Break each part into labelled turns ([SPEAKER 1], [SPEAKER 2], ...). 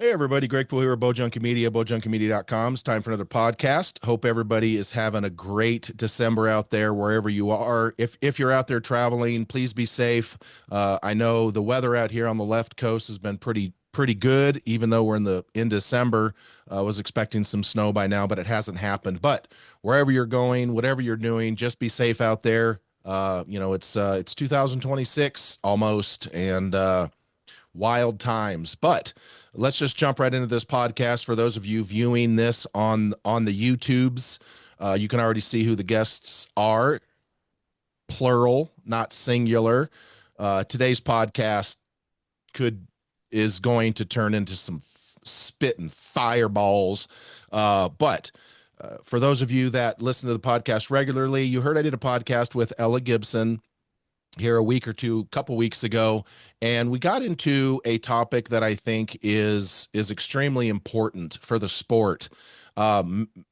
[SPEAKER 1] Hey everybody, Greg Poole here at Junkie Media, bojunkie.com. It's time for another podcast. Hope everybody is having a great December out there wherever you are. If you're out there traveling, please be safe. I know the weather out here on the left coast has been pretty good, even though we're in December. I was expecting some snow by now, but it hasn't happened. But wherever you're going, whatever you're doing, just be safe out there. It's 2026 almost, and wild times. But let's just jump right into this podcast. For those of you viewing this on the YouTubes, you can already see who the guests are, plural, not singular. Today's podcast could is going to turn into some spitting fireballs. But for those of you that listen to the podcast regularly, you heard I did a podcast with Ella Gibson here a couple weeks ago, and we got into a topic that I think is extremely important for the sport.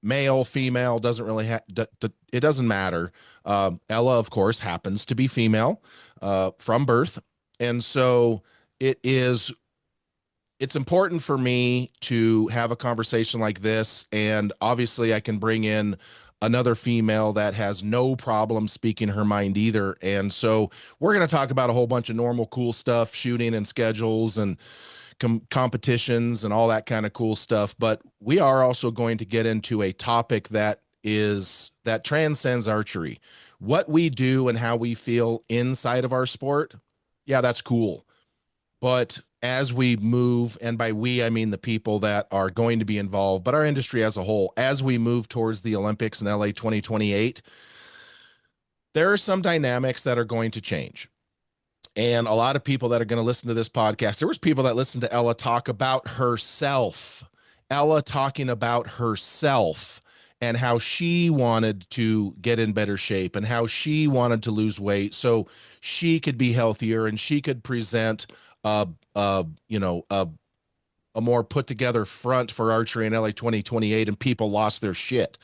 [SPEAKER 1] Male, female, doesn't really it doesn't matter. Ella, of course, happens to be female from birth, and so it's important for me to have a conversation like this, and obviously I can bring in another female that has no problem speaking her mind either. And so we're going to talk about a whole bunch of normal cool stuff, shooting and schedules and competitions and all that kind of cool stuff, but we are also going to get into a topic that transcends archery. What we do and how we feel inside of our sport, yeah, that's cool. But as we move, and by we, I mean the people that are going to be involved, but our industry as a whole, as we move towards the Olympics in LA 2028, there are some dynamics that are going to change. And a lot of people that are going to listen to this podcast, there was people that listened to Ella talk about herself, Ella talking about herself and how she wanted to get in better shape and how she wanted to lose weight so she could be healthier and she could present a a more put together front for archery in LA 2028, and people lost their shit.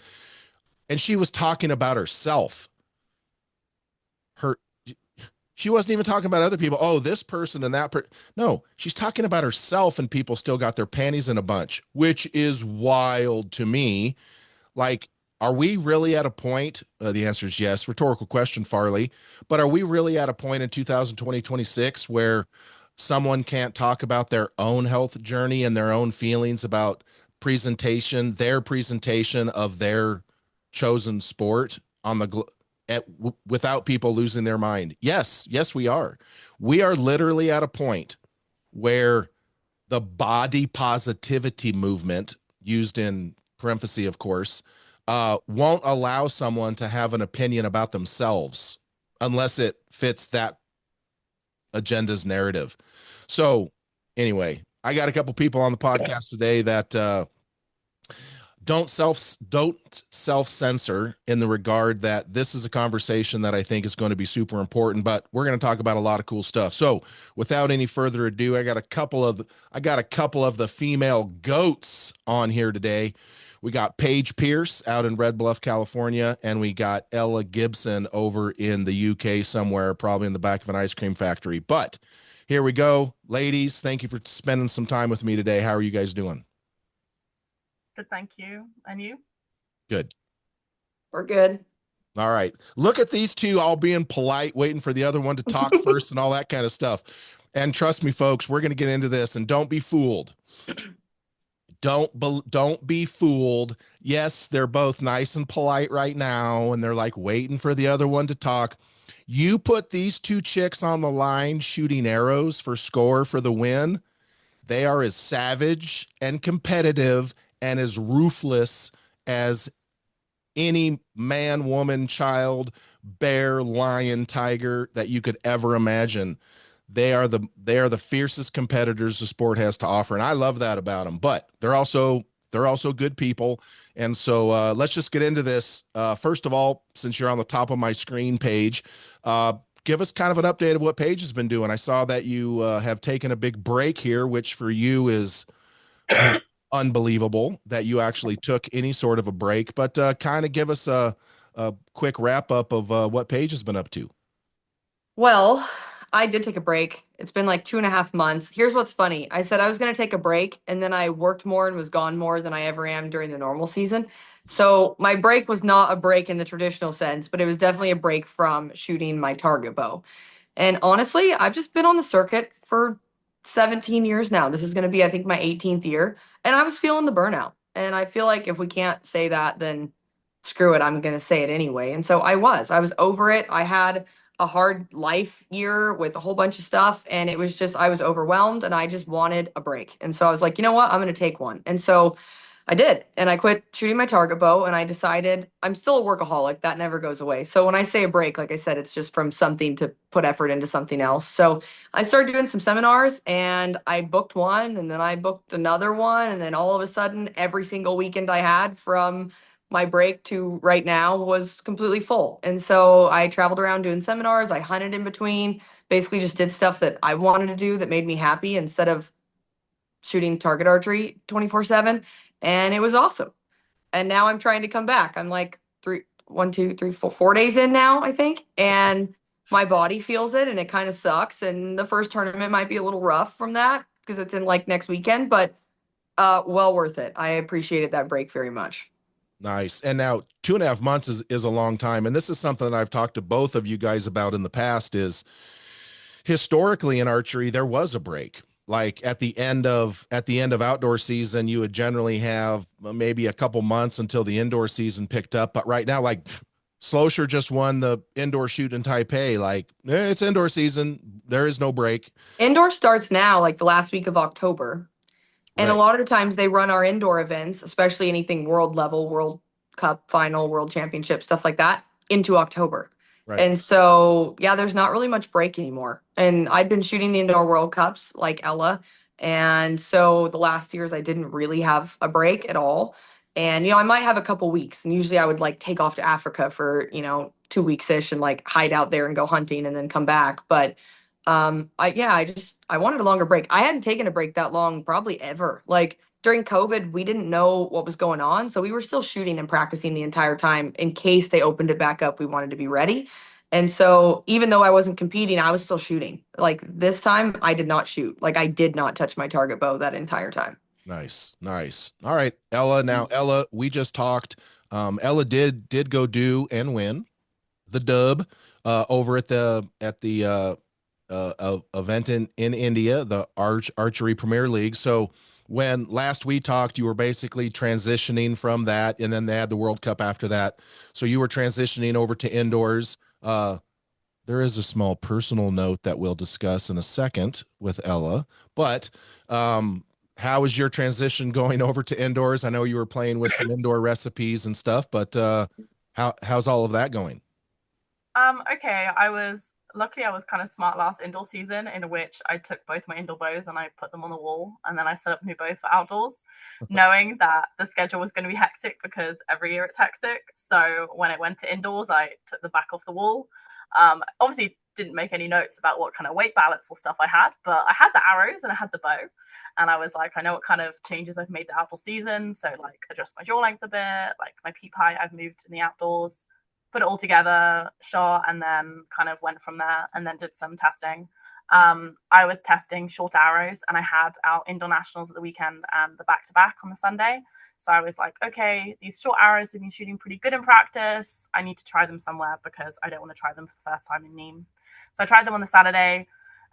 [SPEAKER 1] And she was talking about herself. Her She wasn't even talking about other people. Oh, this person and that person. No, she's talking about herself, and people still got their panties in a bunch, which is wild to me. Like, are we really at a point? The answer is yes. Rhetorical question, Farley. But are we really at a point in 2026 where someone can't talk about their own health journey and their own feelings about their presentation of their chosen sport on without people losing their mind? Yes, we are. We are literally at a point where the body positivity movement, used in parenthesis, of course, won't allow someone to have an opinion about themselves unless it fits that agenda's narrative. So anyway, I got a couple people on the podcast today that don't self censor, in the regard that this is a conversation that I think is going to be super important, but we're going to talk about a lot of cool stuff. So without any further ado, I got a couple of the female goats on here today. We got Paige Pierce out in Red Bluff, California, and we got Ella Gibson over in the UK somewhere, probably in the back of an ice cream factory. But here we go. Ladies, thank you for spending some time with me today. How are you guys doing?
[SPEAKER 2] Good, thank you. And you?
[SPEAKER 1] Good.
[SPEAKER 3] We're good.
[SPEAKER 1] All right. Look at these two all being polite, waiting for the other one to talk first and all that kind of stuff. And trust me, folks, we're going to get into this, and don't be fooled. Don't be fooled. Yes, they're both nice and polite right now, and they're like waiting for the other one to talk. You put these two chicks on the line shooting arrows for score for the win, they are as savage and competitive and as ruthless as any man, woman, child, bear, lion, tiger that you could ever imagine. They are the fiercest competitors the sport has to offer, and I love that about them. But they're also good people, and so let's just get into this. First of all, since you're on the top of my screen, Paige, give us kind of an update of what Paige has been doing. I saw that you have taken a big break here, which for you is unbelievable that you actually took any sort of a break. But kind of give us a quick wrap up of what Paige has been up to.
[SPEAKER 3] Well, I did take a break. It's been like 2.5 months. Here's what's funny. I said I was going to take a break, and then I worked more and was gone more than I ever am during the normal season. So my break was not a break in the traditional sense, but it was definitely a break from shooting my target bow. And honestly, I've just been on the circuit for 17 years now. This is going to be, I think, my 18th year. And I was feeling the burnout. And I feel like if we can't say that, then screw it. I'm going to say it anyway. And so I was over it. I had a hard life year with a whole bunch of stuff. And it was just, I was overwhelmed and I just wanted a break. And so I was like, you know what? I'm going to take one. And so I did. And I quit shooting my target bow and I decided I'm still a workaholic. That never goes away. So when I say a break, like I said, it's just from something to put effort into something else. So I started doing some seminars and I booked one and then I booked another one. And then all of a sudden, every single weekend I had from my break to right now was completely full. And so I traveled around doing seminars. I hunted in between, basically just did stuff that I wanted to do that made me happy instead of shooting target archery 24/7. And it was awesome. And now I'm trying to come back. I'm like 4 days in now, I think. And my body feels it and it kind of sucks. And the first tournament might be a little rough from that because it's in like next weekend, but well worth it. I appreciated that break very much.
[SPEAKER 1] Nice. And now 2.5 months is a long time. And this is something that I've talked to both of you guys about in the past is historically in archery, there was a break. Like at the end of outdoor season, you would generally have maybe a couple months until the indoor season picked up. But right now, like Slosher just won the indoor shoot in Taipei. Like it's indoor season. There is no break.
[SPEAKER 3] Indoor starts now, like the last week of October. And a
[SPEAKER 1] Right.
[SPEAKER 3] lot of the times they run our indoor events, especially anything world level, World Cup final, World Championship, stuff like that, into October.
[SPEAKER 1] Right.
[SPEAKER 3] And so, yeah, there's not really much break anymore. And I've been shooting the indoor World Cups like Ella. And so the last years I didn't really have a break at all. And, I might have a couple weeks. And usually I would like take off to Africa for, 2 weeks ish and like hide out there and go hunting and then come back. But I wanted a longer break. I hadn't taken a break that long probably ever. Like during COVID, we didn't know what was going on, so we were still shooting and practicing the entire time in case they opened it back up. We wanted to be ready. And so even though I wasn't competing, I was still shooting. Like this time I did not shoot. Like I did not touch my target bow that entire time.
[SPEAKER 1] Nice. Nice. All right, Ella. Now, Ella, we just talked. Ella did go do and win the dub over at the event in India, the Archery Premier League. So when last we talked, you were basically transitioning from that, and then they had the World Cup after that. So you were transitioning over to indoors. There is a small personal note that we'll discuss in a second with Ella, but how is your transition going over to indoors? I know you were playing with some indoor recipes and stuff, but how's all of that going?
[SPEAKER 2] Okay, I was kind of smart last indoor season in which I took both my indoor bows and I put them on the wall and then I set up new bows for outdoors, knowing that the schedule was going to be hectic because every year it's hectic. So when it went to indoors, I took the back off the wall. Obviously didn't make any notes about what kind of weight balance or stuff I had, but I had the arrows and I had the bow. And I was like, I know what kind of changes I've made the outdoor season. So like adjust my jaw length a bit, like my peep height I've moved in the outdoors, put it all together, shot, and then kind of went from there and then did some testing. I was testing short arrows and I had our indoor nationals at the weekend and the back to back on the Sunday. So I was like, okay, these short arrows have been shooting pretty good in practice. I need to try them somewhere because I don't want to try them for the first time in Nîmes. So I tried them on the Saturday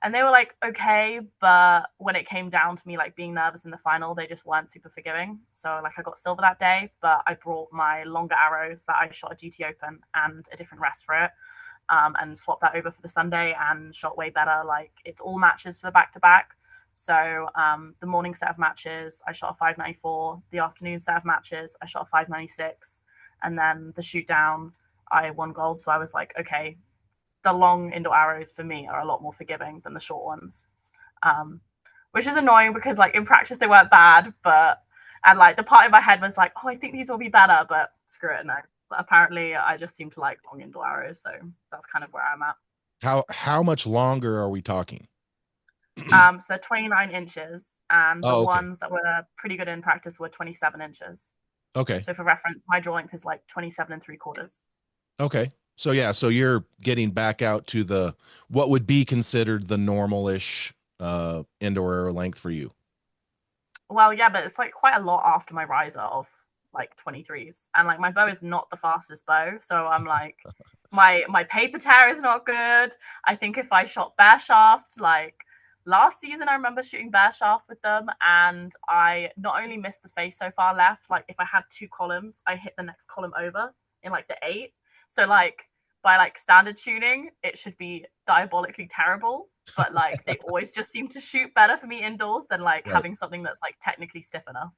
[SPEAKER 2] and they were like, okay, but when it came down to me like being nervous in the final, they just weren't super forgiving. So like I got silver that day, but I brought my longer arrows that I shot at GT Open and a different rest for it, and swapped that over for the Sunday and shot way better. Like it's all matches for the back to back. So the morning set of matches, I shot a 594. The afternoon set of matches, I shot a 596. And then the shoot down, I won gold. So I was like, okay, the long indoor arrows for me are a lot more forgiving than the short ones, which is annoying because like in practice they weren't bad, and like the part in my head was like, oh, I think these will be better, but screw it, no. But apparently I just seem to like long indoor arrows, so that's kind of where I'm at.
[SPEAKER 1] How much longer are we talking?
[SPEAKER 2] So they're 29 inches, and the
[SPEAKER 1] Oh, okay.
[SPEAKER 2] ones that were pretty good in practice were 27 inches.
[SPEAKER 1] Okay.
[SPEAKER 2] So for reference, my draw length is like 27 and 3/4.
[SPEAKER 1] Okay. So yeah, so you're getting back out to the what would be considered the normal-ish indoor arrow length for you.
[SPEAKER 2] Well, yeah, but it's like quite a lot after my riser of like 23s, and like my bow is not the fastest bow, so I'm like, my paper tear is not good. I think if I shot bear shaft, like last season, I remember shooting bear shaft with them, and I not only missed the face so far left, like if I had 2 columns, I hit the next column over in like the 8. So like by like standard tuning, it should be diabolically terrible, but like they always just seem to shoot better for me indoors than like
[SPEAKER 1] Right.
[SPEAKER 2] having something that's like technically stiff enough.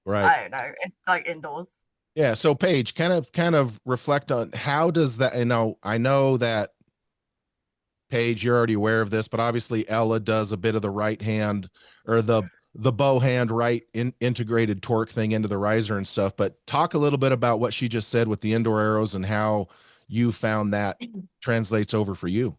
[SPEAKER 1] Right.
[SPEAKER 2] I don't know. It's like indoors.
[SPEAKER 1] Yeah. So Paige, kind of reflect on how does that, I know that Paige, you're already aware of this, but obviously Ella does a bit of the right hand or the bow hand right integrated torque thing into the riser and stuff. But talk a little bit about what she just said with the indoor arrows and how you found that translates over for you.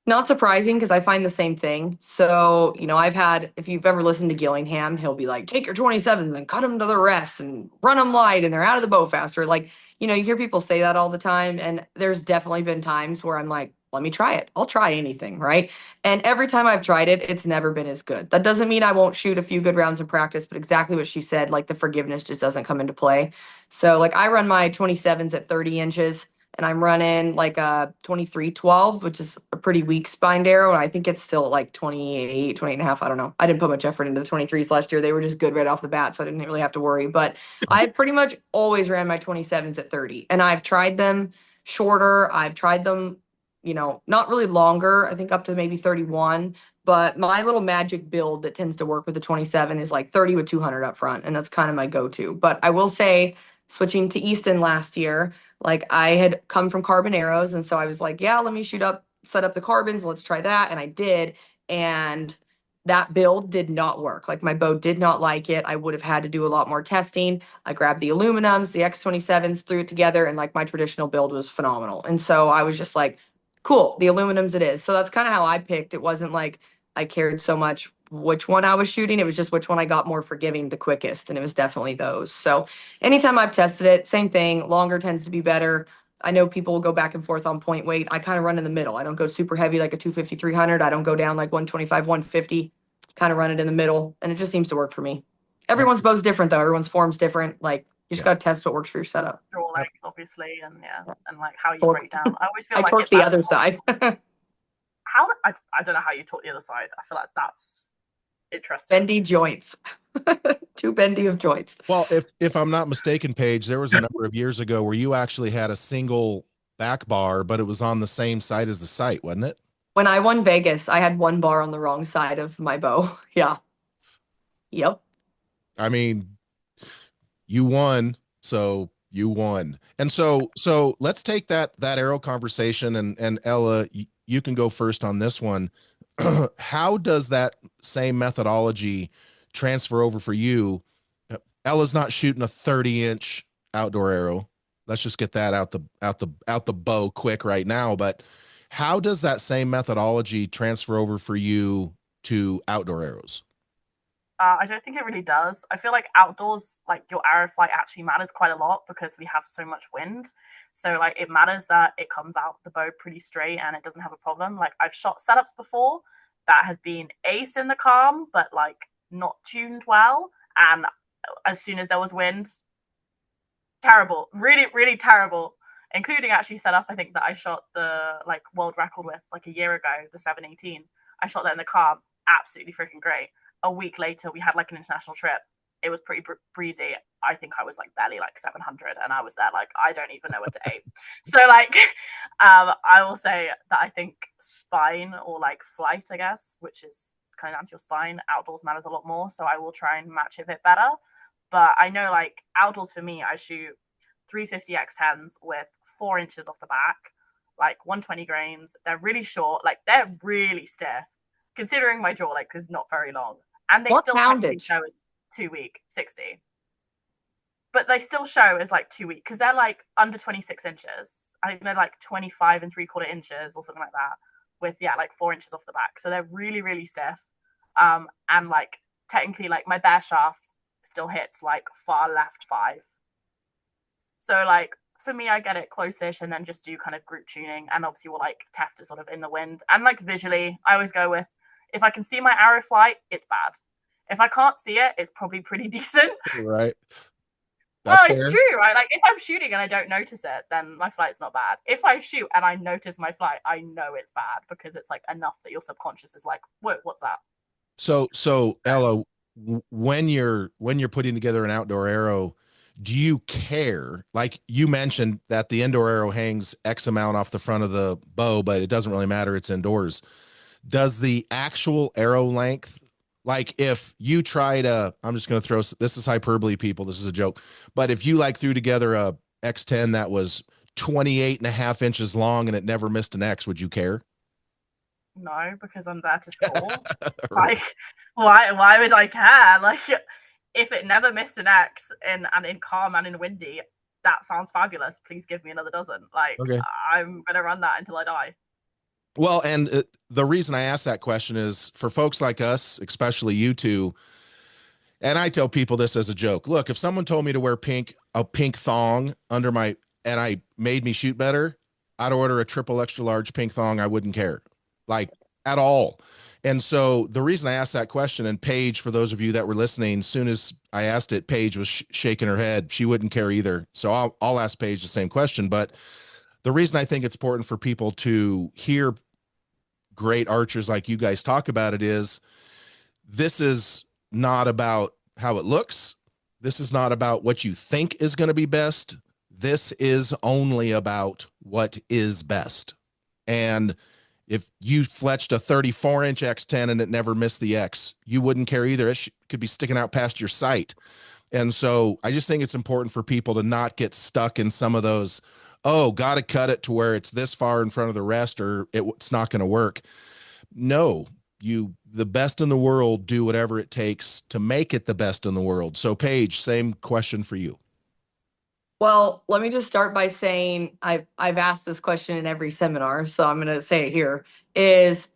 [SPEAKER 3] Not surprising because I find the same thing. So, I've had, if you've ever listened to Gillingham, he'll be like, take your 27s and cut them to the rest and run them light and they're out of the bow faster. Like, you hear people say that all the time. And there's definitely been times where I'm like, let me try it. I'll try anything. Right. And every time I've tried it, it's never been as good. That doesn't mean I won't shoot a few good rounds in practice, but exactly what she said, like the forgiveness just doesn't come into play. So, like, I run my 27s at 30 inches and I'm running like a 23-12, which is a pretty weak spined arrow. And I think it's still like 28, 28 and a half. I don't know. I didn't put much effort into the 23s last year. They were just good right off the bat. So I didn't really have to worry. But I pretty much always ran my 27s at 30. And I've tried them shorter. I've tried them, not really longer. I think up to maybe 31. But my little magic build that tends to work with the 27 is like 30 with 200 up front. And that's kind of my go-to. But I will say, switching to Easton last year, like I had come from carbon arrows. And so I was like, yeah, let me set up the carbons. Let's try that. And I did. And that build did not work. Like my bow did not like it. I would have had to do a lot more testing. I grabbed the aluminums, the X27s, threw it together, and like my traditional build was phenomenal. And so I was just like, cool, the aluminums it is. So that's kind of how I picked. It wasn't like I cared so much which one I was shooting. It was just which one I got more forgiving the quickest. And it was definitely those. So anytime I've tested it, same thing. Longer tends to be better. I know people will go back and forth on point weight. I kind of run in the middle. I don't go super heavy like a 250, 300. I don't go down like 125, 150. Kind of run it in the middle. And it just seems to work for me. Everyone's bow's different though. Everyone's form's different. Like you just got to test what works for your setup.
[SPEAKER 2] Draw length, obviously, and and like how you
[SPEAKER 3] Torque.
[SPEAKER 2] break down. I always feel
[SPEAKER 3] I
[SPEAKER 2] like
[SPEAKER 3] torque the other side.
[SPEAKER 2] how I don't know how you taught the other side. I feel like that's interesting.
[SPEAKER 3] Bendy joints. Too bendy of joints.
[SPEAKER 1] Well, if I'm not mistaken, Paige, there was a number of years ago where you actually had a single back bar, but it was on the same side as the sight, wasn't it?
[SPEAKER 3] When I won Vegas, I had one bar on the wrong side of my bow. Yeah. Yep.
[SPEAKER 1] I mean, you won, so you won. And so let's take that arrow conversation and Ella, you can go first on this one. How does that same methodology transfer over for you? Ella's not shooting a 30-inch outdoor arrow. Let's just get that out the bow quick right now. But how does that same methodology transfer over for you to outdoor arrows?
[SPEAKER 2] I don't think it really does. I feel like outdoors, like your arrow flight actually matters quite a lot because we have so much wind. So like it matters that it comes out the bow pretty straight and it doesn't have a problem. Like I've shot setups before that have been ace in the calm, but like not tuned well. And as soon as there was wind, terrible, really, really terrible. Including actually setup, I think that I shot the like world record with like a year ago, the 718. I shot that in the calm, absolutely freaking great. A week later, we had like an international trip. It was pretty breezy. I think I was like barely like 700, and I was there like I don't even know what to aim. So like, I will say that I think spine or like flight, I guess, which is kind of down to your spine, outdoors matters a lot more. So I will try and match it a bit better. But I know like outdoors for me, I shoot 350 X10s with 4 inches off the back, like 120 grains. They're really short, like they're really stiff, considering my jaw like is not very long. And they still technically show as 2 week 60. But they still show as like 2 week because they're like under 26 inches. I think they're like 25 and 3/4 inches or something like that, with like 4 inches off the back. So they're really, really stiff. And like technically like my bear shaft still hits like far left 5. So like for me, I get it close-ish and then just do kind of group tuning. And obviously we'll like test it sort of in the wind. And like visually, I always go with, if I can see my arrow flight, it's bad. If I can't see it, it's probably pretty decent.
[SPEAKER 1] Right.
[SPEAKER 2] Well,
[SPEAKER 1] That's
[SPEAKER 2] it's
[SPEAKER 1] fair.
[SPEAKER 2] true, right? Like if I'm shooting and I don't notice it, then my flight's not bad. If I shoot and I notice my flight, I know it's bad because it's like enough that your subconscious is like, what's that?
[SPEAKER 1] So Ella, when you're putting together an outdoor arrow, do you care? Like you mentioned that the indoor arrow hangs X amount off the front of the bow, but it doesn't really matter. It's indoors. Does the actual arrow length, like if you try to, I'm just going to throw, this is hyperbole, people, this is a joke, but if you like threw together a X10 that was 28 and a half inches long and it never missed an X, would you care?
[SPEAKER 2] No, because I'm there to score. Like, why would I care? Like, if it never missed an X in calm and in windy, that sounds fabulous. Please give me another dozen. Like,
[SPEAKER 1] Okay.
[SPEAKER 2] I'm gonna run that until I die.
[SPEAKER 1] Well, and the reason I ask that question is for folks like us, especially you two, and I tell people this as a joke. Look, if someone told me to wear a pink thong under my, and I made me shoot better, I'd order a triple extra large pink thong. I wouldn't care, like at all. And so the reason I asked that question, and Paige, for those of you that were listening, as soon as I asked it, Paige was shaking her head. She wouldn't care either. So I'll ask Paige the same question. But the reason I think it's important for people to hear great archers like you guys talk about it is this is not about how it looks. This is not about what you think is going to be best. This is only about what is best. And if you fletched a 34-inch X10 and it never missed the X, you wouldn't care either. It could be sticking out past your sight. And so I just think it's important for people to not get stuck in some of those, oh, got to cut it to where it's this far in front of the rest or it's not going to work. No, the best in the world do whatever it takes to make it the best in the world. So Paige, same question for you.
[SPEAKER 3] Well, let me just start by saying I've asked this question in every seminar, so I'm going to say it here, is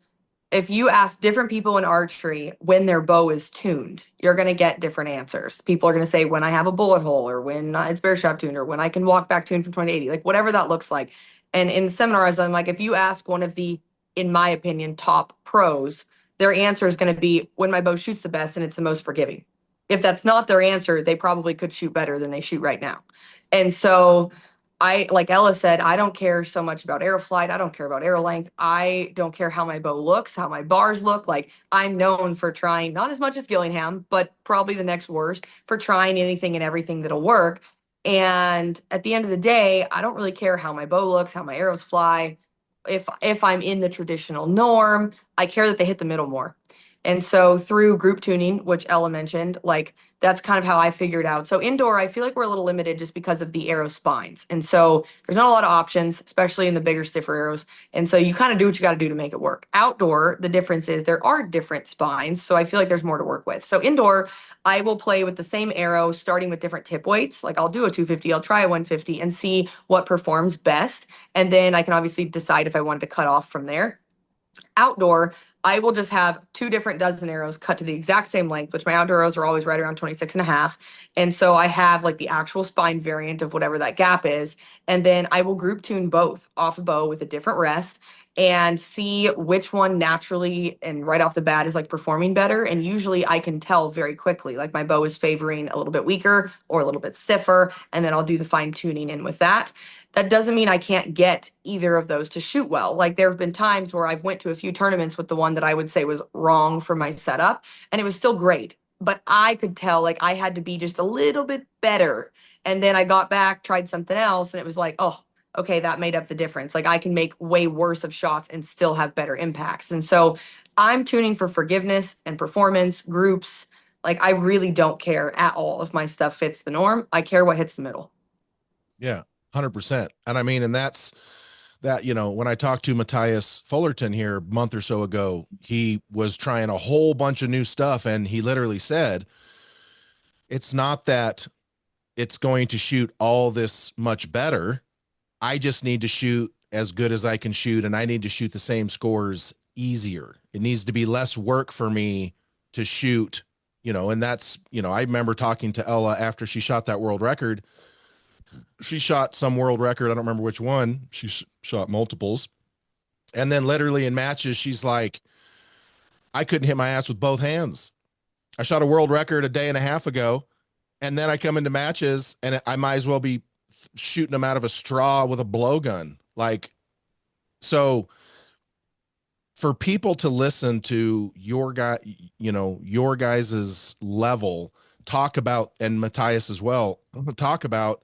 [SPEAKER 3] if you ask different people in archery when their bow is tuned, you're going to get different answers. People are going to say when I have a bullet hole or when it's bear shot tuned or when I can walk back tuned from 2080, like whatever that looks like. And in seminars, I'm like, if you ask one of the, in my opinion, top pros, their answer is going to be when my bow shoots the best and it's the most forgiving. If that's not their answer, they probably could shoot better than they shoot right now. And so like Ella said, I don't care so much about arrow flight. I don't care about arrow length. I don't care how my bow looks, how my bars look. Like I'm known for trying, not as much as Gillingham, but probably the next worst, for trying anything and everything that'll work. And at the end of the day, I don't really care how my bow looks, how my arrows fly. If I'm in the traditional norm, I care that they hit the middle more. And so through group tuning, which Ella mentioned, like that's kind of how I figured out. So indoor, I feel like we're a little limited just because of the arrow spines. And so there's not a lot of options, especially in the bigger, stiffer arrows. And so you kind of do what you got to do to make it work. Outdoor, the difference is there are different spines. So I feel like there's more to work with. So indoor, I will play with the same arrow, starting with different tip weights. Like I'll do a 250, I'll try a 150 and see what performs best. And then I can obviously decide if I wanted to cut off from there. Outdoor, I will just have 2 different dozen arrows cut to the exact same length, which my outdoor arrows are always right around 26 and a half. And so I have like the actual spine variant of whatever that gap is. And then I will group tune both off a bow with a different rest and see which one naturally and right off the bat is like performing better. And usually I can tell very quickly, like my bow is favoring a little bit weaker or a little bit stiffer. And then I'll do the fine tuning in with that. That doesn't mean I can't get either of those to shoot well. Like there have been times where I've went to a few tournaments with the one that I would say was wrong for my setup, and it was still great. But I could tell like I had to be just a little bit better. And then I got back, tried something else, and it was like, oh, okay, that made up the difference. Like I can make way worse of shots and still have better impacts. And so I'm tuning for forgiveness and performance, groups. Like I really don't care at all if my stuff fits the norm. I care what hits the middle.
[SPEAKER 1] Yeah, 100%. And I mean, and that's that, when I talked to Matthias Fullerton here a month or so ago, he was trying a whole bunch of new stuff. And he literally said, it's not that it's going to shoot all this much better. I just need to shoot as good as I can shoot. And I need to shoot the same scores easier. It needs to be less work for me to shoot, and that's, I remember talking to Ella after she shot that world record. she shot some world record. I don't remember which one. She shot multiples. And then literally in matches, she's like, I couldn't hit my ass with both hands. I shot a world record a day and a half ago. And then I come into matches and I might as well be shooting them out of a straw with a blowgun. Like, so for people to listen to your guy, your guys's level, talk about, and Matthias as well, talk about,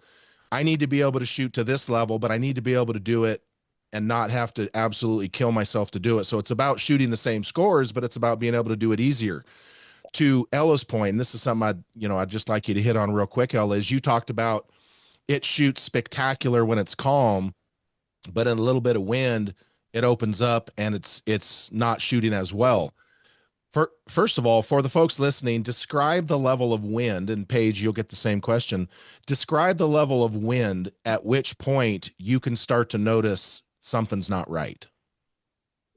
[SPEAKER 1] I need to be able to shoot to this level, but I need to be able to do it and not have to absolutely kill myself to do it. So it's about shooting the same scores, but it's about being able to do it easier. To Ella's point, and this is something I'd just like you to hit on real quick, Ella, is you talked about it shoots spectacular when it's calm, but in a little bit of wind, it opens up and it's not shooting as well. First of all, for the folks listening, describe the level of wind, and Paige, you'll get the same question. Describe the level of wind at which point you can start to notice something's not right.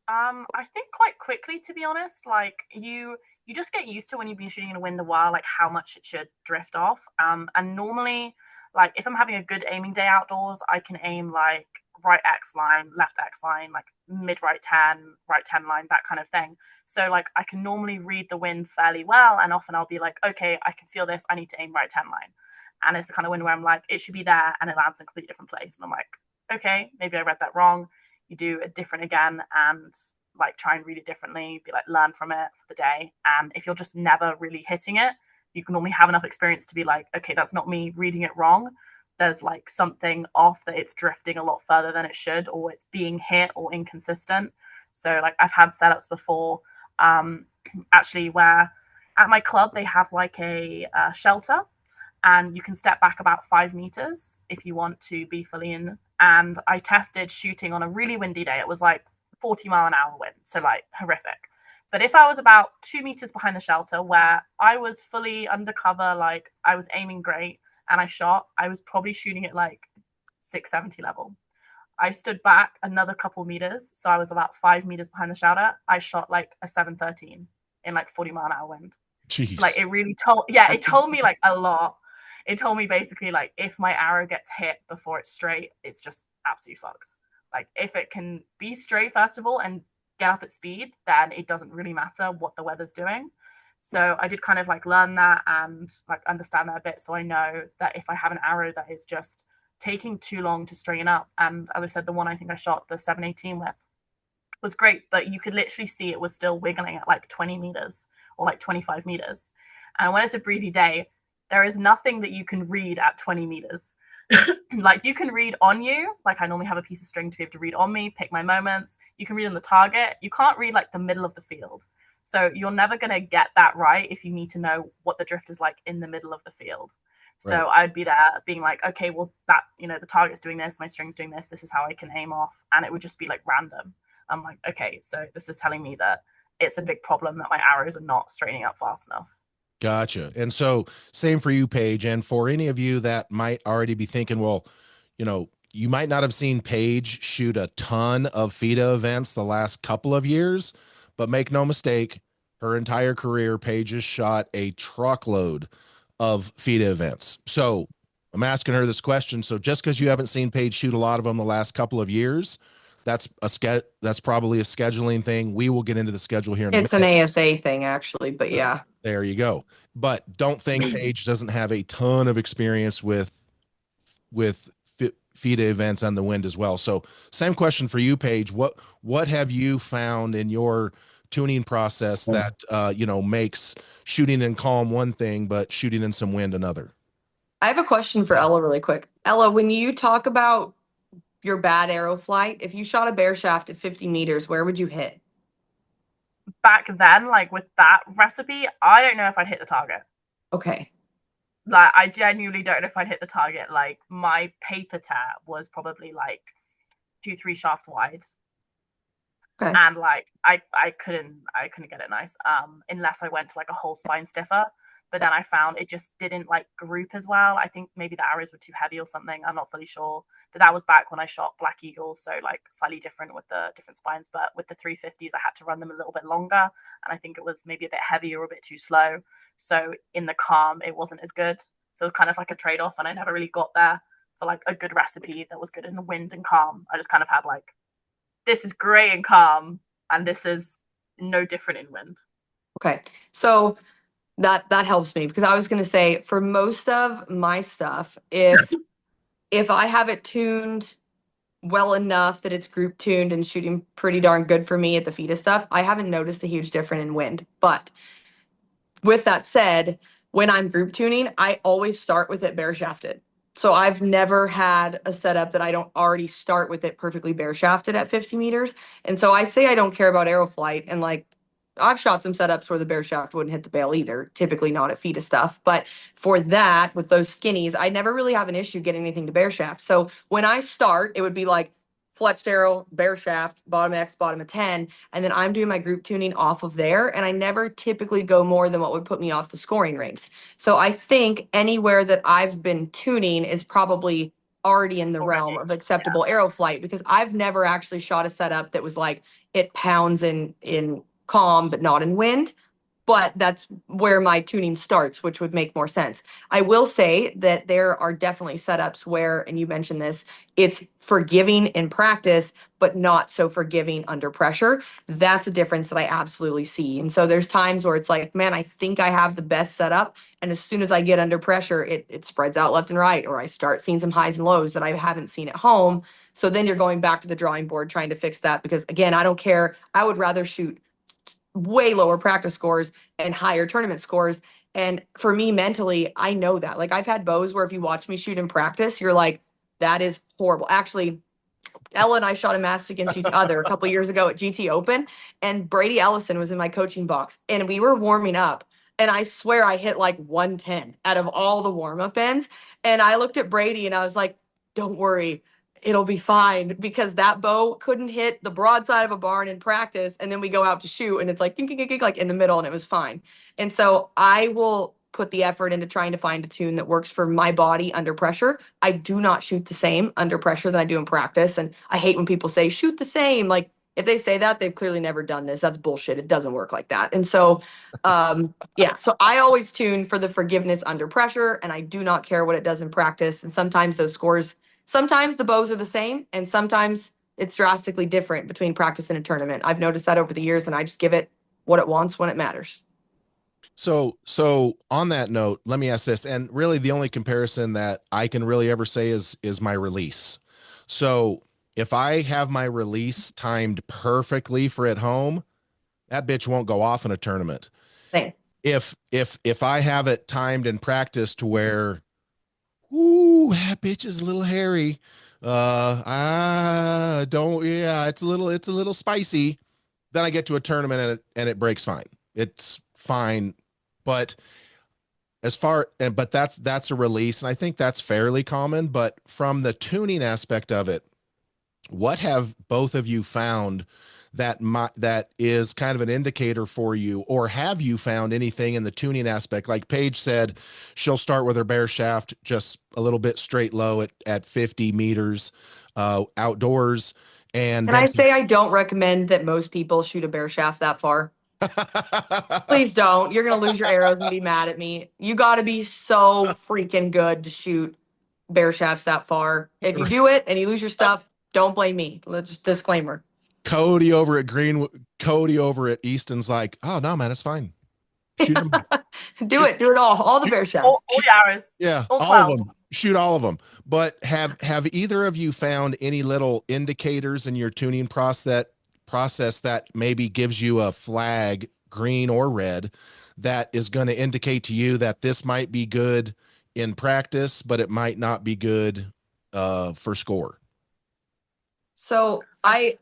[SPEAKER 2] I think quite quickly, to be honest. Like you just get used to when you've been shooting in a wind a while, like how much it should drift off. And normally, like if I'm having a good aiming day outdoors, I can aim like right X line, left X line, like mid right 10 line, that kind of thing. So like I can normally read the wind fairly well, and often I'll be like, okay, I can feel this. I need to aim right 10 line, and it's the kind of wind where I'm like, it should be there, and it lands in a completely different place, and I'm like, okay, maybe I read that wrong. You do it different again, and like try and read it differently, be like, learn from it for the day. And if you're just never really hitting it, you can normally have enough experience to be like, okay, that's not me reading it wrong. There's like something off, that it's drifting a lot further than it should, or it's being hit or inconsistent. So like I've had setups before, actually, where at my club they have like a shelter, and you can step back about 5 meters if you want to be fully in. And I tested shooting on a really windy day. It was like 40-mile-an-hour wind, so like horrific. But if I was about 2 meters behind the shelter, where I was fully undercover, like I was aiming great and I shot, I was probably shooting at like 670 level. I stood back another couple meters, so I was about 5 meters behind the shelter. I shot like a 713 in like 40-mile-an-hour wind. So like
[SPEAKER 1] Jeez.
[SPEAKER 2] it really told, yeah, it told me like a lot. It told me basically like if my arrow gets hit before it's straight, it's just absolutely fucked. Like if it can be straight first of all and get up at speed, then it doesn't really matter what the weather's doing. So I did kind of like learn that and like understand that a bit. So I know that if I have an arrow that is just taking too long to straighten up, and as I said, the one I think I shot the 718 with was great, but you could literally see it was still wiggling at like 20 meters or like 25 meters. And when it's a breezy day, there is nothing that you can read at 20 meters. Like you can read on you, like I normally have a piece of string to be able to read on me, pick my moments. You can read on the target. You can't read like the middle of the field. So you're never going to get that right if you need to know what the drift is like in the middle of the field. So
[SPEAKER 1] Right.
[SPEAKER 2] I'd be there being like, okay, well, that, the target's doing this, my string's doing this is how I can aim off. And it would just be like random. I'm like, okay, so this is telling me that it's a big problem that my arrows are not straightening up fast enough.
[SPEAKER 1] Gotcha. And so same for you, Paige. And for any of you that might already be thinking, well, you might not have seen Paige shoot a ton of FIDA events the last couple of years, but make no mistake, her entire career, Paige has shot a truckload of FIDA events. So I'm asking her this question. So just because you haven't seen Paige shoot a lot of them the last couple of years, that's probably a scheduling thing. We will get into the schedule here in a
[SPEAKER 3] It's an
[SPEAKER 1] minute.
[SPEAKER 3] ASA thing, actually, but yeah.
[SPEAKER 1] There you go. But don't think Paige doesn't have a ton of experience with FIDA events on the wind as well. So same question for you, Paige. What have you found in your tuning process that makes shooting in calm one thing, but shooting in some wind another?
[SPEAKER 3] I have a question for Ella really quick. Ella, when you talk about your bad arrow flight, if you shot a bear shaft at 50 meters, where would you hit?
[SPEAKER 2] Back then, like with that recipe, I don't know if I'd hit the target.
[SPEAKER 3] Okay.
[SPEAKER 2] Like I genuinely don't know if I'd hit the target. Like my paper tear was probably like 2-3 shafts wide.
[SPEAKER 3] Okay.
[SPEAKER 2] And like I couldn't get it nice unless I went to like a whole spine stiffer. But then I found it just didn't like group as well. I think maybe the arrows were too heavy or something. I'm not fully sure. But that was back when I shot Black Eagles, so like slightly different with the different spines. But with the 350s, I had to run them a little bit longer, and I think it was maybe a bit heavy or a bit too slow. So in the calm, it wasn't as good. So it was kind of like a trade off, and I never really got there for like a good recipe that was good in the wind and calm. I just kind of had like, this is great in calm, and this is no different in wind.
[SPEAKER 3] Okay. So that helps me, because I was going to say, for most of my stuff, if I have it tuned well enough that it's group tuned and shooting pretty darn good for me at the FIDA stuff, I haven't noticed a huge difference in wind. But with that said, when I'm group tuning, I always start with it bare shafted. So I've never had a setup that I don't already start with it perfectly bare shafted at 50 meters. And so I say I don't care about arrow flight, and like, I've shot some setups where the bare shaft wouldn't hit the bail either, typically not at FIDA stuff. But for that, with those skinnies, I never really have an issue getting anything to bare shaft. So when I start, it would be like fletched arrow, bare shaft, bottom X, bottom of 10. And then I'm doing my group tuning off of there. And I never typically go more than what would put me off the scoring ranks. So I think anywhere that I've been tuning is probably already in the realm of acceptable arrow flight, because I've never actually shot a setup that was like, it pounds in calm but not in wind. But that's where my tuning starts, which would make more sense. I will say that there are definitely setups where, and you mentioned this, it's forgiving in practice, but not so forgiving under pressure. That's a difference that I absolutely see. And so there's times where it's like, man, I think I have the best setup. And as soon as I get under pressure, it spreads out left and right, or I start seeing some highs and lows that I haven't seen at home. So then you're going back to the drawing board trying to fix that, because again, I don't care. I would rather shoot way lower practice scores and higher tournament scores. And for me mentally, I know that. Like, I've had bows where if you watch me shoot in practice, you're like, that is horrible. Actually, Ella and I shot a match against each other a couple years ago at GT Open, and Brady Ellison was in my coaching box, and we were warming up. And I swear I hit like 110 out of all the warm-up ends. And I looked at Brady and I was like, don't worry, it'll be fine, because that bow couldn't hit the broadside of a barn in practice. And then we go out to shoot and it's like, like in the middle, and it was fine. And so I will put the effort into trying to find a tune that works for my body under pressure. I do not shoot the same under pressure than I do in practice. And I hate when people say shoot the same. Like, if they say that, they've clearly never done this. That's bullshit. It doesn't work like that. And so, yeah, so I always tune for the forgiveness under pressure, and I do not care what it does in practice. And sometimes those scores, sometimes the bows are the same, and sometimes it's drastically different between practice and a tournament. I've noticed that over the years, and I just give it what it wants when it matters.
[SPEAKER 1] So on that note, let me ask this, and really the only comparison that I can really ever say is my release. So if I have my release timed perfectly for at home, that bitch won't go off in a tournament.
[SPEAKER 3] Same.
[SPEAKER 1] If I have it timed in practice to where, ooh, that bitch is a little hairy, it's a little spicy, then I get to a tournament and it breaks fine. It's fine. But that's a release, and I think that's fairly common. But from the tuning aspect of it, what have both of you found that is kind of an indicator for you, or have you found anything in the tuning aspect? Like Paige said, she'll start with her bare shaft just a little bit straight low at 50 meters outdoors. And
[SPEAKER 3] Can I say I don't recommend that most people shoot a bare shaft that far? Please don't. You're going to lose your arrows and be mad at me. You got to be so freaking good to shoot bare shafts that far. If you do it and you lose your stuff, don't blame me. Let's just disclaimer.
[SPEAKER 1] Cody over at Easton's like, oh no, man, it's fine. Shoot them.
[SPEAKER 3] Do it all the bare shafts.
[SPEAKER 2] All the arrows.
[SPEAKER 1] Yeah, all of them. Shoot all of them. But have either of you found any little indicators in your tuning process that maybe gives you a flag, green or red, that is going to indicate to you that this might be good in practice, but it might not be good for score?
[SPEAKER 3] So I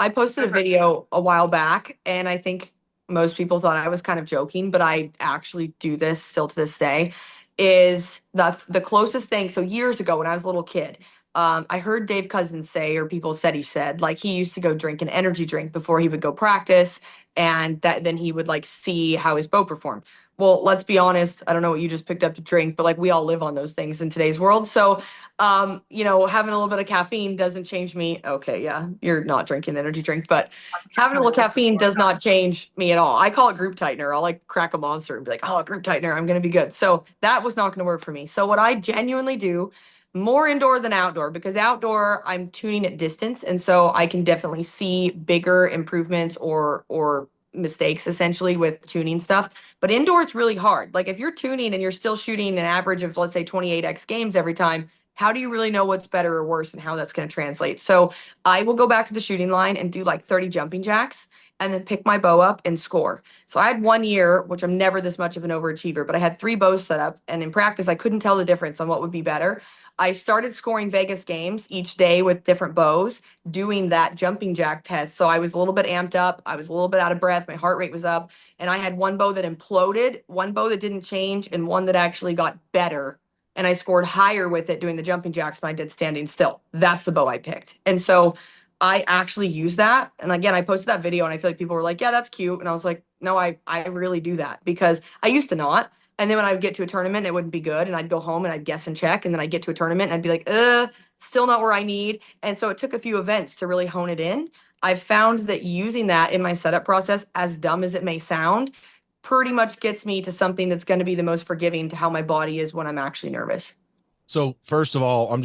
[SPEAKER 3] posted a video a while back, and I think most people thought I was kind of joking, but I actually do this still to this day. Is the closest thing. So years ago when I was a little kid, I heard Dave Cousins say, or people said he said, like, he used to go drink an energy drink before he would go practice, and then he would like see how his bow performed. Well, let's be honest, I don't know what you just picked up to drink, but like we all live on those things in today's world. So, having a little bit of caffeine doesn't change me. Okay, yeah, you're not drinking energy drink, but having a little caffeine does not change me at all. I call it group tightener. I'll like crack a monster and be like, oh, group tightener, I'm going to be good. So that was not going to work for me. So what I genuinely do, more indoor than outdoor, because outdoor I'm tuning at distance, and so I can definitely see bigger improvements or mistakes essentially with tuning stuff. But indoor it's really hard. Like if you're tuning and you're still shooting an average of let's say 28x games every time, how do you really know what's better or worse and how that's going to translate? So I will go back to the shooting line and do like 30 jumping jacks and then pick my bow up and score. So I had 1 year, which I'm never this much of an overachiever, but I had 3 bows set up, and in practice I couldn't tell the difference on what would be better. I started scoring Vegas games each day with different bows, doing that jumping jack test. So I was a little bit amped up. I was a little bit out of breath. My heart rate was up. And I had one bow that imploded, one bow that didn't change, and one that actually got better. And I scored higher with it doing the jumping jacks than I did standing still. That's the bow I picked. And so I actually use that. And again, I posted that video and I feel like people were like, yeah, that's cute. And I was like, no, I really do that because I used to not. And then when I would get to a tournament, it wouldn't be good. And I'd go home and I'd guess and check. And then I'd get to a tournament and I'd be like, still not where I need. And so it took a few events to really hone it in. I've found that using that in my setup process, as dumb as it may sound, pretty much gets me to something that's going to be the most forgiving to how my body is when I'm actually nervous.
[SPEAKER 1] So first of all,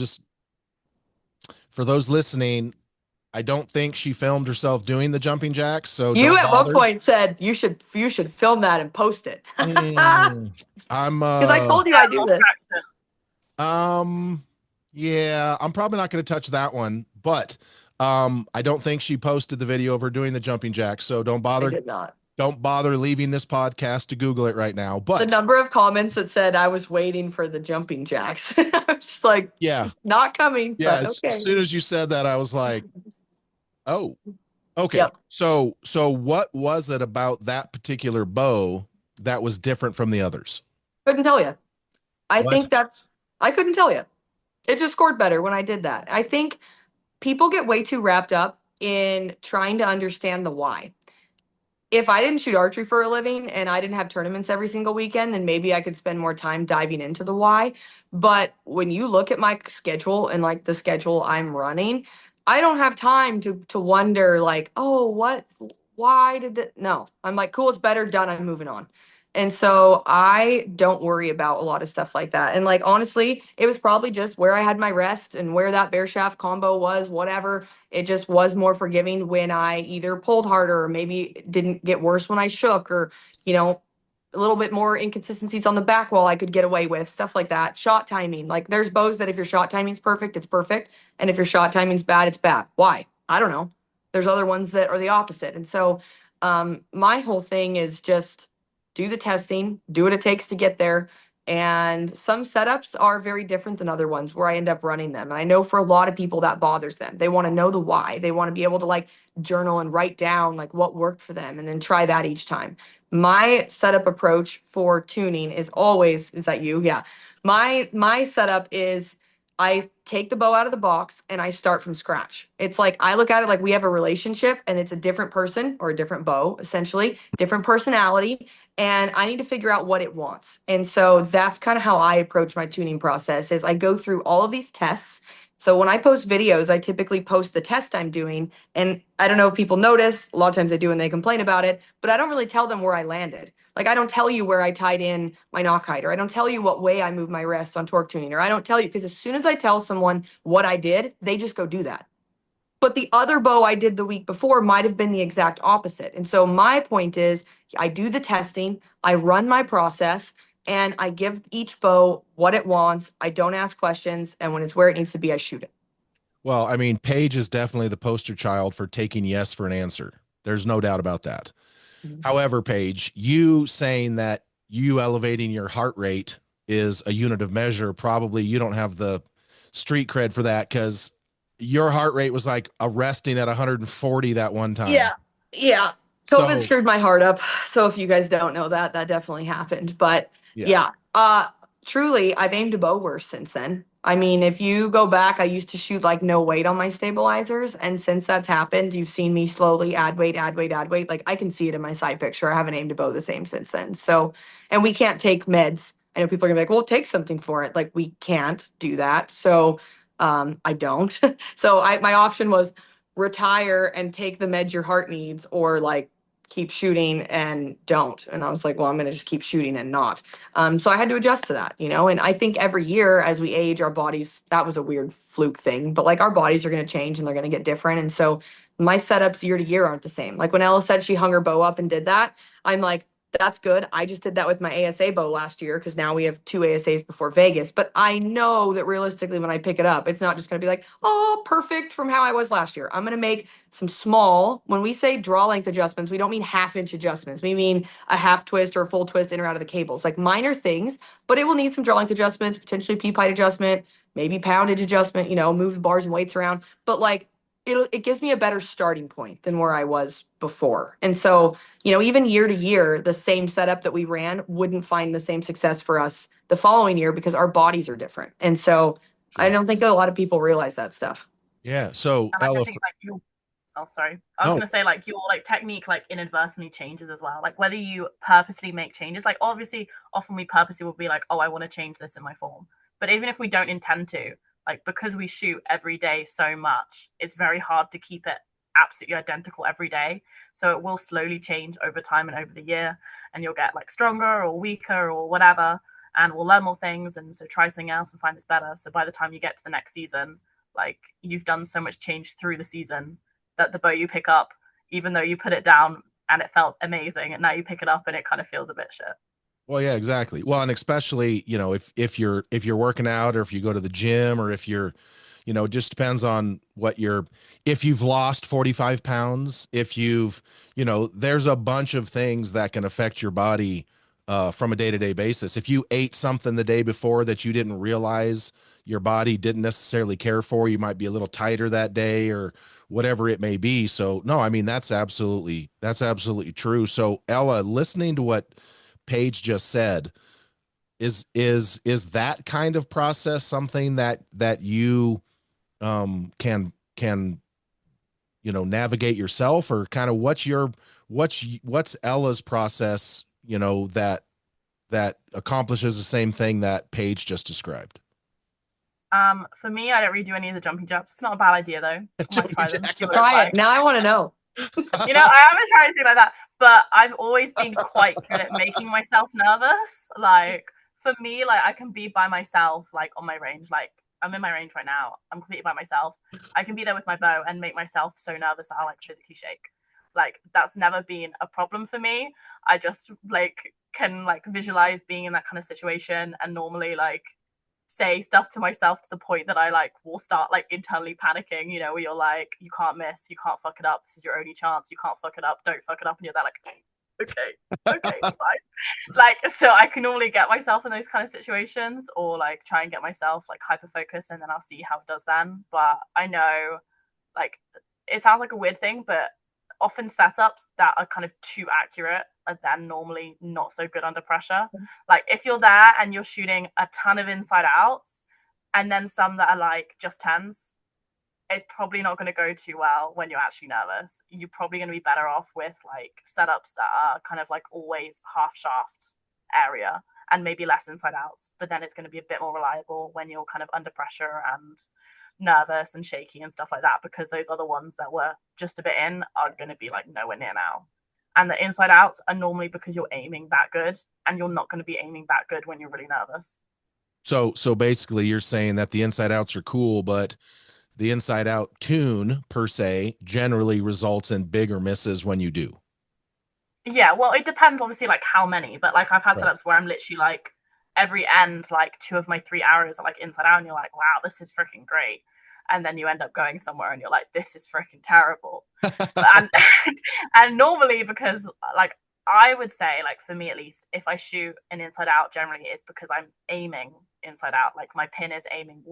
[SPEAKER 1] for those listening, I don't think she filmed herself doing the jumping jacks. So
[SPEAKER 3] you
[SPEAKER 1] at
[SPEAKER 3] one point said you should film that and post it. Because I told you I do this.
[SPEAKER 1] Yeah, I'm probably not going to touch that one, but I don't think she posted the video of her doing the jumping jacks. So don't bother.
[SPEAKER 3] I did not.
[SPEAKER 1] Don't bother leaving this podcast to Google it right now. But
[SPEAKER 3] the number of comments that said I was waiting for the jumping jacks, I was just like,
[SPEAKER 1] yeah,
[SPEAKER 3] not coming.
[SPEAKER 1] Yeah,
[SPEAKER 3] but okay.
[SPEAKER 1] As soon as you said that, I was like, oh, okay.
[SPEAKER 3] Yep.
[SPEAKER 1] So what was it about that particular bow that was different from the others?
[SPEAKER 3] Couldn't tell you. I couldn't tell you. It just scored better when I did that. I think people get way too wrapped up in trying to understand the why. If I didn't shoot archery for a living and I didn't have tournaments every single weekend, then maybe I could spend more time diving into the why. But when you look at my schedule and like the schedule I'm running, I don't have time to wonder like, oh, why did that? No, I'm like, cool, it's better, done, I'm moving on. And so I don't worry about a lot of stuff like that. And like, honestly, it was probably just where I had my rest and where that bear shaft combo was, whatever. It just was more forgiving when I either pulled harder or maybe it didn't get worse when I shook, or, a little bit more inconsistencies on the back wall I could get away with, stuff like that. Shot timing. Like there's bows that if your shot timing's perfect, it's perfect. And if your shot timing's bad, it's bad. Why? I don't know. There's other ones that are the opposite. And so my whole thing is just do the testing, do what it takes to get there. And some setups are very different than other ones where I end up running them. And I know for a lot of people that bothers them. They want to know the why. They want to be able to like journal and write down like what worked for them and then try that each time. My setup approach for tuning is always, is that you? Yeah. My setup is I take the bow out of the box and I start from scratch. It's like I look at it like we have a relationship and it's a different person or a different bow, essentially, different personality. And I need to figure out what it wants. And so that's kind of how I approach my tuning process is I go through all of these tests. So when I post videos, I typically post the test I'm doing. And I don't know if people notice, a lot of times they do and they complain about it, but I don't really tell them where I landed. Like I don't tell you where I tied in my knock height, or I don't tell you what way I move my wrists on torque tuning, or I don't tell you, because as soon as I tell someone what I did, they just go do that. But the other bow I did the week before might have been the exact opposite. And so my point is I do the testing, I run my process, and I give each bow what it wants. I don't ask questions. And when it's where it needs to be, I shoot it.
[SPEAKER 1] Well, I mean, Paige is definitely the poster child for taking yes for an answer. There's no doubt about that. Mm-hmm. However, Paige, you saying that you elevating your heart rate is a unit of measure, probably you don't have the street cred for that, because your heart rate was like resting at 140 that one time.
[SPEAKER 3] Yeah. COVID screwed my heart up. So if you guys don't know that definitely happened. But yeah, truly, I've aimed a bow worse since then. I mean, if you go back, I used to shoot like no weight on my stabilizers. And since that's happened, you've seen me slowly add weight, add weight, add weight. Like I can see it in my side picture. I haven't aimed a bow the same since then. So, and we can't take meds. I know people are gonna be like, well, take something for it. Like we can't do that. So, I don't. So my option was retire and take the meds your heart needs or like keep shooting and don't. And I was like, well, I'm going to just keep shooting and not. So I had to adjust to that, and I think every year as we age, our bodies, that was a weird fluke thing, but like our bodies are going to change and they're going to get different. And so my setups year to year aren't the same. Like when Ella said she hung her bow up and did that, I'm like, that's good. I just did that with my ASA bow last year because now we have 2 ASAs before Vegas. But I know that realistically, when I pick it up, it's not just going to be like, oh, perfect from how I was last year. I'm going to make some small, when we say draw length adjustments, we don't mean 1/2 inch adjustments. We mean a half twist or a full twist in or out of the cables, like minor things, but it will need some draw length adjustments, potentially peep height adjustment, maybe poundage adjustment, move the bars and weights around. But like it gives me a better starting point than where I was before. And so, even year to year, the same setup that we ran wouldn't find the same success for us the following year because our bodies are different. And so I
[SPEAKER 1] Sure.
[SPEAKER 3] don't think a lot of people realize that stuff.
[SPEAKER 1] Yeah. So
[SPEAKER 2] And like I
[SPEAKER 1] Ella,
[SPEAKER 2] think like you oh sorry. I was
[SPEAKER 1] no,
[SPEAKER 2] gonna say like your like technique like inadvertently changes as well. Like whether you purposely make changes, like obviously often we purposely will be like, oh, I want to change this in my form. But even if we don't intend to, like because we shoot every day so much, it's very hard to keep it absolutely identical every day. So it will slowly change over time and over the year, and you'll get like stronger or weaker or whatever, and we'll learn more things and so try something else and find it's better. So by the time you get to the next season, like you've done so much change through the season that the bow you pick up, even though you put it down and it felt amazing, and now you pick it up and it kind of feels a bit shit.
[SPEAKER 1] well, yeah, exactly. Well, and especially, if you're working out or if you go to the gym or if you're, it just depends on if you've lost 45 pounds, if there's a bunch of things that can affect your body from a day-to-day basis. If you ate something the day before that you didn't realize your body didn't necessarily care for, you might be a little tighter that day or whatever it may be. So no, I mean, that's absolutely true. So Ella, listening to what Paige just said, is that kind of process something that you can navigate yourself, or kind of what's Ella's process, that accomplishes the same thing that Paige just described?
[SPEAKER 2] For me, I don't really do any of the jumping jacks. It's not a bad idea though. I might
[SPEAKER 1] Jumping
[SPEAKER 2] try them.
[SPEAKER 1] jacks.
[SPEAKER 2] See what it's
[SPEAKER 3] Try it.
[SPEAKER 2] like.
[SPEAKER 3] Now I want to know.
[SPEAKER 2] I haven't tried anything like that, but I've always been quite good at making myself nervous. Like for me, like I can be by myself, like on my range. Like I'm in my range right now. I'm completely by myself. I can be there with my bow and make myself so nervous that I like physically shake. Like that's never been a problem for me. I just like can like visualize being in that kind of situation and normally like say stuff to myself to the point that I like will start like internally panicking, where you're like, you can't miss, you can't fuck it up, this is your only chance, you can't fuck it up, don't fuck it up, and you're there like, okay, fine. Like, so I can normally get myself in those kind of situations or like try and get myself like hyper focused and then I'll see how it does then. But I know like it sounds like a weird thing, but often setups that are kind of too accurate are then normally not so good under pressure. Like if you're there and you're shooting a ton of inside outs and then some that are like just tens, it's probably not going to go too well when you're actually nervous. You're probably going to be better off with like setups that are kind of like always half shaft area and maybe less inside outs, but then it's going to be a bit more reliable when you're kind of under pressure and nervous and shaky and stuff like that, because those other ones that were just a bit in are going to be like nowhere near now. And the inside outs are normally because you're aiming that good, and you're not going to be aiming that good when you're really nervous.
[SPEAKER 1] So basically you're saying that the inside outs are cool, but the inside out tune per se generally results in bigger misses when you do.
[SPEAKER 2] Yeah, well, it depends obviously like how many, but like I've had
[SPEAKER 1] Right.
[SPEAKER 2] setups where I'm literally like every end, like 2 of my 3 arrows are like inside out, and you're like, wow, this is freaking great. And then you end up going somewhere and you're like, this is freaking terrible. And and normally because like I would say, like for me at least, if I shoot an inside out, generally it's because I'm aiming inside out. Like my pin is aiming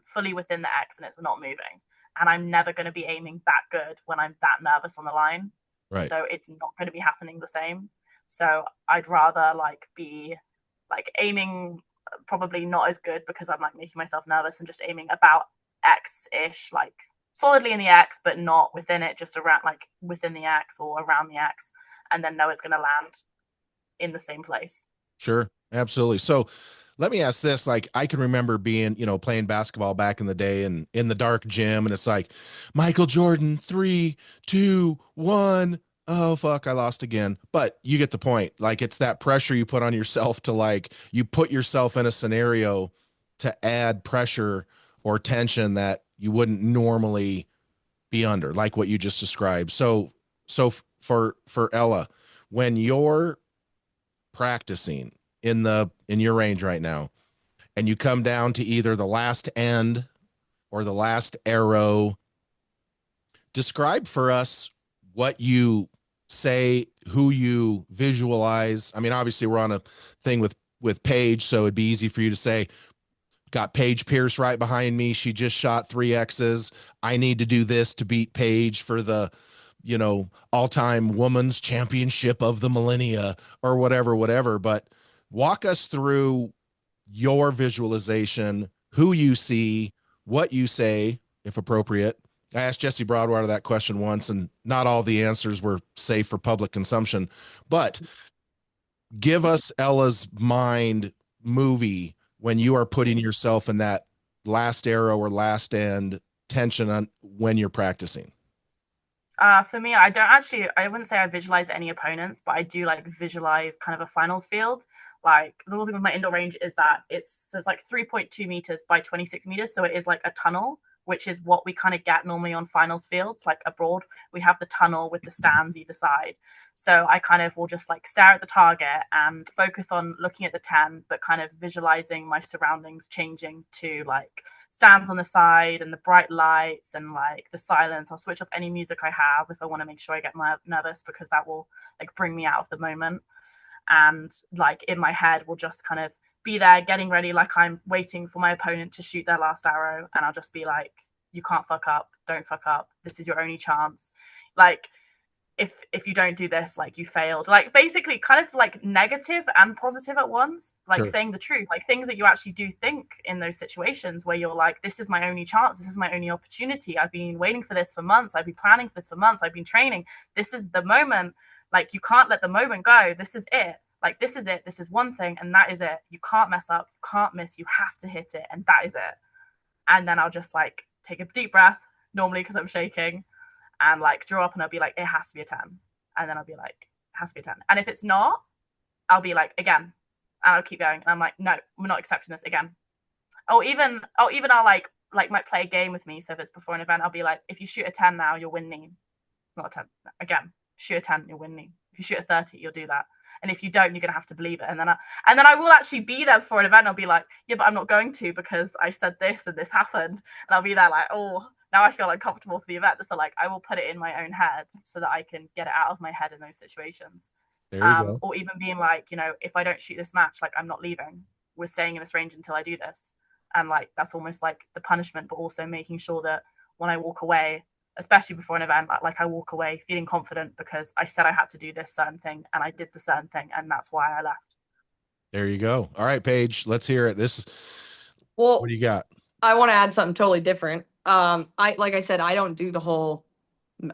[SPEAKER 2] fully within the X and it's not moving. And I'm never going to be aiming that good when I'm that nervous on the line.
[SPEAKER 1] Right.
[SPEAKER 2] So it's not going to be happening the same. So I'd rather like be like aiming probably not as good because I'm like making myself nervous and just aiming about X-ish, like solidly in the X, but not within it, just around like within the X or around the X, and then know it's going to land in the same place.
[SPEAKER 1] Sure, absolutely. So let me ask this. Like, I can remember being, playing basketball back in the day and in the dark gym, and it's like, Michael Jordan, 3, 2, 1. Oh, fuck, I lost again. But you get the point. Like, it's that pressure you put on yourself to, like, you put yourself in a scenario to add pressure or tension that you wouldn't normally be under, like what you just described. So for Ella, when you're practicing in your range right now and you come down to either the last end or the last arrow, describe for us what you say, who you visualize. I mean, obviously we're on a thing with Paige, so it'd be easy for you to say, got Paige Pierce right behind me, she just shot 3 X's, I need to do this to beat Paige for the all-time women's championship of the millennia, or whatever. But walk us through your visualization, who you see, what you say, if appropriate. I asked Jesse Broadwater that question once, and not all the answers were safe for public consumption. But give us Ella's mind movie when you are putting yourself in that last arrow or last end tension on when you're practicing.
[SPEAKER 2] For me, I wouldn't say I visualize any opponents, but I do like visualize kind of a finals field. Like the whole thing with my indoor range is that it's like 3.2 meters by 26 meters. So it is like a tunnel, which is what we kind of get normally on finals fields. Like abroad, we have the tunnel with the stands either side. So I kind of will just like stare at the target and focus on looking at the 10, but kind of visualizing my surroundings changing to like stands on the side and the bright lights and like the silence. I'll switch off any music I have if I want to make sure I get nervous, because that will like bring me out of the moment. And like in my head will just kind of be there getting ready, like I'm waiting for my opponent to shoot their last arrow, and I'll just be like, you can't fuck up, don't fuck up, this is your only chance. Like if you don't do this, like you failed. Like basically kind of like negative and positive at once, like
[SPEAKER 1] Sure.
[SPEAKER 2] saying the truth, like things that you actually do think in those situations where you're like, this is my only chance, this is my only opportunity, I've been waiting for this for months, I've been planning for this for months, I've been training, this is the moment. Like you can't let the moment go, this is it, like this is it, this is one thing and that is it, you can't mess up, you can't miss, you have to hit it and that is it. And then I'll just like take a deep breath, normally because I'm shaking, and like draw up, and I'll be like, it has to be a 10. And then I'll be like, it has to be a 10. And if it's not, I'll be like, again. And I'll keep going. And I'm like, no, we're not accepting this again. I'll might play a game with me. So if it's before an event, I'll be like, if you shoot a 10 now, you'll win me. Not a 10. Again, shoot a 10, you'll win me. If you shoot a 30, you'll do that. And if you don't, you're gonna have to believe it. And then I will actually be there for an event. I'll be like, yeah, but I'm not going to because I said this and this happened. And I'll be there like, oh, now I feel uncomfortable for the event. So like I will put it in my own head so that I can get it out of my head in those situations.
[SPEAKER 1] There you go.
[SPEAKER 2] Or even being like, if I don't shoot this match, like I'm not leaving. We're staying in this range until I do this. And like that's almost like the punishment, but also making sure that when I walk away, especially before an event, like I walk away feeling confident because I said I had to do this certain thing and I did the certain thing, and that's why I left.
[SPEAKER 1] There you go. All right, Paige, let's hear it.
[SPEAKER 3] Well,
[SPEAKER 1] What do you got?
[SPEAKER 3] I want to add something totally different. Like I said, I don't do the whole.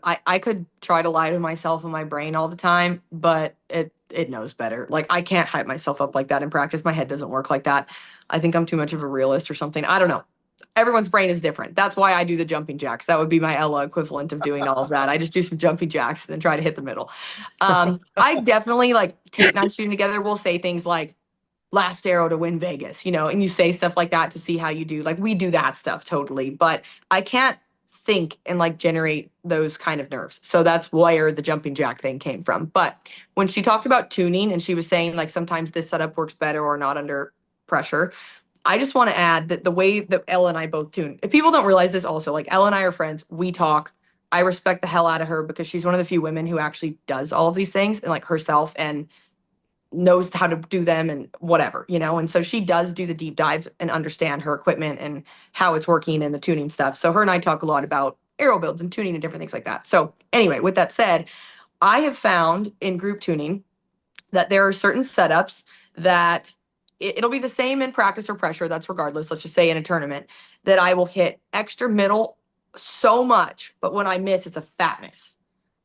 [SPEAKER 3] I could try to lie to myself in my brain all the time, but it knows better. Like I can't hype myself up like that in practice. My head doesn't work like that. I think I'm too much of a realist or something. I don't know. Everyone's brain is different. That's why I do the jumping jacks. That would be my Ella equivalent of doing all of that. I just do some jumping jacks and then try to hit the middle. I definitely like tape night shooting together. We'll say things like last arrow to win Vegas, and you say stuff like that to see how you do. Like we do that stuff totally, but I can't think and like generate those kind of nerves. So that's where the jumping jack thing came from. But when she talked about tuning and she was saying like sometimes this setup works better or not under pressure, I just want to add that the way that Ella and I both tune, if people don't realize this also, like Ella and I are friends, we talk. I respect the hell out of her because she's one of the few women who actually does all of these things and like herself and knows how to do them and whatever, and so she does do the deep dives and understand her equipment and how it's working and the tuning stuff. So her and I talk a lot about arrow builds and tuning and different things like that. So anyway, with that said, I have found in group tuning that there are certain setups that it'll be the same in practice or pressure. That's regardless. Let's just say in a tournament that I will hit extra middle so much, but when I miss, it's a fat miss.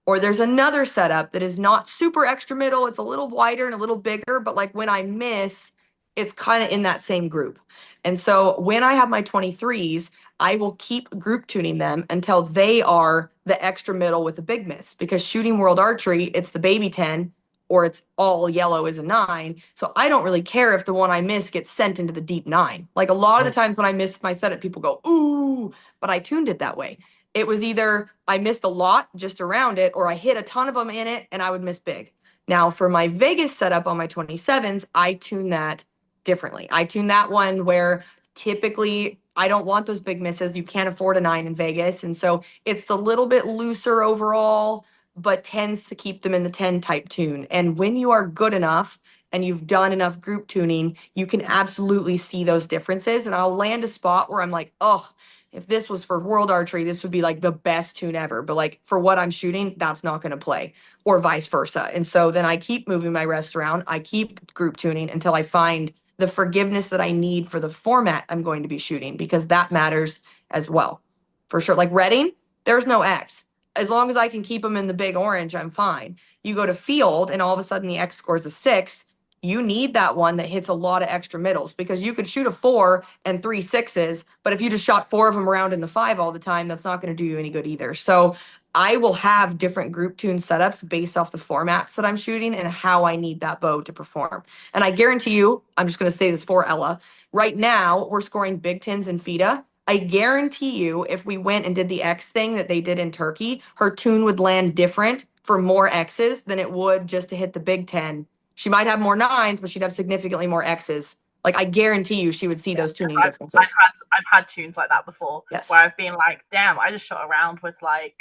[SPEAKER 3] Or there's another setup that is not super extra middle. It's a little wider and a little bigger, but like when I miss, it's kind of in that same group. And so when I have my 23s, I will keep group tuning them until they are the extra middle with the big miss. Because shooting world archery, it's the baby 10 or it's all yellow is a 9. So I don't really care if the one I miss gets sent into the deep 9. Like a lot of the times when I miss my setup, people go, ooh, but I tuned it that way. It was either I missed a lot just around it or I hit a ton of them in it and I would miss big. Now for my Vegas setup on my 27s, I tune that differently. I tune that one where typically I don't want those big misses. You can't afford a 9 in Vegas. And so it's a little bit looser overall, but tends to keep them in the 10 type tune. And when you are good enough and you've done enough group tuning, you can absolutely see those differences. And I'll land a spot where I'm like, oh, if this was for world archery, this would be like the best tune ever. But like for what I'm shooting, that's not going to play, or vice versa. And so then I keep moving my rests around. I keep group tuning until I find the forgiveness that I need for the format I'm going to be shooting, because that matters as well. For sure. Like redding, there's no X. As long as I can keep them in the big orange, I'm fine. You go to field and all of a sudden the X scores a 6. You need that one that hits a lot of extra middles, because you could shoot a 4 and 3 6s, but if you just shot 4 of them around in the 5 all the time, that's not going to do you any good either. So I will have different group tune setups based off the formats that I'm shooting and how I need that bow to perform. And I guarantee you, I'm just going to say this for Ella, right now we're scoring Big Tens and FIDA. I guarantee you, if we went and did the X thing that they did in Turkey, her tune would land different for more X's than it would just to hit the Big Ten. She might have more 9s, but she'd have significantly more X's. Like I guarantee you, she would see those tuning differences.
[SPEAKER 2] I've had tunes like that before,
[SPEAKER 3] yes,
[SPEAKER 2] where I've been like, damn, I just shot around with like,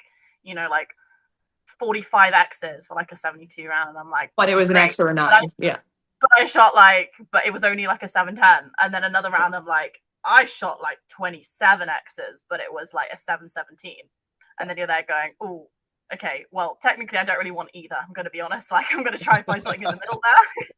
[SPEAKER 2] you know, like 45 X's for like a 72 round, and I'm like,
[SPEAKER 3] but it was an X or a 9, yeah.
[SPEAKER 2] But I shot like, but it was only like a 710, and then another round, I'm like, I shot like 27 X's, but it was like a 717, and then you're there going, oh, okay, well, technically I don't really want either. I'm going to be honest. Like, I'm going to try and find something in the middle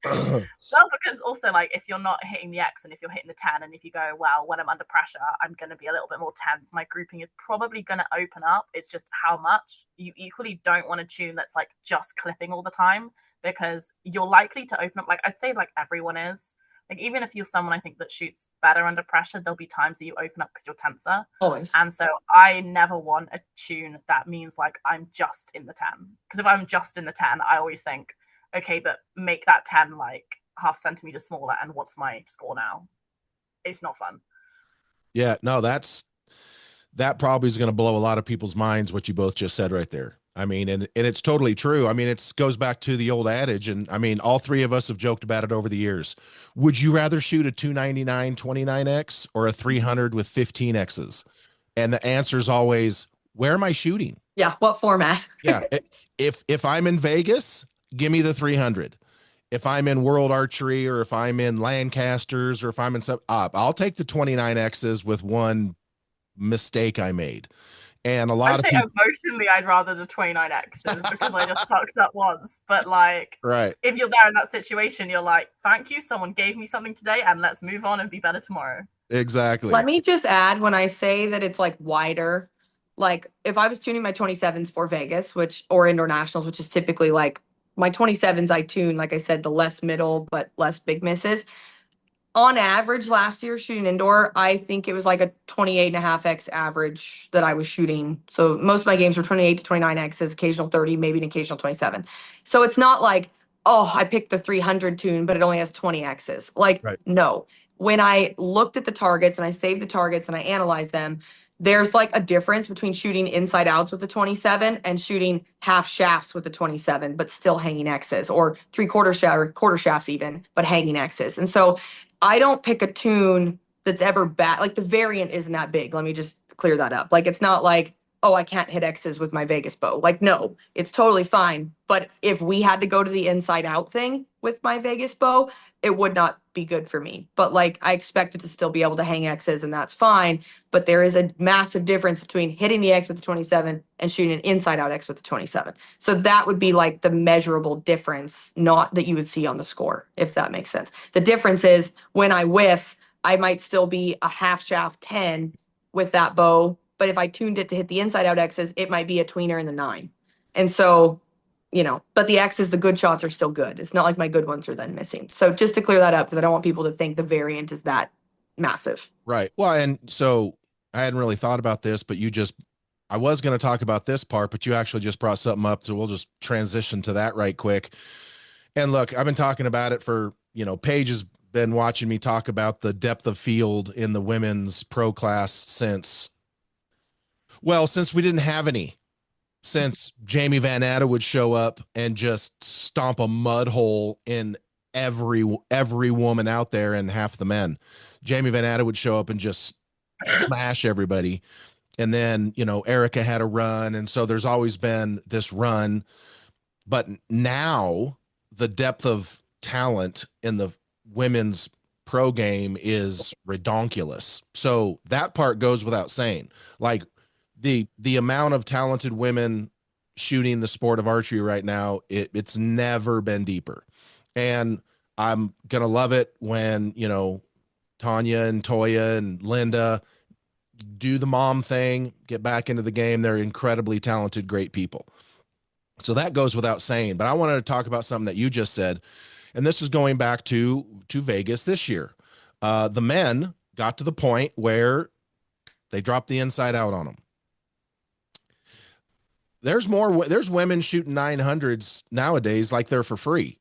[SPEAKER 2] there. Well, because also, like, if you're not hitting the X and if you're hitting the 10, and if you go, well, when I'm under pressure, I'm going to be a little bit more tense, my grouping is probably going to open up. It's just how much. You equally don't want a tune that's like just clipping all the time, because you're likely to open up. Like, I'd say like everyone is. Like, even if you're someone I think that shoots better under pressure, there'll be times that you open up because you're tenser.
[SPEAKER 3] Always.
[SPEAKER 2] And so I never want a tune that means like I'm just in the 10. Because if I'm just in the 10, I always think, okay, but make that 10 like half centimeter smaller, and what's my score now? It's not fun.
[SPEAKER 1] Yeah, no, that probably is going to blow a lot of people's minds, what you both just said right there. I mean, and it's totally true. I mean, it goes back to the old adage, and I mean, all three of us have joked about it over the years. Would you rather shoot a 299 29X or a 300 with 15 X's? And the answer is always, where am I shooting?
[SPEAKER 3] Yeah, what format?
[SPEAKER 1] Yeah, if I'm in Vegas, give me the 300. If I'm in World Archery, or if I'm in Lancasters, or if I'm in some, I'll take the 29X's with one mistake I made. And a lot of people,
[SPEAKER 2] emotionally, I'd rather the 29X's because I just fucked up once. But like,
[SPEAKER 1] right,
[SPEAKER 2] if you're there in that situation, you're like, thank you, someone gave me something today, and let's move on and be better tomorrow.
[SPEAKER 1] Exactly.
[SPEAKER 3] Let me just add, when I say that it's like wider, like if I was tuning my 27s for Vegas, or indoor nationals, which is typically like my 27s, I tune, like I said, the less middle but less big misses. On average last year shooting indoor, I think it was like a 28.5X average that I was shooting. So most of my games were 28 to 29Xs, occasional 30, maybe an occasional 27. So it's not like, oh, I picked the 300 tune, but it only has 20 X's. Like, right. No. When I looked at the targets and I saved the targets and I analyzed them, there's like a difference between shooting inside outs with the 27 and shooting half shafts with the 27, but still hanging X's, or quarter shafts even, but hanging X's. And so I don't pick a tune that's ever bad. Like the variant isn't that big. Let me just clear that up. Like, it's not like, oh, I can't hit X's with my Vegas bow. Like, no, it's totally fine. But if we had to go to the inside out thing with my Vegas bow, it would not be good for me. But like I expect it to still be able to hang X's and that's fine. But there is a massive difference between hitting the X with the 27 and shooting an inside out X with the 27. So that would be like the measurable difference, not that you would see on the score, if that makes sense. The difference is when I whiff, I might still be a half shaft 10 with that bow. But if I tuned it to hit the inside out X's, it might be a tweener in the 9. And so, but the X's, the good shots are still good. It's not like my good ones are then missing. So just to clear that up, because I don't want people to think the variant is that massive.
[SPEAKER 1] Right. Well, and so I hadn't really thought about this, but I was going to talk about this part, but you actually just brought something up. So we'll just transition to that right quick. And look, I've been talking about it for, Paige has been watching me talk about the depth of field in the women's pro class since we didn't have any, since Jamie Van Atta would show up and just stomp a mud hole in every woman out there and half the men. Jamie Van Atta would show up and just smash everybody. And then, Erica had a run. And so there's always been this run. But now the depth of talent in the women's pro game is redonkulous. So that part goes without saying. Like the amount of talented women shooting the sport of archery right now, it's never been deeper. And I'm going to love it when, Tanya and Toya and Linda do the mom thing, get back into the game. They're incredibly talented, great people. So that goes without saying, but I wanted to talk about something that you just said. And this is going back to Vegas this year. The men got to the point where they dropped the inside out on them. There's women shooting 900s nowadays like they're for free.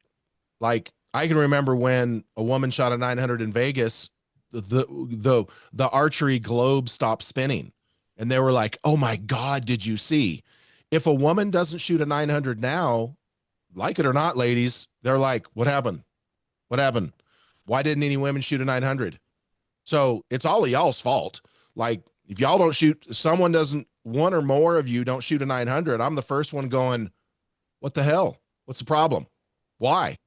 [SPEAKER 1] Like I can remember when a woman shot a 900 in Vegas, the archery globe stopped spinning and they were like, "Oh my God, did you see?" If a woman doesn't shoot a 900 now, like it or not, ladies, they're like, "What happened? What happened? Why didn't any women shoot a 900?" So it's all of y'all's fault. Like if y'all don't shoot, if someone doesn't, one or more of you don't shoot a 900, I'm the first one going, "What the hell? What's the problem? Why?"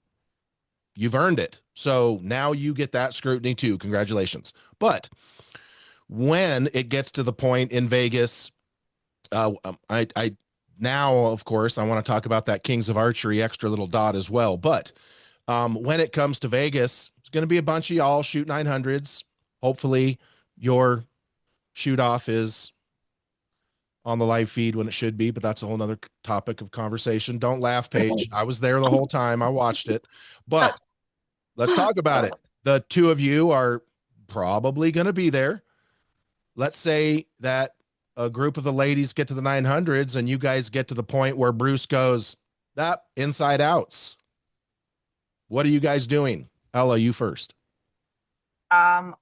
[SPEAKER 1] You've earned it. So now you get that scrutiny too. Congratulations. But when it gets to the point in Vegas, I now, of course, I want to talk about that Kings of Archery extra little dot as well. But when it comes to Vegas, it's going to be a bunch of y'all shoot 900s. Hopefully your shoot off is on the live feed when it should be, but that's a whole nother topic of conversation. Don't laugh, Paige. I was there the whole time. I watched it, but let's talk about it. The two of you are probably going to be there. Let's say that a group of the ladies get to the 900s and you guys get to the point where Bruce goes, that inside outs. What are you guys doing? Ella, you first.
[SPEAKER 2] It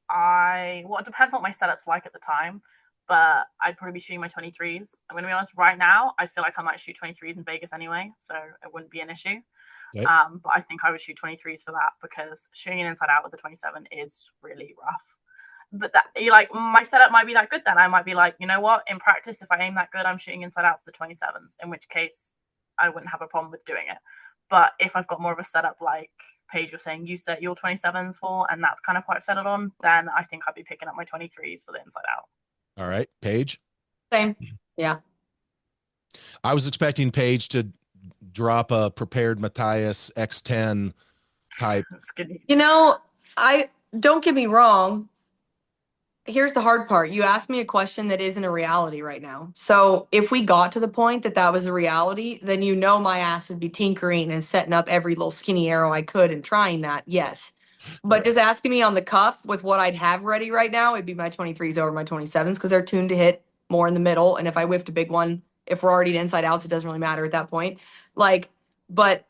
[SPEAKER 2] depends on what my setup's like at the time, but I'd probably be shooting my 23s. I'm going to be honest, right now, I feel like I might shoot 23s in Vegas anyway, so it wouldn't be an issue.
[SPEAKER 1] Okay.
[SPEAKER 2] But I think I would shoot 23s for that because shooting an inside out with a 27 is really rough. But that my setup might be that good then. I might be like, you know what? In practice, if I aim that good, I'm shooting inside outs to the 27s, in which case I wouldn't have a problem with doing it. But if I've got more of a setup like Paige was saying, you set your 27s for, and that's kind of what I've set it on, then I think I'd be picking up my 23s for the inside out.
[SPEAKER 1] All right, Paige.
[SPEAKER 3] Same. Yeah.
[SPEAKER 1] I was expecting Paige to drop a prepared Matthias X10 type.
[SPEAKER 3] I don't get me wrong. Here's the hard part. You asked me a question that isn't a reality right now. So if we got to the point that was a reality, then my ass would be tinkering and setting up every little skinny arrow I could and trying that. Yes. But just asking me on the cuff with what I'd have ready right now, it'd be my 23s over my 27s because they're tuned to hit more in the middle. And if I whiffed a big one, if we're already inside outs, it doesn't really matter at that point. But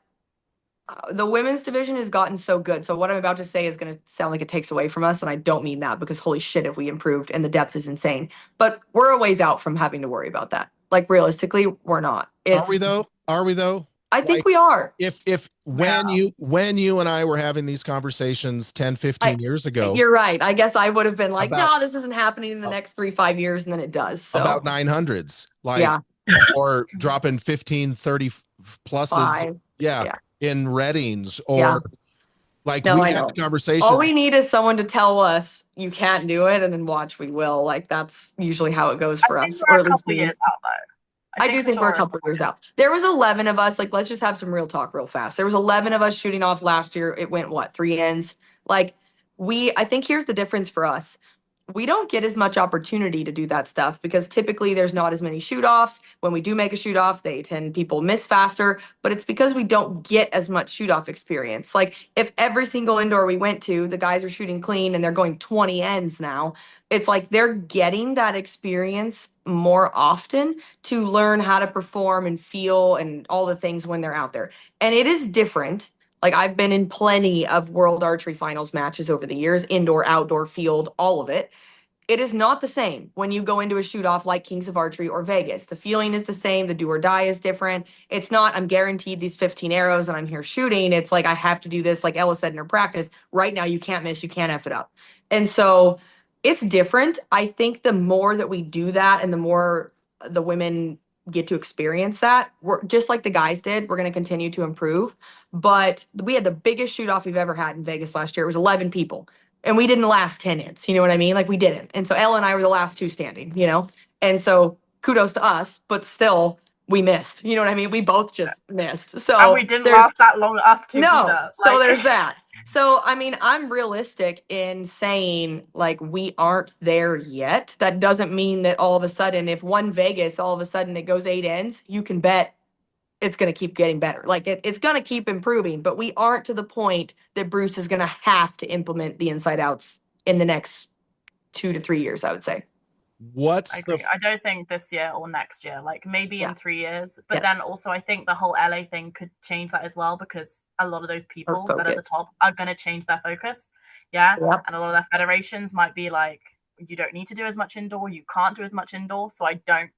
[SPEAKER 3] the women's division has gotten so good. So what I'm about to say is going to sound like it takes away from us. And I don't mean that because holy shit, if we improved and the depth is insane, but we're a ways out from having to worry about that. Like realistically, we're not.
[SPEAKER 1] Are we though?
[SPEAKER 3] I think we are.
[SPEAKER 1] When you and I were having these conversations 10, 15 years ago.
[SPEAKER 3] You're right. I guess I would have been like, no, this isn't happening in the next 3-5 years. And then it does. So
[SPEAKER 1] about 900s, or dropping 15, 30 pluses. In Reddings or Like
[SPEAKER 3] No,
[SPEAKER 1] we
[SPEAKER 3] I
[SPEAKER 1] had
[SPEAKER 3] know.
[SPEAKER 1] the conversation.
[SPEAKER 3] All we need is someone to tell us you can't do it, and then watch we will. Like that's usually how it goes
[SPEAKER 2] I
[SPEAKER 3] for
[SPEAKER 2] think
[SPEAKER 3] us,
[SPEAKER 2] we're
[SPEAKER 3] or
[SPEAKER 2] a
[SPEAKER 3] at least
[SPEAKER 2] couple
[SPEAKER 3] me.
[SPEAKER 2] years out though. I
[SPEAKER 3] I
[SPEAKER 2] think
[SPEAKER 3] do
[SPEAKER 2] for
[SPEAKER 3] think
[SPEAKER 2] sure
[SPEAKER 3] we're a
[SPEAKER 2] we're
[SPEAKER 3] couple of years out. There was 11 of us. Like, let's just have some real talk real fast. There was 11 of us shooting off last year. It went what, 3 ends? Like, I think here's the difference for us. We don't get as much opportunity to do that stuff because typically there's not as many shoot offs. When we do make a shoot off, people miss faster, but it's because we don't get as much shoot off experience. Like, if every single indoor we went to, the guys are shooting clean and they're going 20 ends now, it's like they're getting that experience more often to learn how to perform and feel and all the things when they're out there. And it is different. Like I've been in plenty of World Archery Finals matches over the years, indoor, outdoor, field, all of it. It is not the same when you go into a shoot off like Kings of Archery or Vegas. The feeling is the same. The do or die is different. It's not, I'm guaranteed these 15 arrows and I'm here shooting. It's like, I have to do this. Like Ella said in her practice, right now you can't miss, you can't F it up. And so it's different. I think the more that we do that and the more the women get to experience that, we're just like the guys did, we're going to continue to improve. But we had the biggest shoot off we've ever had in Vegas last year. It was 11 people and we didn't last 10 hits. You know what I mean? Like we didn't. And so Ella and I were the last two standing, you know? And so kudos to us, but still we missed. You know what I mean? We both just missed.
[SPEAKER 2] and
[SPEAKER 3] So
[SPEAKER 2] we didn't
[SPEAKER 3] there's
[SPEAKER 2] last that long us two
[SPEAKER 3] no.
[SPEAKER 2] either.
[SPEAKER 3] So
[SPEAKER 2] Like,
[SPEAKER 3] there's that. So I mean, I'm realistic in saying like we aren't there yet. That doesn't mean that all of a sudden, if one Vegas, all of a sudden it goes 8 ends, you can bet it's going to keep getting better. Like it's going to keep improving, but we aren't to the point that Bruce is going to have to implement the inside outs in the next 2 to 3 years, I would say.
[SPEAKER 1] What's
[SPEAKER 2] I
[SPEAKER 1] the
[SPEAKER 2] agree. I don't think this year or next year, like maybe
[SPEAKER 3] Yeah.
[SPEAKER 2] in 3 years. But
[SPEAKER 3] Yes.
[SPEAKER 2] then also, I think the whole LA thing could change that as well because a lot of those people that are at the
[SPEAKER 3] focus.
[SPEAKER 2] top are going to change their focus. Yeah.
[SPEAKER 3] Yep.
[SPEAKER 2] And a lot of their federations might be like, you don't need to do as much indoor, you can't do as much indoor. So I don't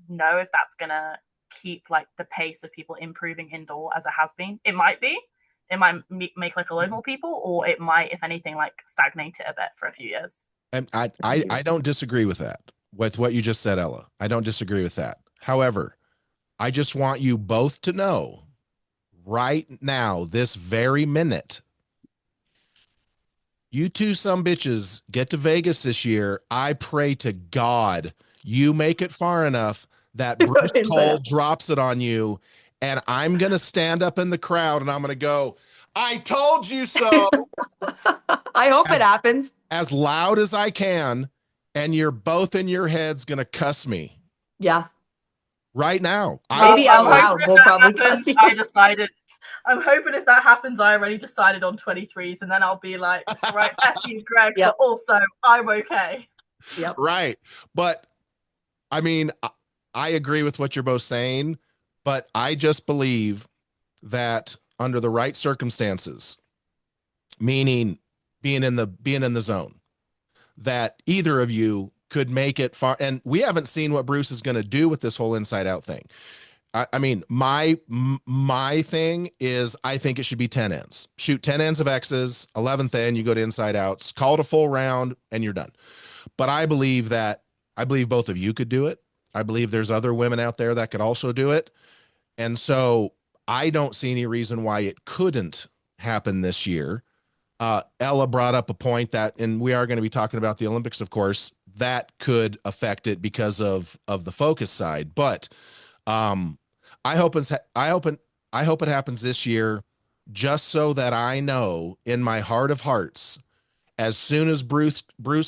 [SPEAKER 2] know if that's going to keep like the pace of people improving indoor as it has been. It might be. It might make like a load more people, or it might, if anything, like stagnate it a bit for a few years.
[SPEAKER 1] And I don't disagree with that, with what you just said, Ella. I don't disagree with that. However, I just want you both to know right now, this very minute, you two some bitches get to Vegas this year. I pray to God you make it far enough that Bruce Cole drops it on you, and I'm going to stand up in the crowd and I'm going to go, I told you so.
[SPEAKER 3] I hope it happens.
[SPEAKER 1] As loud as I can, and you're both in your heads going to cuss me.
[SPEAKER 3] Yeah.
[SPEAKER 1] Right now.
[SPEAKER 3] Maybe out loud we'll probably cuss you.
[SPEAKER 2] I decided. I'm hoping if that happens, I already decided on 23s, and then I'll be like, right, F you, Greg,
[SPEAKER 3] Yep.
[SPEAKER 2] but also I'm okay.
[SPEAKER 3] Yep.
[SPEAKER 1] Right. But I mean, I agree with what you're both saying, but I just believe that under the right circumstances, meaning being in the zone, that either of you could make it far. And we haven't seen what Bruce is going to do with this whole inside out thing. I mean, my thing is I think it should be 10 ends. Shoot 10 ends of X's, 11th end, you go to inside outs, call it a full round, and you're done. But I believe both of you could do it. I believe there's other women out there that could also do it. And so I don't see any reason why it couldn't happen this year. Ella brought up a point that, and we are going to be talking about the Olympics, of course, that could affect it because of the focus side. But I hope it happens this year, just so that I know in my heart of hearts, as soon as Bruce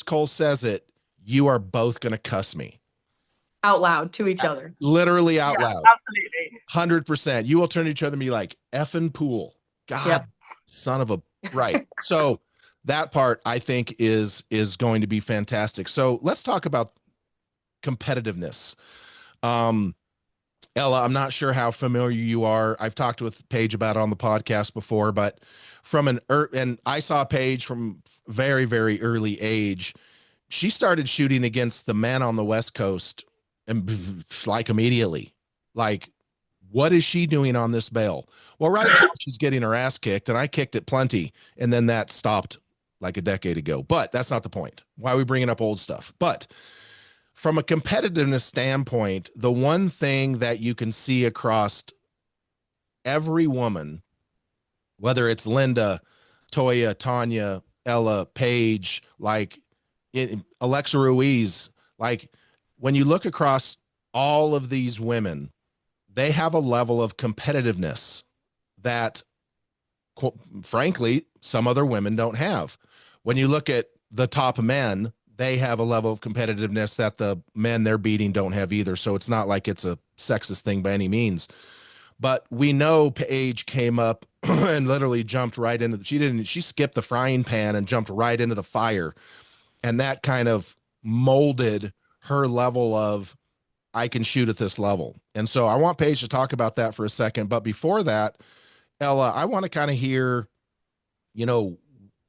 [SPEAKER 1] Cole says it, you are both going to cuss me
[SPEAKER 3] out loud to each other,
[SPEAKER 1] literally out loud.
[SPEAKER 2] Absolutely,
[SPEAKER 1] 100%. You will turn to each other and be like, effing pool, God, son of a right. So that part I think is going to be fantastic. So let's talk about competitiveness. Ella, I'm not sure how familiar you are. I've talked with Paige about it on the podcast before, but and I saw Paige from very, very early age. She started shooting against the men on the West Coast and like immediately, like, what is she doing on this bail? Well, right now she's getting her ass kicked, and I kicked it plenty, and then that stopped like a decade ago. But that's not the point. Why are we bringing up old stuff? But from a competitiveness standpoint, the one thing that you can see across every woman, whether it's Linda, Toya, Tanya, Ella, Paige, like Alexa Ruiz, like when you look across all of these women, they have a level of competitiveness that, frankly, some other women don't have. When you look at the top men, they have a level of competitiveness that the men they're beating don't have either. So it's not like it's a sexist thing by any means. But we know Paige came up and literally jumped right into she skipped the frying pan and jumped right into the fire. And that kind of molded her level of I can shoot at this level. And so I want Paige to talk about that for a second. But before that, Ella, I want to kind of hear, you know,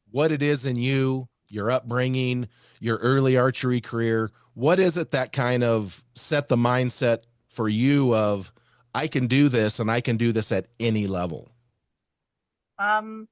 [SPEAKER 1] what it is in you, your upbringing, your early archery career. What is it that kind of set the mindset for you of I can do this and I can do this at any level?
[SPEAKER 2] Um,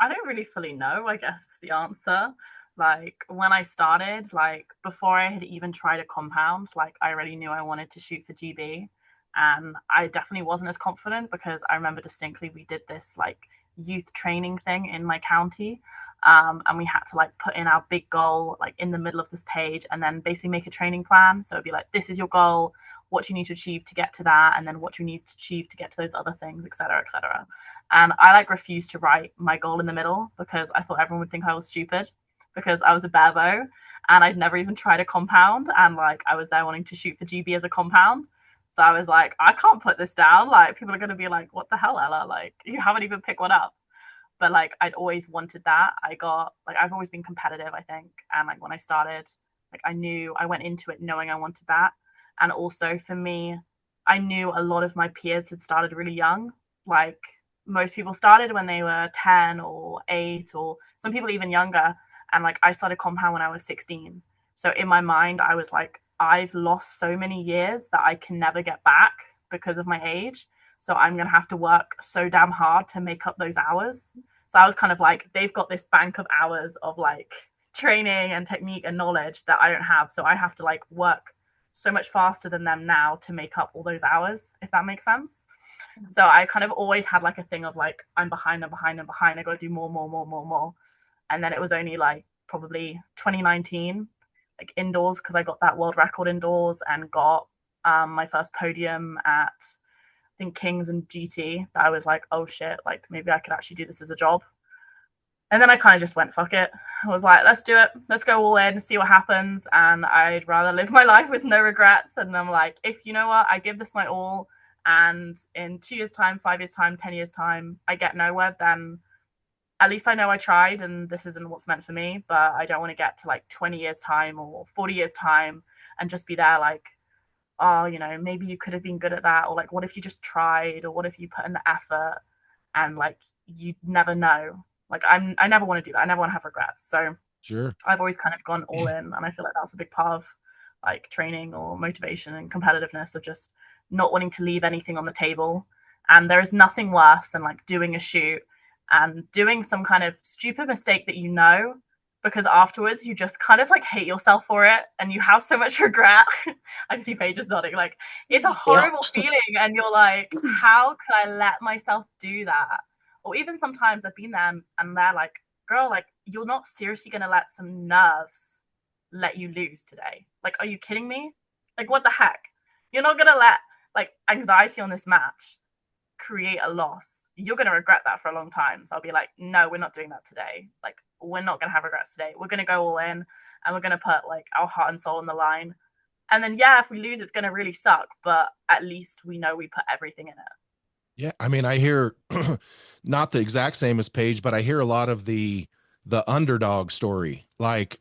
[SPEAKER 2] I don't really fully know, I guess is the answer. Like when I started, like before I had even tried a compound, like I already knew I wanted to shoot for GB. And I definitely wasn't as confident because I remember distinctly we did this like youth training thing in my county. And we had to like put in our big goal like in the middle of this page and then basically make a training plan. So it'd be like, this is your goal, what you need to achieve to get to that, and then what you need to achieve to get to those other things, etc., etc. And I like refused to write my goal in the middle because I thought everyone would think I was stupid because I was a bare bow and I'd never even tried a compound. And like I was there wanting to shoot for GB as a compound. So I was like, I can't put this down. Like people are going to be like, what the hell, Ella? Like you haven't even picked one up. But like I'd always wanted that. I've always been competitive, I think. And like when I started, like I went into it knowing I wanted that. And also for me, I knew a lot of my peers had started really young. Like most people started when they were 10 or 8 or some people even younger. And like I started compound when I was 16. So in my mind, I was like, I've lost so many years that I can never get back because of my age. So I'm going to have to work so damn hard to make up those hours. So I was kind of like, they've got this bank of hours of like training and technique and knowledge that I don't have. So I have to like work so much faster than them now to make up all those hours, if that makes sense. So I kind of always had like a thing of like, I'm behind, I'm behind, I'm behind. I got to do more, more, more, more, more. And then it was only like probably 2019, like indoors, because I got that world record indoors and got my first podium at, I think, Kings and GT, that I was like, oh shit, like maybe I could actually do this as a job. And then I kind of just went, fuck it. I was like, let's do it. Let's go all in, see what happens. And I'd rather live my life with no regrets. And I'm like, if you know what, I give this my all. And in 2 years' time, 5 years' time, 10 years' time, I get nowhere, then at least I know I tried and this isn't what's meant for me. But I don't want to get to like 20 years' time or 40 years' time and just be there like, oh, you know, maybe you could have been good at that. Or like, what if you just tried? Or what if you put in the effort and like, you never know. Like I never want to do that. I never want to have regrets. So
[SPEAKER 1] Sure.
[SPEAKER 2] I've always kind of gone all in. And I feel like that's a big part of like training or motivation and competitiveness of just not wanting to leave anything on the table. And there is nothing worse than like doing a shoot and doing some kind of stupid mistake that you know, because afterwards you just kind of like hate yourself for it and you have so much regret. I can see Paige just nodding. Like it's a horrible feeling and you're like, how could I let myself do that? Or even sometimes I've been there and they're like, girl, like you're not seriously going to let some nerves let you lose today. Like, are you kidding me? Like, what the heck? You're not going to let like anxiety on this match create a loss. You're going to regret that for a long time. So I'll be like, no, we're not doing that today. Like, we're not going to have regrets today. We're going to go all in and we're going to put like our heart and soul on the line. And then, yeah, if we lose, it's going to really suck. But at least we know we put everything in it.
[SPEAKER 1] Yeah, I mean, I hear not the exact same as Paige, but I hear a lot of the underdog story. Like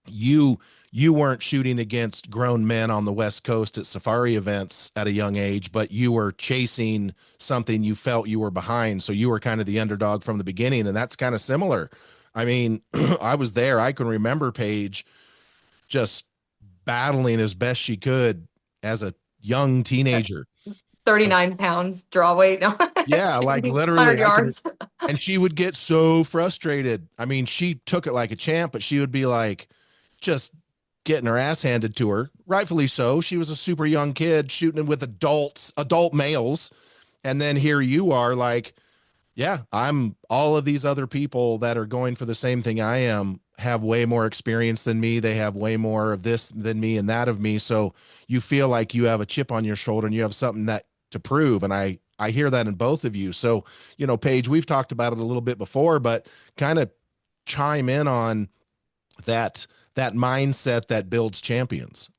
[SPEAKER 1] you you weren't shooting against grown men on the West Coast at safari events at a young age, but you were chasing something you felt you were behind. So you were kind of the underdog from the beginning, and that's kind of similar. I mean, I was there. I can remember Paige just battling as best she could as a young teenager.
[SPEAKER 3] 39-pound draw weight. No,
[SPEAKER 1] Yeah, like
[SPEAKER 3] 100
[SPEAKER 1] literally,
[SPEAKER 3] yards.
[SPEAKER 1] and she would get so frustrated. I mean, she took it like a champ, but she would be like just getting her ass handed to her, rightfully so. She was a super young kid shooting with adult males, and then here you are like, Yeah, I'm all of these other people that are going for the same thing I am have way more experience than me. They have way more of this than me and that of me. So you feel like you have a chip on your shoulder and you have something that to prove. And I hear that in both of you. So, Paige, we've talked about it a little bit before, but kind of chime in on that mindset that builds champions.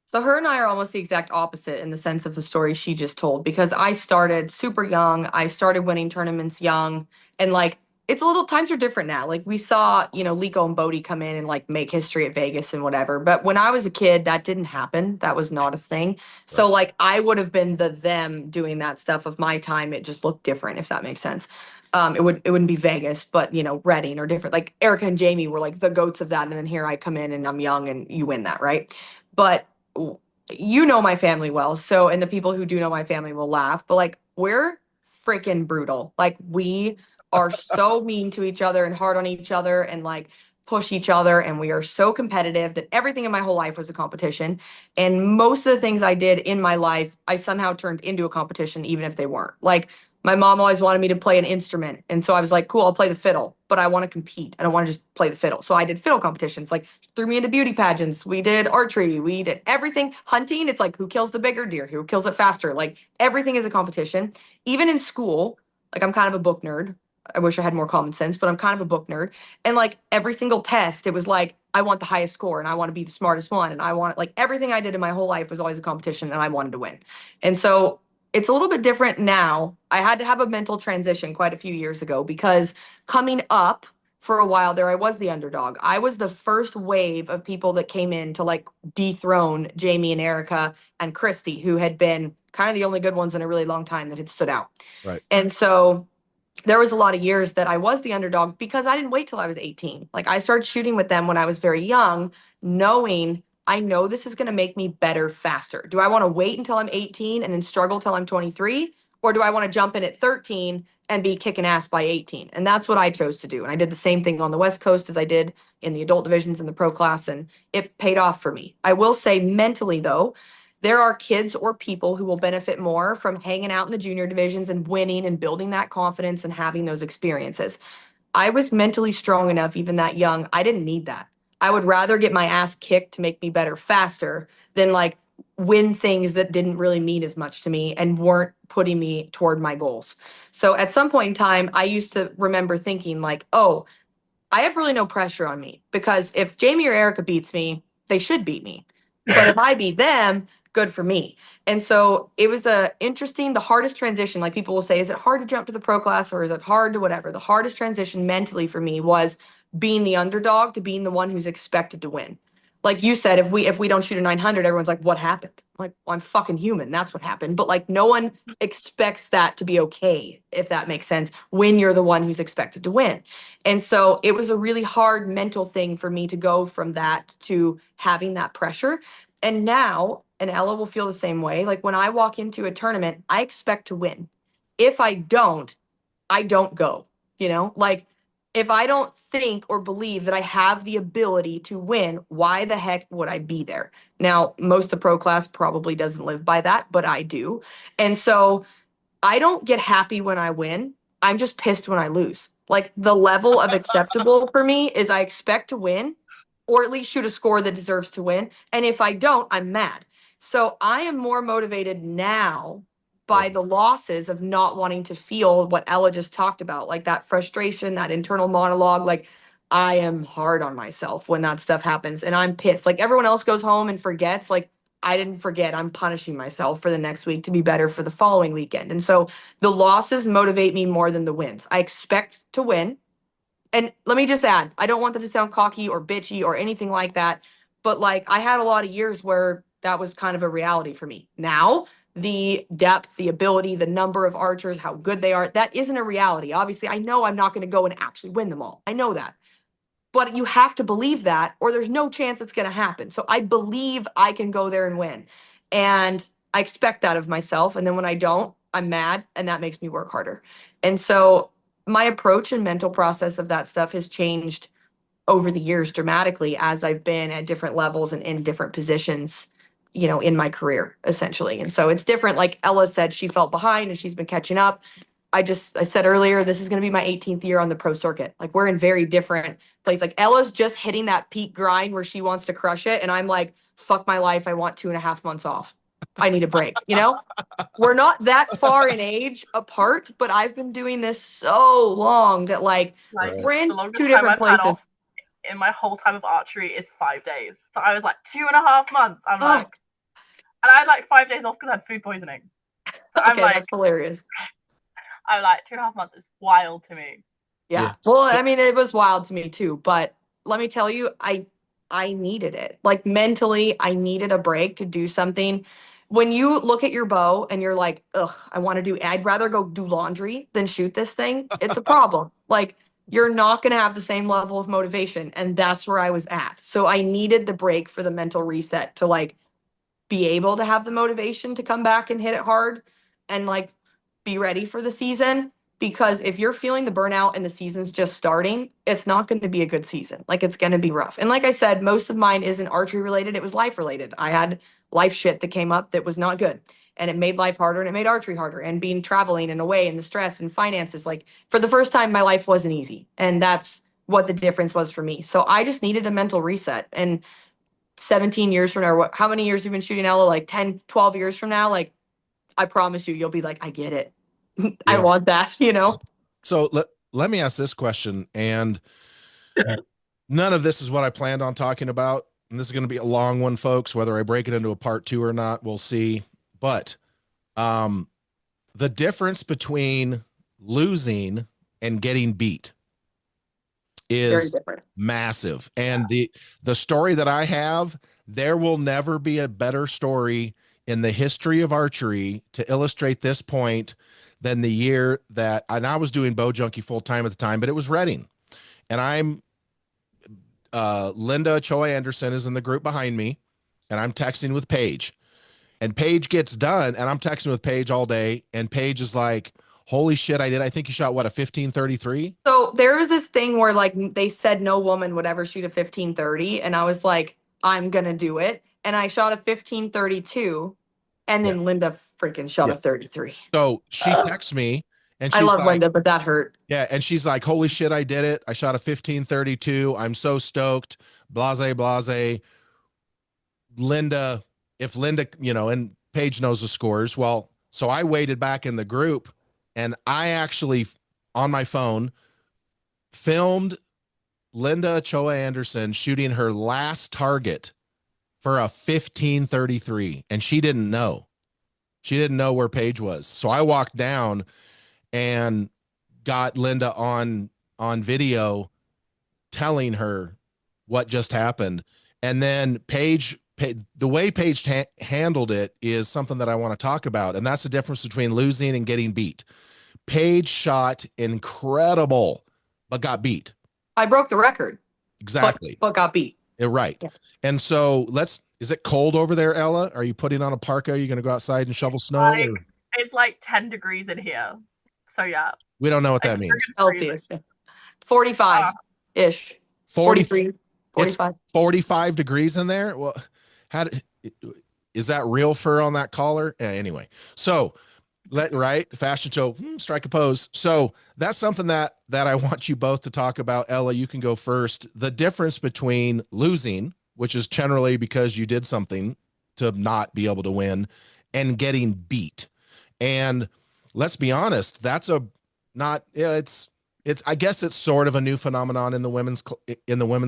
[SPEAKER 3] So her and I are almost the exact opposite in the sense of the story she just told, because I started super young. I started winning tournaments young, and like it's a little, times are different now. Like we saw, Lico and Bodie come in and like make history at Vegas and whatever. But when I was a kid, that didn't happen. That was not a thing. So
[SPEAKER 1] Right.
[SPEAKER 3] like I would have been the them doing that stuff of my time. It just looked different, if that makes sense. It wouldn't be Vegas, but Reading or different. Like Erica and Jamie were like the goats of that, and then here I come in and I'm young and you win that, right? But you know my family well, so, and the people who do know my family will laugh, but like we're freaking brutal. Like we are so mean to each other and hard on each other and like push each other, and we are so competitive that everything in my whole life was a competition. And most of the things I did in my life, I somehow turned into a competition, even if they weren't. Like my mom always wanted me to play an instrument. And so I was like, cool, I'll play the fiddle, but I want to compete. I don't want to just play the fiddle. So I did fiddle competitions, like threw me into beauty pageants. We did archery. We did everything. Hunting, it's like who kills the bigger deer, who kills it faster. Like everything is a competition. Even in school, like I'm kind of a book nerd. I wish I had more common sense, but I'm kind of a book nerd. And like every single test, it was like, I want the highest score and I want to be the smartest one. And I want, like, everything I did in my whole life was always a competition and I wanted to win. And so it's a little bit different now. I had to have a mental transition quite a few years ago, because coming up for a while there, I was the underdog. I was the first wave of people that came in to like dethrone Jamie and Erica and Christy, who had been kind of the only good ones in a really long time that had stood out.
[SPEAKER 1] Right.
[SPEAKER 3] And so there was a lot of years that I was the underdog because I didn't wait till I was 18. Like I started shooting with them when I was very young, knowing I know this is going to make me better faster. Do I want to wait until I'm 18 and then struggle till I'm 23? Or do I want to jump in at 13 and be kicking ass by 18? And that's what I chose to do. And I did the same thing on the West Coast as I did in the adult divisions in the pro class. And it paid off for me. I will say mentally, though, there are kids or people who will benefit more from hanging out in the junior divisions and winning and building that confidence and having those experiences. I was mentally strong enough, even that young. I didn't need that. I would rather get my ass kicked to make me better faster than like win things that didn't really mean as much to me and weren't putting me toward my goals. So at some point in time, I used to remember thinking like, oh, I have really no pressure on me, because if Jamie or Erica beats me, they should beat me. But if I beat them, good for me. And so it was the hardest transition. Like people will say, is it hard to jump to the pro class or is it hard to whatever? The hardest transition mentally for me was being the underdog to being the one who's expected to win. Like you said, if we don't shoot a 900, everyone's like, what happened? I'm like, well, I'm fucking human. That's what happened. But like no one expects that to be okay, if that makes sense, when you're the one who's expected to win. And so it was a really hard mental thing for me to go from that to having that pressure. And now, and Ella will feel the same way, like when I walk into a tournament, I expect to win. If I don't go, like if I don't think or believe that I have the ability to win, why the heck would I be there? Now, most of the pro class probably doesn't live by that, but I do. And so I don't get happy when I win. I'm just pissed when I lose. Like the level of acceptable for me is I expect to win, or at least shoot a score that deserves to win. And if I don't, I'm mad. So I am more motivated now by the losses of not wanting to feel what Ella just talked about, like that frustration, that internal monologue. Like I am hard on myself when that stuff happens and I'm pissed. Like everyone else goes home and forgets. Like I didn't forget. I'm punishing myself for the next week to be better for the following weekend. And so the losses motivate me more than the wins. I expect to win. And let me just add, I don't want that to sound cocky or bitchy or anything like that. But like I had a lot of years where that was kind of a reality for me. Now, the depth, the ability, the number of archers, how good they are, that isn't a reality. Obviously, I know I'm not going to go and actually win them all. I know that. But you have to believe that, or there's no chance it's going to happen. So I believe I can go there and win. And I expect that of myself. And then when I don't, I'm mad, and that makes me work harder. And so my approach and mental process of that stuff has changed over the years dramatically as I've been at different levels and in different positions, in my career, essentially. And so it's different. Like Ella said, she felt behind and she's been catching up. I said earlier, this is going to be my 18th year on the pro circuit. Like, we're in very different places. Like, Ella's just hitting that peak grind where she wants to crush it. And I'm like, fuck my life. I want 2.5 months off. I need a break. We're not that far in age apart, but I've been doing this so long that like we're in
[SPEAKER 2] the longest
[SPEAKER 3] two
[SPEAKER 2] time
[SPEAKER 3] different
[SPEAKER 2] I've had
[SPEAKER 3] places.
[SPEAKER 2] off in my whole time of archery is 5 days. So I was like 2.5 months. I'm like, and I had like 5 days off because I had food poisoning. So I'm
[SPEAKER 3] Okay,
[SPEAKER 2] like,
[SPEAKER 3] that's hilarious.
[SPEAKER 2] I'm like 2.5 months is wild to me.
[SPEAKER 3] Yeah.
[SPEAKER 1] Yes.
[SPEAKER 3] Well, I mean, it was wild to me too, but let me tell you, I needed it. Like, mentally, I needed a break to do something. When you look at your bow and you're like, ugh, I'd rather go do laundry than shoot this thing, it's a problem. Like, you're not going to have the same level of motivation. And that's where I was at. So I needed the break for the mental reset to like be able to have the motivation to come back and hit it hard and like be ready for the season. Because if you're feeling the burnout and the season's just starting, it's not going to be a good season. Like, it's going to be rough. And like I said, most of mine isn't archery related. It was life related. I had life shit that came up that was not good. And it made life harder and it made archery harder. And being traveling and away and the stress and finances, like, for the first time, my life wasn't easy. And that's what the difference was for me. So I just needed a mental reset. And 17 years from now, how many years you've been shooting, Ella? Like 10, 12 years from now, like, I promise you'll be like, I get it. I want that,
[SPEAKER 1] So let me ask this question, and none of this is what I planned on talking about. And this is going to be a long one, folks. Whether I break it into a part 2 or not, we'll see. But the difference between losing and getting beat
[SPEAKER 3] Very
[SPEAKER 1] is
[SPEAKER 3] different.
[SPEAKER 1] massive. And the story that I have, there will never be a better story in the history of archery to illustrate this point than the year that, and I was doing Bow Junkie full time at the time, but it was Reading. And I'm Linda Choi Anderson is in the group behind me, and I'm texting with Paige. And Paige gets done, and I'm texting with Paige all day, and Paige is like, holy shit, I think you shot what, a 1533?
[SPEAKER 3] So there was this thing where like they said no woman would ever shoot a 1530, and I was like, I'm gonna do it. And I shot a 1532, and then Linda freaking shot a 33.
[SPEAKER 1] So she texts me, and
[SPEAKER 3] I
[SPEAKER 1] she's
[SPEAKER 3] love
[SPEAKER 1] like,
[SPEAKER 3] Linda, but that hurt.
[SPEAKER 1] yeah, and she's like, holy shit, I did it. I shot a 1532. I'm so stoked. Blase, blase. Linda, if Linda, and Paige knows the scores. Well, so I waited back in the group, and I actually, on my phone, filmed Linda Choa Anderson shooting her last target for a 1533, and she didn't know. She didn't know where Paige was. So I walked down and got Linda on video telling her what just happened. And then Paige, the way Paige handled it is something that I want to talk about. And that's the difference between losing and getting beat. Paige shot incredible, but got beat.
[SPEAKER 3] I broke the record.
[SPEAKER 1] Exactly.
[SPEAKER 3] But got beat.
[SPEAKER 1] Right. Yeah. And so is it cold over there, Ella? Are you putting on a parka? Are you going to go outside and shovel snow?
[SPEAKER 2] It's like 10 degrees in here. So yeah.
[SPEAKER 1] We don't know what that means.
[SPEAKER 3] Celsius. 45-ish. 43, 45.
[SPEAKER 1] 45 degrees in there? Well, is that real fur on that collar? Anyway, so right, fashion show, strike a pose. So that's something that I want you both to talk about. Ella, you can go first. The difference between losing, which is generally because you did something to not be able to win, and getting beat. And let's be honest, that's I guess it's sort of a new phenomenon in the women's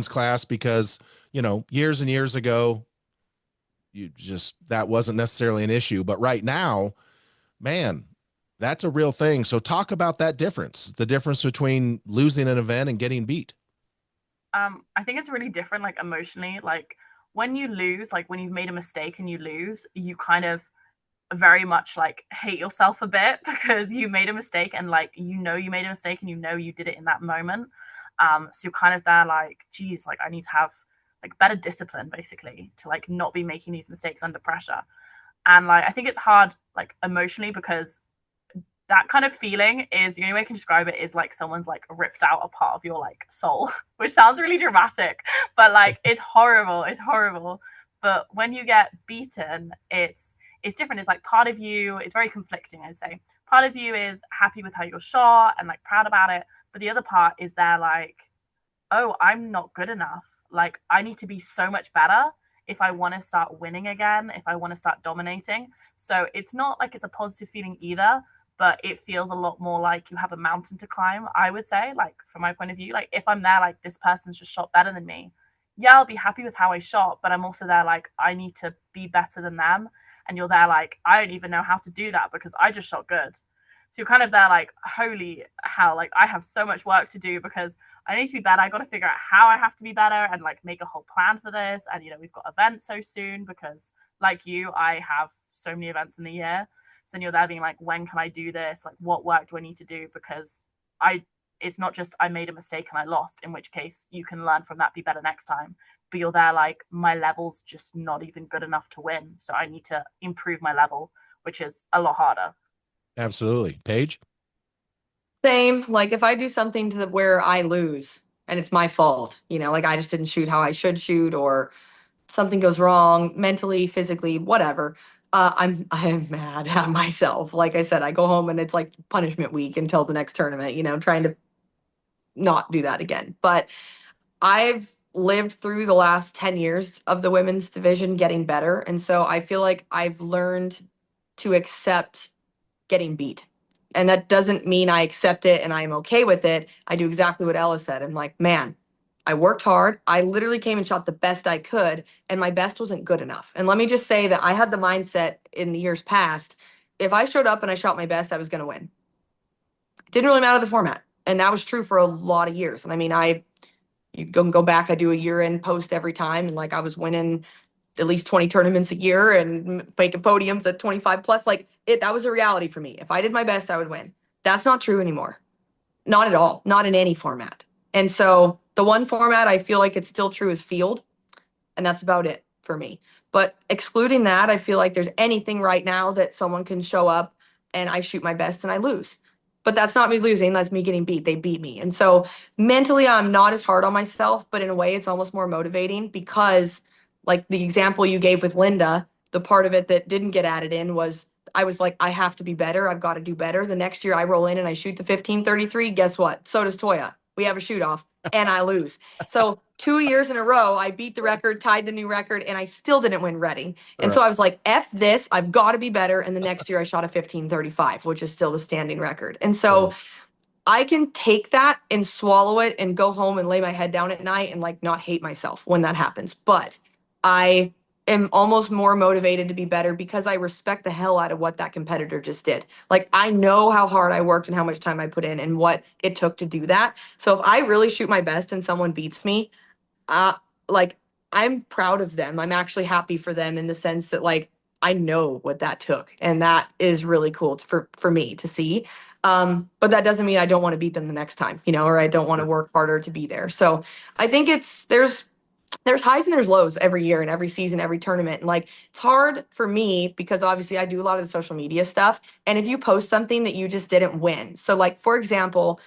[SPEAKER 1] class, because years and years ago that wasn't necessarily an issue, but right now, man, that's a real thing. So talk about that difference, the difference between losing an event and getting beat.
[SPEAKER 2] I think it's really different, like emotionally. Like when you lose, like when you've made a mistake and you lose, you kind of very much like hate yourself a bit because you made a mistake, and like you made a mistake and you did it in that moment. So you're kind of there like, geez, like I need to have like better discipline basically to like not be making these mistakes under pressure. And like I think it's hard like emotionally, because that kind of feeling is, the only way I can describe it is like someone's like ripped out a part of your like soul, which sounds really dramatic, but like it's horrible. But when you get beaten, it's different. It's like part of you, it's very conflicting, I'd say. part of you is happy with how you're shot and like proud about it, but the other part is they're like, oh, I'm not good enough. Like, I need to be so much better if I want to start winning again, if I want to start dominating. So it's not like it's a positive feeling either, but it feels a lot more like you have a mountain to climb, I would say, like from my point of view. Like, if I'm there, like, this person's just shot better than me, yeah, I'll be happy with how I shot, but I'm also there like, I need to be better than them. And you're there like, I don't even know how to do that because I just shot good. So you're kind of there like, holy hell, like, I have so much work to do because I need to be better. I got to figure out how I have to be better and like make a whole plan for this. And, you know, we've got events so soon because, like you, I have so many events in the year. So then you're there being like, when can I do this? Like, what work do I need to do? Because it's not just I made a mistake and I lost, in which case you can learn from that, be better next time. But you're there like, my level's just not even good enough to win. So I need to improve my level, which is a lot harder.
[SPEAKER 1] Absolutely. Paige?
[SPEAKER 3] Same. Like if I do something to where I lose and it's my fault, you know, like I just didn't shoot how I should shoot, or something goes wrong mentally, physically, whatever. I'm mad at myself. Like I said, I go home and it's like punishment week until the next tournament, you know, trying to not do that again. But I've lived through the last 10 years of the women's division getting better. And so I feel like I've learned to accept getting beat. And that doesn't mean I accept it and I'm okay with it. I do exactly what Ella said. I'm like, man, I worked hard. I literally came and shot the best I could, and my best wasn't good enough. And let me just say that I had the mindset in the years past, if I showed up and I shot my best, I was going to win. It didn't really matter the format. And that was true for a lot of years. And I mean, you go back, I do a year end post every time, and like I was winning at least 20 tournaments a year and making podiums at 25 plus. Like that was a reality for me. If I did my best, I would win. That's not true anymore. Not at all. Not in any format. And so the one format I feel like it's still true is field. And that's about it for me. But excluding that, I feel like there's anything right now that someone can show up and I shoot my best and I lose. But that's not me losing. That's me getting beat. They beat me. And so mentally, I'm not as hard on myself, but in a way, it's almost more motivating because, like the example you gave with Linda, the part of it that didn't get added in was I was like, I have to be better. I've got to do better. The next year, I roll in and I shoot the 1533. Guess what? So does Toya. We have a shoot off and I lose. So 2 years in a row, I beat the record, tied the new record, and I still didn't win Reading. And so I was like, F this, I've got to be better. And the next year I shot a 1535, which is still the standing record. And so I can take that and swallow it and go home and lay my head down at night and like not hate myself when that happens. But I am almost more motivated to be better because I respect the hell out of what that competitor just did. Like I know how hard I worked and how much time I put in and what it took to do that. So if I really shoot my best and someone beats me, like I'm proud of them. I'm actually happy for them in the sense that like I know what that took, and that is really cool for me to see. But that doesn't mean I don't want to beat them the next time, you know, or I don't want to work harder to be there. So I think there's highs and there's lows every year and every season, every tournament. And like it's hard for me because obviously I do a lot of the social media stuff. And if you post something that you just didn't win, so like for example,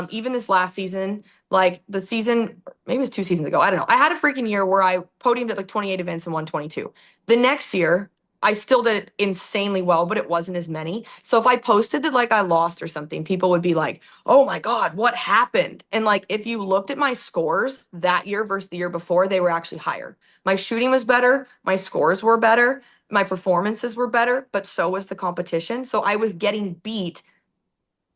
[SPEAKER 3] even this last season, like the season, maybe it was 2 seasons ago, I don't know. I had a freaking year where I podiumed at like 28 events and won 22. The next year, I still did insanely well, but it wasn't as many. So if I posted that like I lost or something, people would be like, oh my God, what happened? And like if you looked at my scores that year versus the year before, they were actually higher. My shooting was better, my scores were better, my performances were better, but so was the competition. So I was getting beat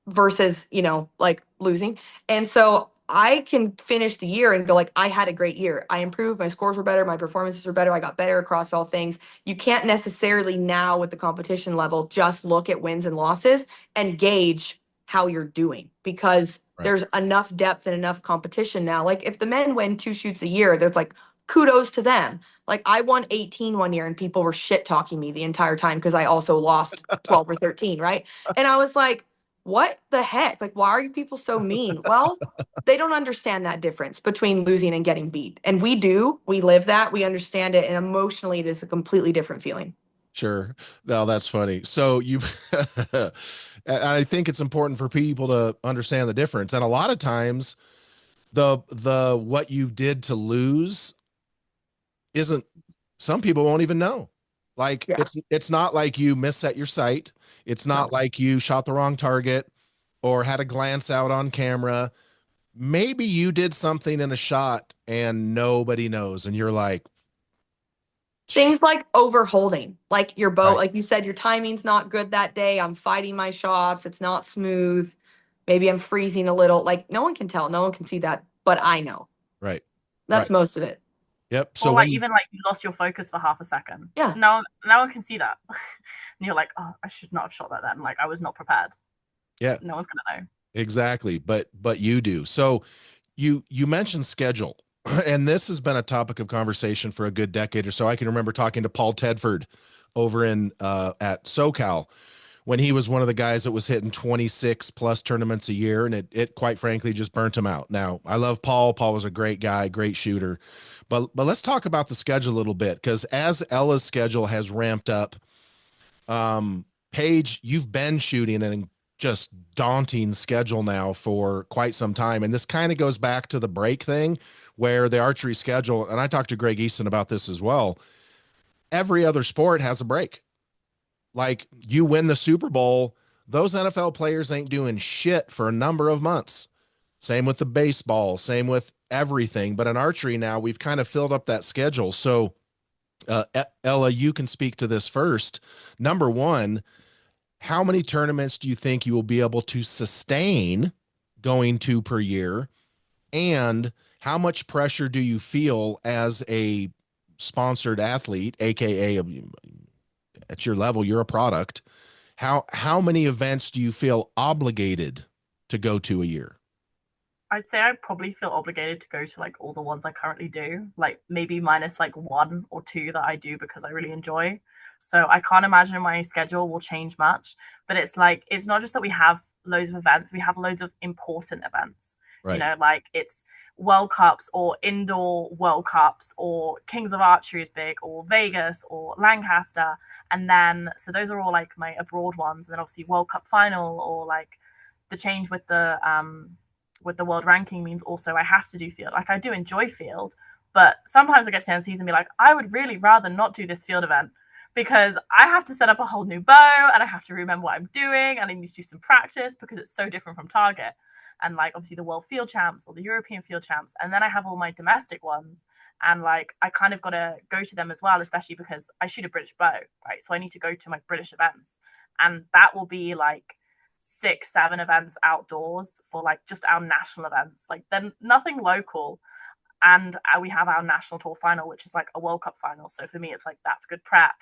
[SPEAKER 3] versus, you know, like losing. And so I can finish the year and go like, I had a great year. I improved. My scores were better. My performances were better. I got better across all things. You can't necessarily now with the competition level, just look at wins and losses and gauge how you're doing because there's enough depth and enough competition now. Like if the men win 2 shoots a year, there's like, kudos to them. Like I won 18 one year and people were shit talking me the entire time because I also lost 12 or 13. Right. And I was like, what the heck? Like, why are you people so mean? Well, they don't understand that difference between losing and getting beat. And we do. We live that. We understand it. And emotionally, it is a completely different feeling.
[SPEAKER 1] Sure. Now that's funny. So you, I think it's important for people to understand the difference. And a lot of times what you did to lose isn't, some people won't even know. Like
[SPEAKER 3] Yeah.
[SPEAKER 1] it's not like you misset your sight. It's not
[SPEAKER 3] No.
[SPEAKER 1] like you shot the wrong target or had a glance out on camera. Maybe you did something in a shot and nobody knows, and you're like,
[SPEAKER 3] Things like overholding, like your bow,
[SPEAKER 1] right,
[SPEAKER 3] like you said, your timing's not good that day. I'm fighting my shots. It's not smooth. Maybe I'm freezing a little. Like no one can tell. No one can see that, but I know.
[SPEAKER 1] right,
[SPEAKER 3] That's
[SPEAKER 1] right.
[SPEAKER 3] most of it.
[SPEAKER 1] Yep.
[SPEAKER 2] Or
[SPEAKER 1] So
[SPEAKER 2] like
[SPEAKER 1] when
[SPEAKER 2] even like you lost your focus for half a second.
[SPEAKER 3] Yeah.
[SPEAKER 2] No one can see that. And you're like, oh, I should not have shot that then. Like I was not prepared.
[SPEAKER 1] yeah,
[SPEAKER 2] No one's gonna know.
[SPEAKER 1] exactly. But you do. So you mentioned schedule. And this has been a topic of conversation for a good decade or so. I can remember talking to Paul Tedford over in at SoCal when he was one of the guys that was hitting 26 plus tournaments a year, and it quite frankly just burnt him out. Now, I love Paul. Paul was a great guy, great shooter. But let's talk about the schedule a little bit, because as Ella's schedule has ramped up, Paige, you've been shooting an just daunting schedule now for quite some time. And this kind of goes back to the break thing where the archery schedule, and I talked to Greg Easton about this as well. Every other sport has a break. Like you win the Super Bowl, those NFL players ain't doing shit for a number of months. Same with the baseball, same with everything. But in archery now, we've kind of filled up that schedule. So, Ella, you can speak to this first. Number one, how many tournaments do you think you will be able to sustain going to per year? And how much pressure do you feel as a sponsored athlete, aka at your level, you're a product. How many events do you feel obligated to go to a year?
[SPEAKER 2] I'd say I probably feel obligated to go to like all the ones I currently do, like maybe minus like one or two that I do because I really enjoy. So I can't imagine my schedule will change much, but it's like it's not just that we have loads of events, we have loads of important events.
[SPEAKER 1] Right.
[SPEAKER 2] Like it's World Cups or indoor World Cups or Kings of Archery is big or Vegas or Lancaster. And then so those are all like my abroad ones. And then obviously World Cup final or like the change with the world ranking means also I have to do field. Like I do enjoy field, but sometimes I get to the end of the season and be like, I would really rather not do this field event because I have to set up a whole new bow and I have to remember what I'm doing and I need to do some practice because it's so different from target. And like obviously the world field champs or the European field champs. And then I have all my domestic ones. And like I kind of got to go to them as well, especially because I shoot a British bow, right? So I need to go to my British events. And that will be like 6-7 events outdoors for like just our national events, like then nothing local. And we have our national tour final, which is like a World Cup final. So for me it's like that's good prep.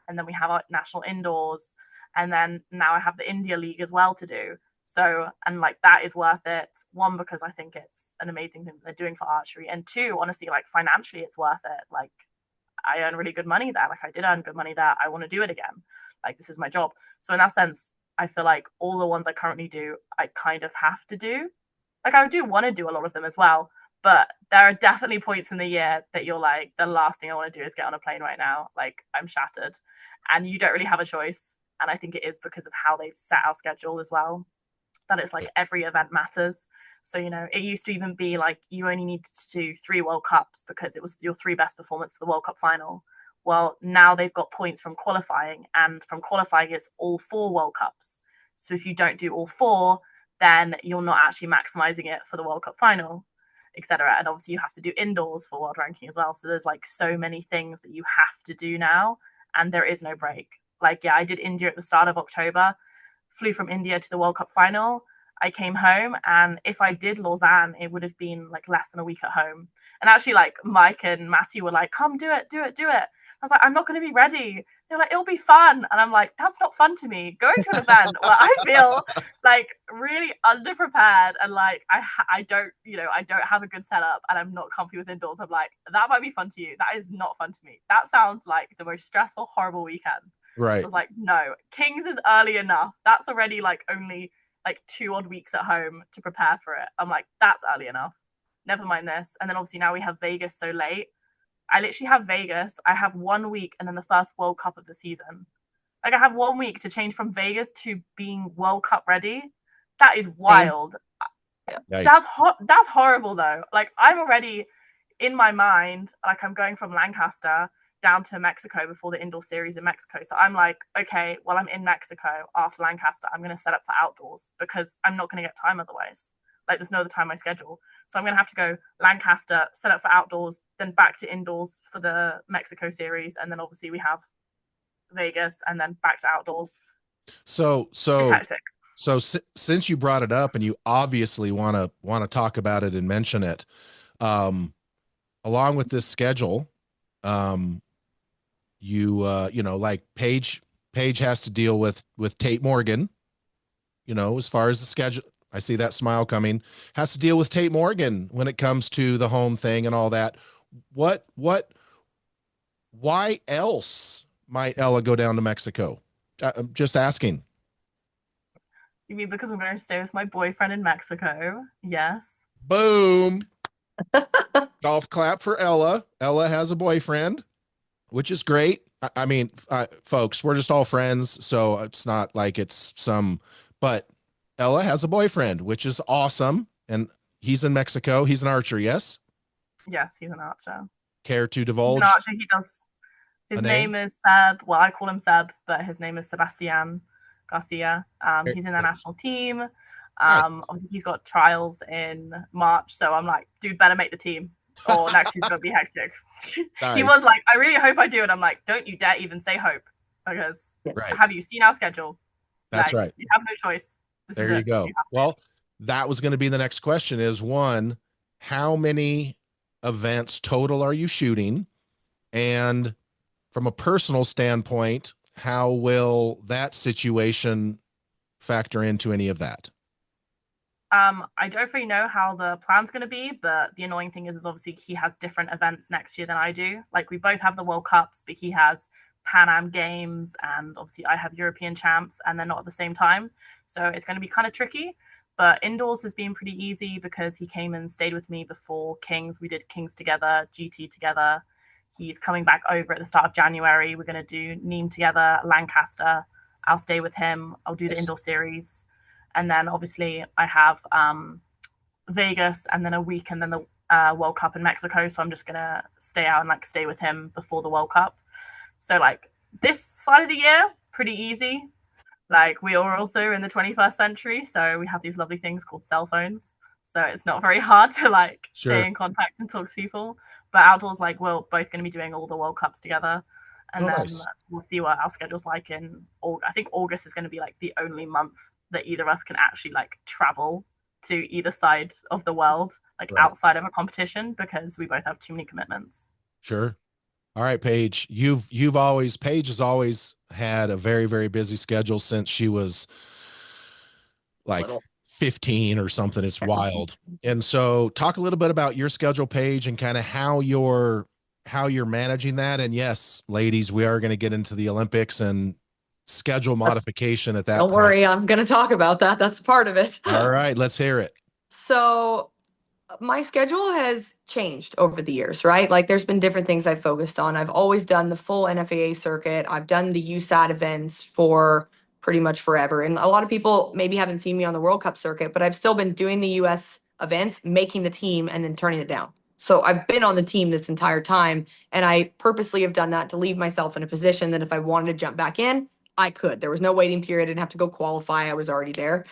[SPEAKER 2] And then we have our national indoors, and then now I have the India League as well to do. So and like that is worth it, one because I think it's an amazing thing that they're doing for archery, and two, honestly, like financially it's worth it. Like I earn really good money there. Like I did earn good money there. I want to do it again. Like this is my job. So in that sense, I feel like all the ones I currently do, I kind of have to do. Like I do want to do a lot of them as well, but there are definitely points in the year that you're like, the last thing I want to do is get on a plane right now. Like I'm shattered, and you don't really have a choice. And I think it is because of how they've set our schedule as well, that it's like every event matters. So, it used to even be like you only needed to do 3 World Cups because it was your 3 best performance for the World Cup final. Well, now they've got points from qualifying, and from qualifying, it's all 4 World Cups. So if you don't do all 4, then you're not actually maximizing it for the World Cup final, etc. And obviously, you have to do indoors for world ranking as well. So there's like so many things that you have to do now, and there is no break. Like, yeah, I did India at the start of October, flew from India to the World Cup final. I came home, and if I did Lausanne, it would have been like less than a week at home. And actually, like Mike and Matty were like, "Come, do it, do it, do it." I was like, "I'm not going to be ready." They're like, "It'll be fun," and I'm like, "That's not fun to me." Going to an event where I feel like really underprepared and like I don't have a good setup and I'm not comfy with indoors. I'm like, that might be fun to you. That is not fun to me. That sounds like the most stressful, horrible weekend.
[SPEAKER 1] Right.
[SPEAKER 2] I was like, no, Kings is early enough. That's already like only like 2 odd weeks at home to prepare for it. I'm like, that's early enough. Never mind this. And then obviously now we have Vegas so late. I literally have Vegas. I have 1 week and then the first World Cup of the season. Like I have 1 week to change from Vegas to being World Cup ready. That is wild.
[SPEAKER 1] Yikes.
[SPEAKER 2] That's horrible though. Like I'm already in my mind, like I'm going from Lancaster down to Mexico before the indoor series in Mexico. So I'm like, okay, well, I'm in Mexico after Lancaster. I'm going to set up for outdoors because I'm not going to get time otherwise. Like, there's no other time on my schedule. So I'm going to have to go Lancaster, set up for outdoors, then back to indoors for the Mexico series. And then obviously we have Vegas and then back to outdoors.
[SPEAKER 1] So
[SPEAKER 2] It's hectic.
[SPEAKER 1] since you brought it up and you obviously want to talk about it and mention it, along with this schedule, you know, like Paige has to deal with Tate Morgan, you know, as far as the schedule. I see that smile coming. Has to deal with Tate Morgan when it comes to the home thing and all that. Why else might Ella go down to Mexico? I'm just asking.
[SPEAKER 2] You mean because I'm going to stay with my boyfriend in Mexico? Yes.
[SPEAKER 1] Boom. Golf clap for Ella. Ella has a boyfriend, which is great. I mean, folks, we're just all friends, so it's not like it's some, but Ella has a boyfriend, which is awesome. And he's in Mexico. He's an archer, yes?
[SPEAKER 2] Yes, he's an archer.
[SPEAKER 1] Care to
[SPEAKER 2] He's
[SPEAKER 1] divulge?
[SPEAKER 2] an archer. He does. His name is Seb. Well, I call him Seb, but his name is Sebastian Garcia. He's in the national team. Obviously, he's got trials in March, so I'm like, dude, better make the team, or next year's gonna be hectic.
[SPEAKER 1] Nice.
[SPEAKER 2] He was like, I really hope I do, and I'm like, don't you dare even say hope, because have you seen our schedule?
[SPEAKER 1] That's
[SPEAKER 2] like,
[SPEAKER 1] right.
[SPEAKER 2] You have no choice.
[SPEAKER 1] There you go. Well, that was going to be the next question is, one, how many events total are you shooting? And from a personal standpoint, how will that situation factor into any of that?
[SPEAKER 2] I don't really know how the plan's going to be, but the annoying thing is obviously he has different events next year than I do. Like, we both have the World Cups, but he has Pan Am Games, and obviously I have European Champs, and they're not at the same time. So it's going to be kind of tricky. But indoors has been pretty easy because he came and stayed with me before Kings. We did Kings together, GT together. He's coming back over at the start of January. We're going to do Nîmes together, Lancaster. I'll stay with him. I'll do the indoor series. And then obviously I have Vegas and then a week and then the World Cup in Mexico. So I'm just going to stay out and like stay with him before the World Cup. So like this side of the year, pretty easy. Like, we are also in the 21st century. So we have these lovely things called cell phones. So it's not very hard to like stay in contact and talk to people. But outdoors, like, we're both going to be doing all the World Cups together. And then we'll see what our schedule's like in August. I think August is going to be like the only month that either of us can actually like travel to either side of the world, like outside of a competition, because we both have too many commitments.
[SPEAKER 1] Sure. All right, Paige, Paige has always had a very, very busy schedule since she was like 15 or something. It's wild. And so talk a little bit about your schedule, Paige, and kind of how you're managing that. And yes, ladies, we are going to get into the Olympics and schedule modification at that
[SPEAKER 3] Don't worry, I'm going to talk about that. That's part of it.
[SPEAKER 1] All right, let's hear it.
[SPEAKER 3] So my schedule has changed over the years, right? Like, there's been different things I've focused on. I've always done the full NFAA circuit. I've done the USAT events for pretty much forever. And a lot of people maybe haven't seen me on the World Cup circuit, but I've still been doing the US events, making the team, and then turning it down. So I've been on the team this entire time, and I purposely have done that to leave myself in a position that if I wanted to jump back in, I could. There was no waiting period. I didn't have to go qualify. I was already there.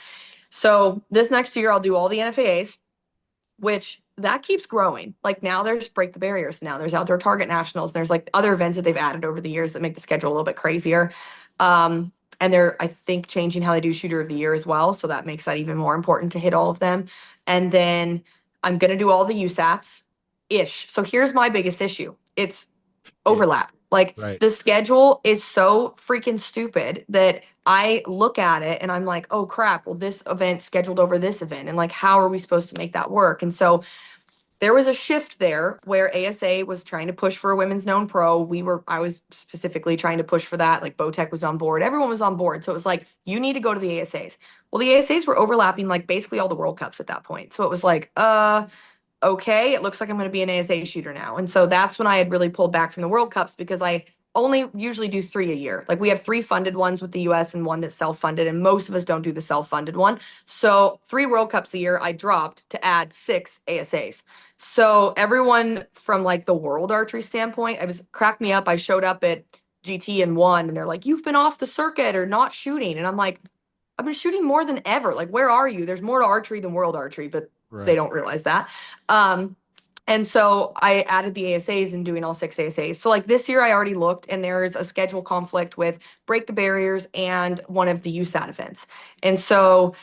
[SPEAKER 3] So this next year, I'll do all the NFAAs, which that keeps growing. Like, now there's Break the Barriers. Now there's Outdoor Target Nationals. There's like other events that they've added over the years that make the schedule a little bit crazier. And they're, I think, changing how they do Shooter of the Year as well. So that makes that even more important to hit all of them. And then I'm going to do all the USATs-ish. So here's my biggest issue. It's overlap. Like, the schedule is so freaking stupid that I look at it and I'm like, oh crap, well, this event scheduled over this event. And like, how are we supposed to make that work? And so there was a shift there where ASA was trying to push for a women's known pro. I was specifically trying to push for that. Like, Bowtech was on board. Everyone was on board. So it was like, you need to go to the ASAs. Well, the ASAs were overlapping like basically all the World Cups at that point. So it was like, okay, it looks like I'm going to be an ASA shooter now. And so that's when I had really pulled back from the World Cups, because I only usually do 3 a year. Like we have 3 funded ones with the US and one that's self-funded, and most of us don't do the self-funded one. So 3 World Cups a year I dropped to add 6 ASAs. So everyone from like the world archery standpoint, it was cracked me up. I showed up at GT and won, and they're like, "You've been off the circuit or not shooting." And I'm like, "I've been shooting more than ever. Like, where are you? There's more to archery than world archery," but they don't realize that. And so I added the ASAs and doing all 6 ASAs. So like this year I already looked, and there's a schedule conflict with Break the Barriers and one of the USAT events. And so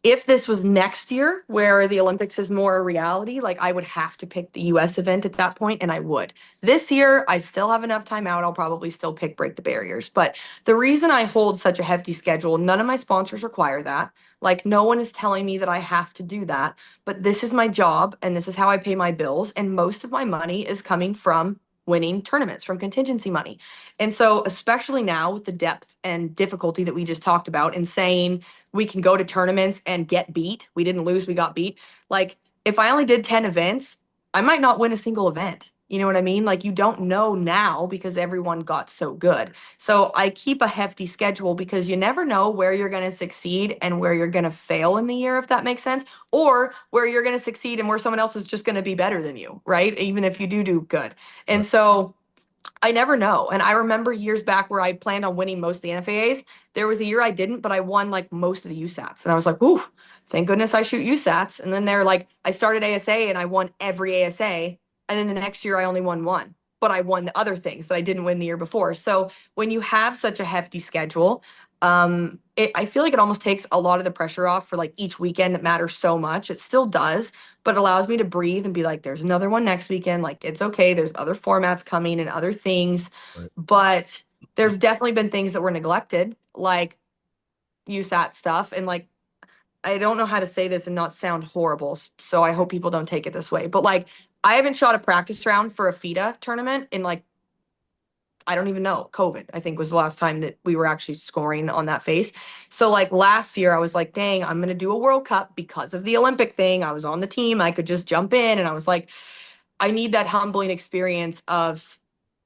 [SPEAKER 3] if this was next year where the Olympics is more a reality, like I would have to pick the US event at that point, and I would. This year, I still have enough time out. I'll probably still pick Break the Barriers. But the reason I hold such a hefty schedule, none of my sponsors require that. Like no one is telling me that I have to do that, but this is my job and this is how I pay my bills. And most of my money is coming from winning tournaments, from contingency money. And so, especially now with the depth and difficulty that we just talked about, and saying we can go to tournaments and get beat. We didn't lose, we got beat. Like if I only did 10 events, I might not win a single event. You know what I mean? Like you don't know now because everyone got so good. So I keep a hefty schedule because you never know where you're going to succeed and where you're going to fail in the year, if that makes sense, or where you're going to succeed and where someone else is just going to be better than you, right? Even if you do good. And so I never know. And I remember years back where I planned on winning most of the NFAAs. There was a year I didn't, but I won like most of the USATs. And I was like, "Ooh, thank goodness I shoot USATs." And then they're like, I started ASA and I won every ASA. And then the next year I only won one, but I won the other things that I didn't win the year before. So when you have such a hefty schedule, I feel like it almost takes a lot of the pressure off for like each weekend that matters so much. It still does, but allows me to breathe and be like, there's another one next weekend. Like it's okay. There's other formats coming and other things, but there've definitely been things that were neglected, like USAT stuff. And like, I don't know how to say this and not sound horrible, so I hope people don't take it this way, but like, I haven't shot a practice round for a FIDA tournament in like, I don't even know. COVID, I think, was the last time that we were actually scoring on that face. So like last year I was like, dang, I'm going to do a World Cup because of the Olympic thing. I was on the team. I could just jump in, and I was like, I need that humbling experience of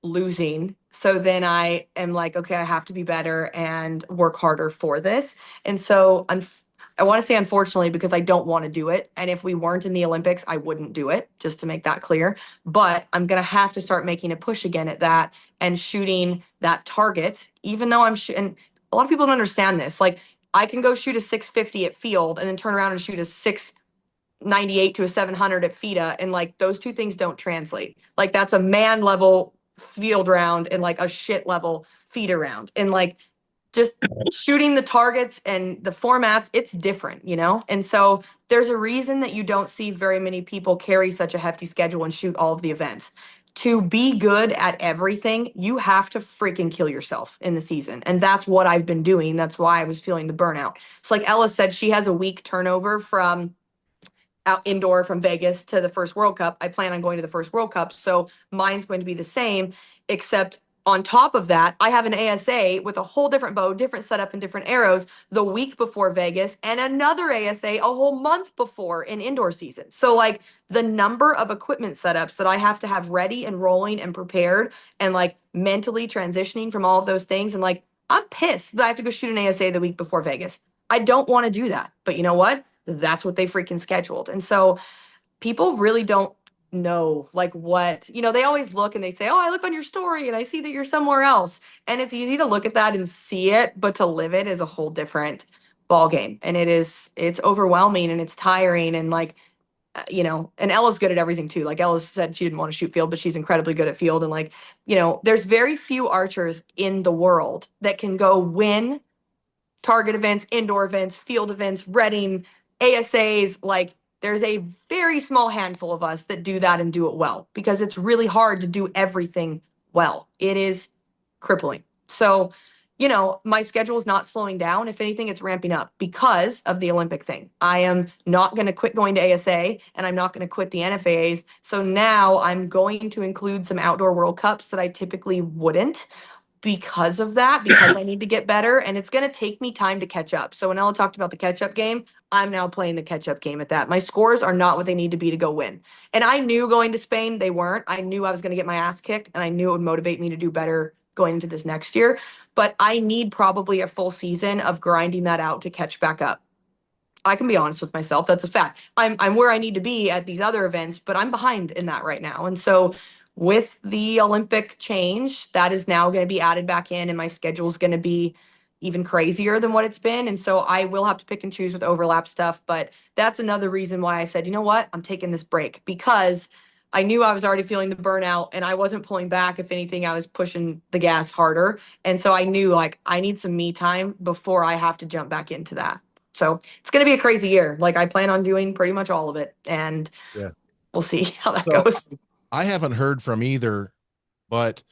[SPEAKER 3] losing. So then I am like, okay, I have to be better and work harder for this. And so I want to say unfortunately because I don't want to do it. And if we weren't in the Olympics, I wouldn't do it, just to make that clear. But I'm going to have to start making a push again at that and shooting that target, even though I'm and a lot of people don't understand this. Like I can go shoot a 650 at field and then turn around and shoot a 698 to a 700 at FIDA. And like those two things don't translate. Like that's a man level field round and like a shit level FIDA round. And like just shooting the targets and the formats, it's different, you know? And so there's a reason that you don't see very many people carry such a hefty schedule and shoot all of the events. To be good at everything, you have to freaking kill yourself in the season. And that's what I've been doing. That's why I was feeling the burnout. So like Ella said, she has a week turnover from out indoor from Vegas to the first World Cup. I plan on going to the first World Cup. So mine's going to be the same, except on top of that, I have an ASA with a whole different bow, different setup, and different arrows the week before Vegas, and another ASA a whole month before in indoor season. So like the number of equipment setups that I have to have ready and rolling and prepared and like mentally transitioning from all of those things. And like, I'm pissed that I have to go shoot an ASA the week before Vegas. I don't want to do that. But you know what? That's what they freaking scheduled. And so people really don't know like what, they always look and they say, "Oh, I look on your story and I see that you're somewhere else." And it's easy to look at that and see it, but to live it is a whole different ball game. And it's overwhelming and it's tiring. And like, and Ella's good at everything too. Like Ella said, she didn't want to shoot field, but she's incredibly good at field. And like, there's very few archers in the world that can go win target events, indoor events, field events, Reading, ASAs. Like there's a very small handful of us that do that and do it well, because it's really hard to do everything well. It is crippling. So, my schedule is not slowing down. If anything, it's ramping up because of the Olympic thing. I am not going to quit going to ASA, and I'm not going to quit the NFAAs. So now I'm going to include some outdoor World Cups that I typically wouldn't, because of that, because I need to get better, and it's going to take me time to catch up. So when Ella talked about the catch-up game, I'm now playing the catch-up game at that. My scores are not what they need to be to go win. And I knew going to Spain, they weren't. I knew I was going to get my ass kicked, and I knew it would motivate me to do better going into this next year. But I need probably a full season of grinding that out to catch back up. I can be honest with myself. That's a fact. I'm where I need to be at these other events, but I'm behind in that right now. And so with the Olympic change, that is now going to be added back in, and my schedule is going to be even crazier than what it's been. And so I will have to pick and choose with overlap stuff. But that's another reason why I said, you know what, I'm taking this break, because I knew I was already feeling the burnout and I wasn't pulling back. If anything, I was pushing the gas harder. And so I knew, like, I need some me time before I have to jump back into that. So it's going to be a crazy year. Like, I plan on doing pretty much all of it, and
[SPEAKER 1] Yeah.
[SPEAKER 3] we'll see how that
[SPEAKER 1] So
[SPEAKER 3] goes.
[SPEAKER 1] I haven't heard from either, but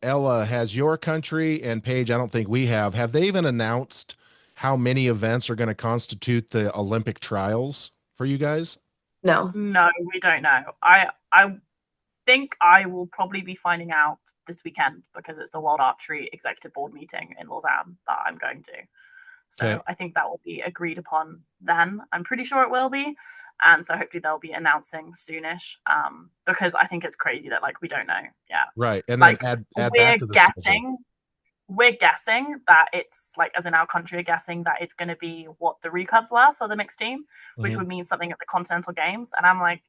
[SPEAKER 1] Ella, has your country, and Paige, I don't think we have they even announced how many events are going to constitute the Olympic trials for you guys?
[SPEAKER 3] No.
[SPEAKER 2] No, we don't know. I think I will probably be finding out this weekend, because it's the World Archery Executive Board meeting in Lausanne that I'm going to. So
[SPEAKER 1] Okay.
[SPEAKER 2] I think that will be agreed upon then. I'm pretty sure it will be. And so hopefully they'll be announcing soonish, because I think it's crazy that, like, we don't know yet.
[SPEAKER 1] Right. And
[SPEAKER 2] Like,
[SPEAKER 1] then add
[SPEAKER 2] we're
[SPEAKER 1] that to the schedule.
[SPEAKER 2] guessing that it's, like, as in our country are guessing that it's going to be what the recurves were for the mixed team, which
[SPEAKER 1] Mhm.
[SPEAKER 2] would mean something at the Continental Games. And I'm like,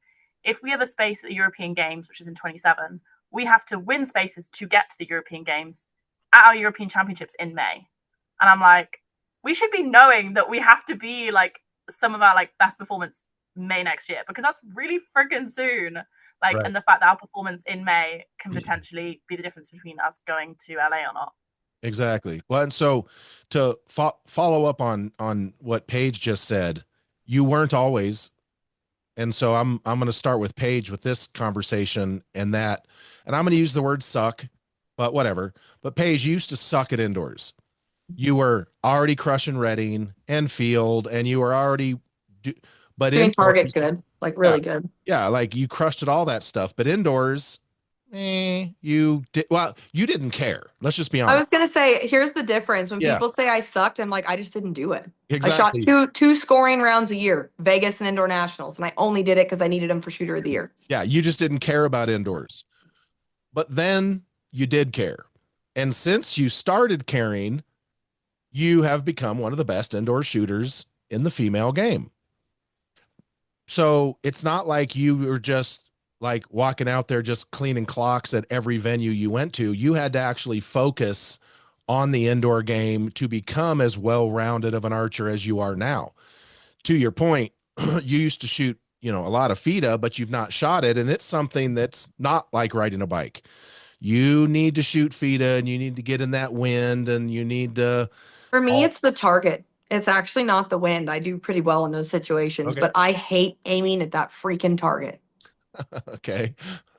[SPEAKER 2] if we have a space at the European Games, which is in 27, we have to win spaces to get to the European Games at our European Championships in May. And I'm like, we should be knowing that we have to be, like, some of our, like, best performance May next year, because that's really freaking soon. Like,
[SPEAKER 1] Right.
[SPEAKER 2] and the fact that our performance in May can potentially be the difference between us going to LA or not.
[SPEAKER 1] Exactly. Well, and so to follow up on what Paige just said, you weren't always, and so I'm going to start with Paige with this conversation, and I'm going to use the word suck, but whatever. But Paige, you used to suck at indoors. You were already crushing Reading and Field, and you were already but
[SPEAKER 3] Doing target
[SPEAKER 1] indoors,
[SPEAKER 3] good, like
[SPEAKER 1] yeah,
[SPEAKER 3] really good.
[SPEAKER 1] yeah, like you crushed at all that stuff. But indoors, you didn't care. Let's just be
[SPEAKER 3] I
[SPEAKER 1] honest.
[SPEAKER 3] was gonna say, here's the difference. When
[SPEAKER 1] Yeah,
[SPEAKER 3] people say I sucked, I'm like, I just didn't do it. I shot
[SPEAKER 1] exactly.
[SPEAKER 3] two scoring rounds a year, Vegas and indoor nationals, and I only did it because I needed them for shooter of the year.
[SPEAKER 1] Yeah, you just didn't care about indoors. But then you did care. And since you started caring, you have become one of the best indoor shooters in the female game. So it's not like you were just like walking out there just cleaning clocks at every venue you went to. You had to actually focus on the indoor game to become as well-rounded of an archer as you are now. To your point, you used to shoot, a lot of FIDA, but you've not shot it. And it's something that's not like riding a bike. You need to shoot FIDA, and you need to get in that wind, and you need to.
[SPEAKER 3] For me,
[SPEAKER 1] Oh,
[SPEAKER 3] it's the target. It's actually not the wind. I do pretty well in those situations,
[SPEAKER 1] okay.
[SPEAKER 3] but I hate aiming at that freaking target.
[SPEAKER 1] Okay.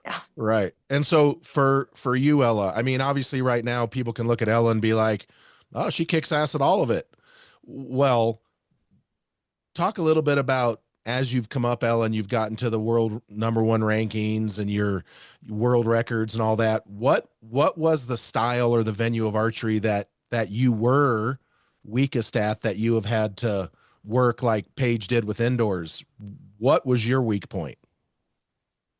[SPEAKER 3] Yeah.
[SPEAKER 1] Right. And so for you, Ella, I mean, obviously right now people can look at Ella and be like, oh, she kicks ass at all of it. Well, talk a little bit about, as you've come up, Ella, and you've gotten to the world #1 rankings and your world records and all that. What was the style or the venue of archery that you were weakest at, that you have had to work like Paige did with indoors? What was your weak point?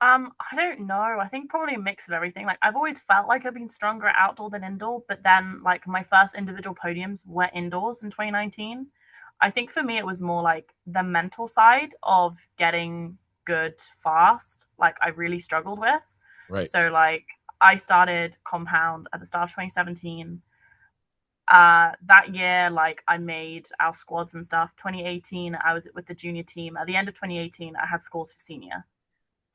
[SPEAKER 2] I don't know. I think probably a mix of everything. Like, I've always felt like I've been stronger at outdoor than indoor, but then, like, my first individual podiums were indoors in 2019. I think for me it was more like the mental side of getting good fast. Like, I really struggled with.
[SPEAKER 1] Right.
[SPEAKER 2] So, like, I started compound at the start of 2017. That year, like, I made our squads and stuff. 2018, I was with the junior team. At the end of 2018, I had scores for senior.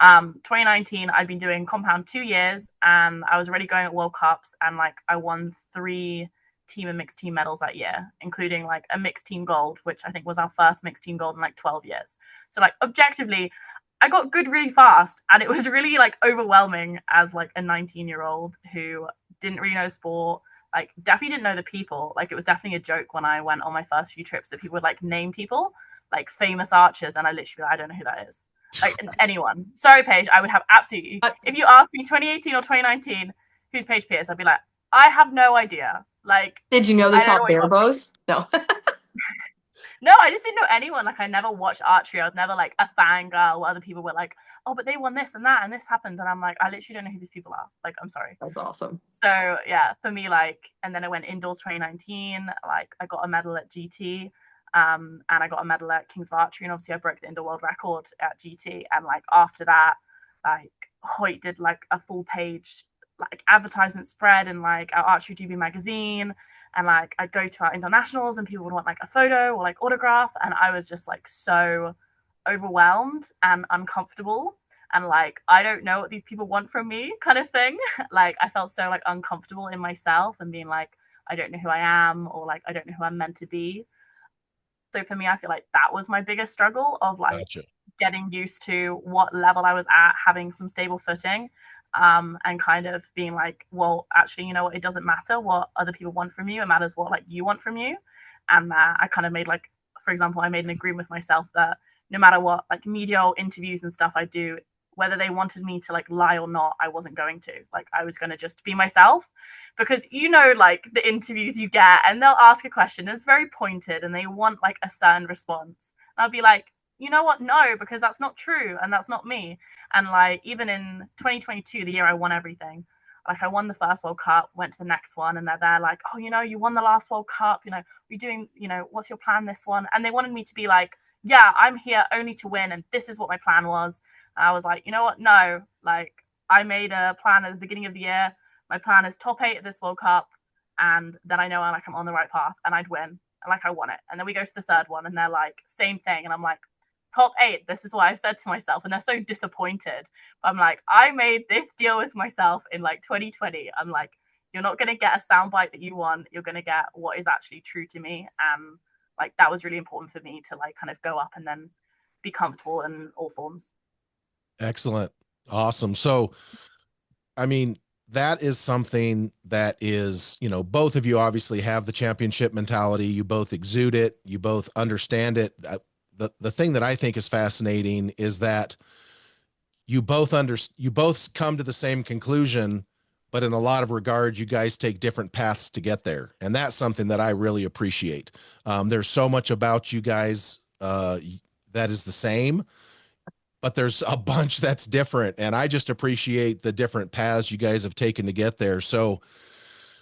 [SPEAKER 2] 2019, I'd been doing compound 2 years, and I was already going at World Cups, and, like, I won 3 team and mixed team medals that year, including, like, a mixed team gold, which I think was our first mixed team gold in, like, 12 years. So, like, objectively, I got good really fast, and it was really, like, overwhelming as, like, a 19-year-old who didn't really know sport, like, definitely didn't know the people. Like, it was definitely a joke when I went on my first few trips that people would, like, name people, like, famous archers, and I literally be like, I don't know who that is. Like, anyone. Sorry, Paige, I would have absolutely. If you asked me 2018 or 2019, who's Paige Pierce, I'd be like, I have no idea. Like,
[SPEAKER 3] Did you know the
[SPEAKER 2] I don't know
[SPEAKER 3] top
[SPEAKER 2] what
[SPEAKER 3] bare bows? No.
[SPEAKER 2] No, I just didn't know anyone. Like, I never watched archery. I was never like a fangirl where other people were like, oh, but they won this and that and this happened. And I'm like, I literally don't know who these people are. Like, I'm sorry.
[SPEAKER 3] That's awesome.
[SPEAKER 2] So yeah, for me, like, and then I went indoors 2019. Like, I got a medal at GT, and I got a medal at Kings of Archery, and obviously I broke the indoor world record at GT. And like after that, like Hoyt did like a full page like advertisement spread in like our Archery DB magazine, and like I'd go to our internationals and people would want like a photo or like autograph, and I was just like so overwhelmed and uncomfortable, and like I don't know what these people want from me kind of thing. Like I felt so like uncomfortable in myself and being like, I don't know who I am, or like I don't know who I'm meant to be. So for me, I feel like that was my biggest struggle of like
[SPEAKER 1] Gotcha.
[SPEAKER 2] getting used to what level I was at, having some stable footing, and kind of being like, well, actually, you know what? It doesn't matter what other people want from you. It matters what like you want from you. And that I kind of made like, for example, I made an agreement with myself that no matter what like media or interviews and stuff I do, whether they wanted me to like lie or not, I wasn't going to. Like I was going to just be myself, because you know like the interviews you get and they'll ask a question, it's very pointed and they want like a certain response. And I'll be like, you know what? No, because that's not true and that's not me. And like even in 2022, the year I won everything, like I won the first World Cup, went to the next one, and they're there like, oh, you know, you won the last World Cup, you know, we're doing, you know, what's your plan this one? And they wanted me to be like, yeah, I'm here only to win, and this is what my plan was. And I was like, you know what? No, like I made a plan at the beginning of the year. My plan is top 8 at this World Cup, and then I know I'm on the right path, and I'd win, and like I won it. And then we go to the third one, and they're like, same thing, and I'm like, top 8. This is what I've said to myself, and they're so disappointed. But I'm like, I made this deal with myself in like 2020. I'm like, you're not gonna get a soundbite that you want. You're gonna get what is actually true to me, and like that was really important for me to like kind of go up and then be comfortable in all forms.
[SPEAKER 1] Excellent. Awesome. So, I mean, that is something that is, you know, both of you obviously have the championship mentality. You both exude it. You both understand it. The thing that I think is fascinating is that you both come to the same conclusion, but in a lot of regards, you guys take different paths to get there. And that's something that I really appreciate. There's so much about you guys that is the same, but there's a bunch that's different. And I just appreciate the different paths you guys have taken to get there. So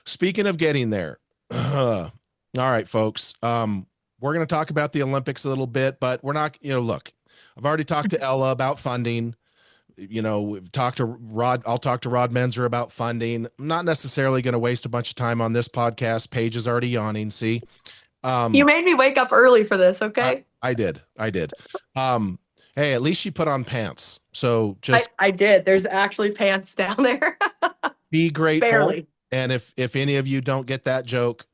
[SPEAKER 1] speaking of getting there, all right, folks, we're going to talk about the Olympics a little bit, but we're not, you know, look, I've already talked to Ella about funding. You know, we've talked to Rod. I'll talk to Rod Menzer about funding. I'm not necessarily going to waste a bunch of time on this podcast. Paige is already yawning. See,
[SPEAKER 3] You made me wake up early for this, okay?
[SPEAKER 1] I did. Hey, at least she put on pants. So just
[SPEAKER 3] I did. There's actually pants down there.
[SPEAKER 1] be grateful.
[SPEAKER 3] Barely.
[SPEAKER 1] And if any of you don't get that joke,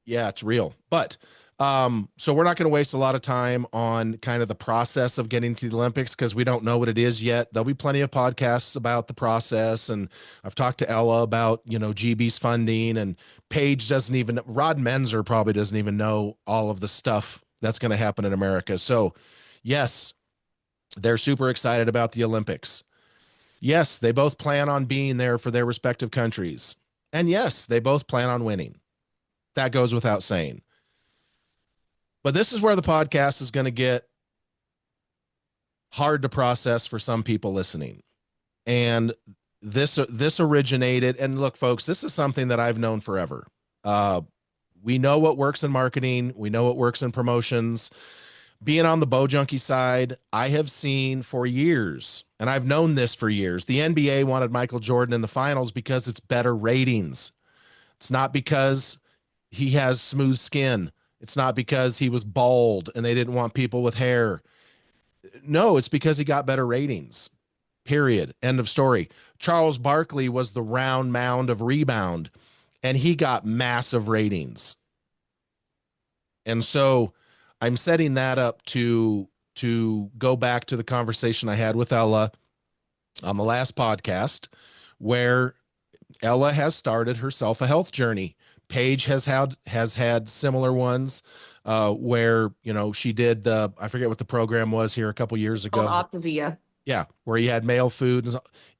[SPEAKER 1] yeah, it's real. But so we're not going to waste a lot of time on kind of the process of getting to the Olympics because we don't know what it is yet. There'll be plenty of podcasts about the process, and I've talked to Ella about, you know, GB's funding, and Paige doesn't even, Rod Menzer probably doesn't even know all of the stuff that's going to happen in America. So yes, they're super excited about the Olympics. Yes, they both plan on being there for their respective countries. And yes, they both plan on winning. That goes without saying. But this is where the podcast is going to get hard to process for some people listening. And this originated, and look, folks, this is something that I've known forever. We know what works in marketing. We know what works in promotions. Being on the Bow Junkie side, I have seen for years, and I've known this for years, the NBA wanted Michael Jordan in the finals because it's better ratings. It's not because he has smooth skin. It's not because he was bald and they didn't want people with hair. No, it's because he got better ratings. Period. End of story. Charles Barkley was the round mound of rebound, and he got massive ratings. And so I'm setting that up to go back to the conversation I had with Ella on the last podcast, where Ella has started herself a health journey. Paige has had similar ones, where, you know, she did the, I forget what the program was here a couple years ago.
[SPEAKER 3] Optavia.
[SPEAKER 1] Yeah, where you had male food.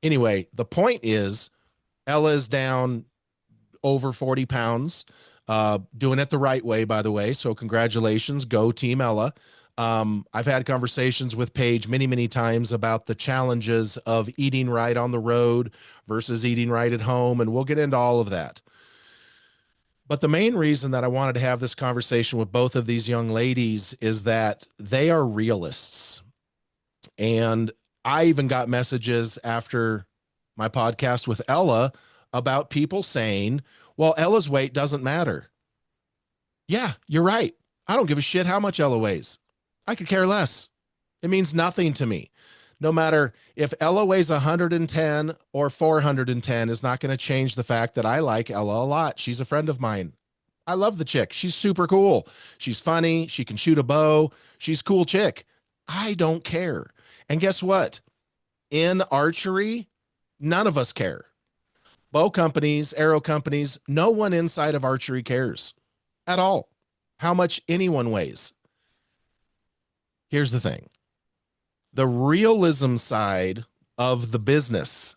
[SPEAKER 1] Anyway, the point is Ella is down over 40 pounds. doing it the right way, by the way. So congratulations, go Team Ella. I've had conversations with Paige many, many times about the challenges of eating right on the road versus eating right at home, and we'll get into all of that. But the main reason that I wanted to have this conversation with both of these young ladies is that they are realists. And I even got messages after my podcast with Ella about people saying, well, Ella's weight doesn't matter. Yeah, you're right. I don't give a shit how much Ella weighs. I could care less. It means nothing to me. No matter if Ella weighs 110 or 410 is not going to change the fact that I like Ella a lot. She's a friend of mine. I love the chick. She's super cool. She's funny. She can shoot a bow. She's a cool chick. I don't care. And guess what? In archery, none of us care. Bow companies, arrow companies, no one inside of archery cares at all how much anyone weighs. Here's the thing. The realism side of the business,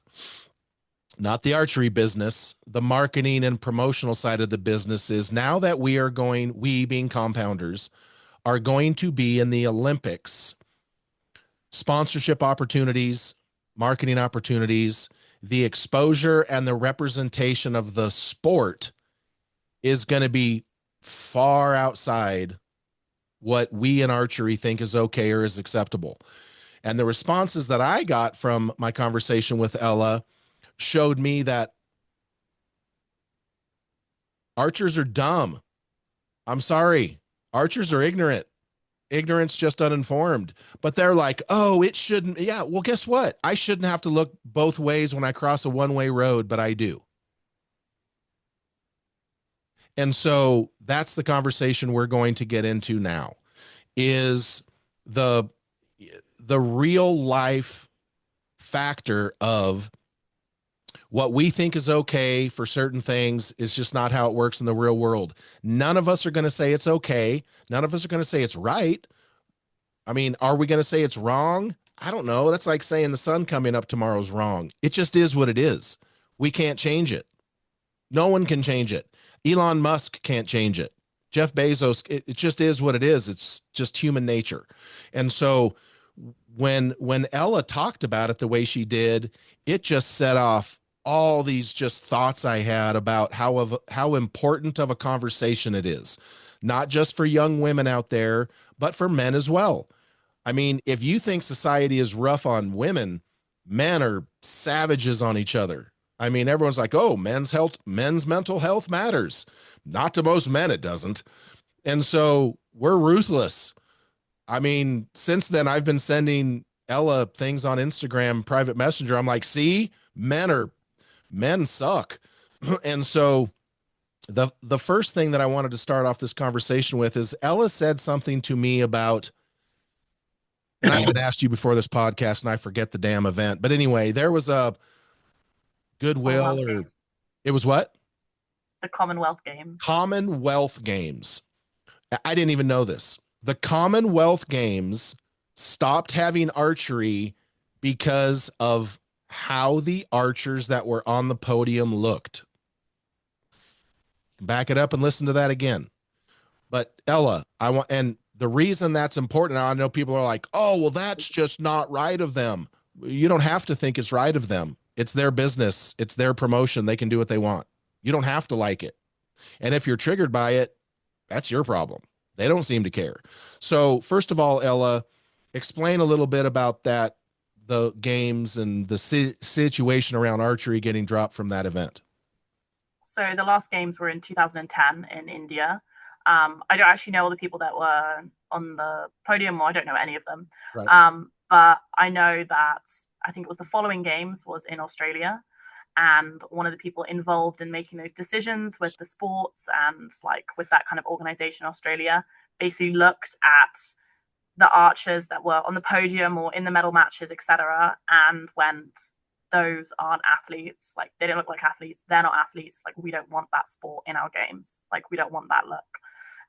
[SPEAKER 1] not the archery business, the marketing and promotional side of the business is now that we being compounders, are going to be in the Olympics, sponsorship opportunities, marketing opportunities, the exposure and the representation of the sport is going to be far outside what we in archery think is okay or is acceptable. And the responses that I got from my conversation with Ella showed me that archers are dumb. I'm sorry. Archers are ignorant. Ignorance just uninformed. But they're like, oh, it shouldn't. Yeah, well, guess what? I shouldn't have to look both ways when I cross a one-way road, but I do. And so that's the conversation we're going to get into now, is the real life factor of what we think is okay for certain things is just not how it works in the real world. None of us are going to say it's okay. None of us are going to say it's right. I mean, are we going to say it's wrong? I don't know. That's like saying the sun coming up tomorrow is wrong. It just is what it is. We can't change it. No one can change it. Elon Musk can't change it. Jeff Bezos, it just is what it is. It's just human nature. And so when Ella talked about it the way she did, it just set off all these just thoughts I had about how important of a conversation it is, not just for young women out there, but for men as well. I mean, if you think society is rough on women, men are savages on each other. I mean, everyone's like, oh, men's mental health matters. Not to most men, it doesn't. And so we're ruthless. I mean, since then, I've been sending Ella things on Instagram, private messenger. I'm like, see, men suck. And so the first thing that I wanted to start off this conversation with is Ella said something to me about, and I even asked you before this podcast and I forget the damn event. But anyway, there was a Goodwill or it was what?
[SPEAKER 2] The Commonwealth Games.
[SPEAKER 1] Commonwealth Games. I didn't even know this. The Commonwealth Games stopped having archery because of how the archers that were on the podium looked. Back it up and listen to that again. But Ella, and the reason that's important, I know people are like, oh, well, that's just not right of them. You don't have to think it's right of them. It's their business. It's their promotion. They can do what they want. You don't have to like it. And if you're triggered by it, that's your problem. They don't seem to care. So first of all, Ella, explain a little bit about that, the games and the situation around archery getting dropped from that event.
[SPEAKER 2] So the last games were in 2010 in India. I don't actually know all the people that were on the podium, or I don't know any of them.
[SPEAKER 1] Right.
[SPEAKER 2] But I know that I think it was the following games was in Australia. And one of the people involved in making those decisions with the sports and like with that kind of organization, Australia, basically looked at the archers that were on the podium or in the medal matches, etc., and went, those aren't athletes. Like, they don't look like athletes. They're not athletes. Like, we don't want that sport in our games. Like, we don't want that look.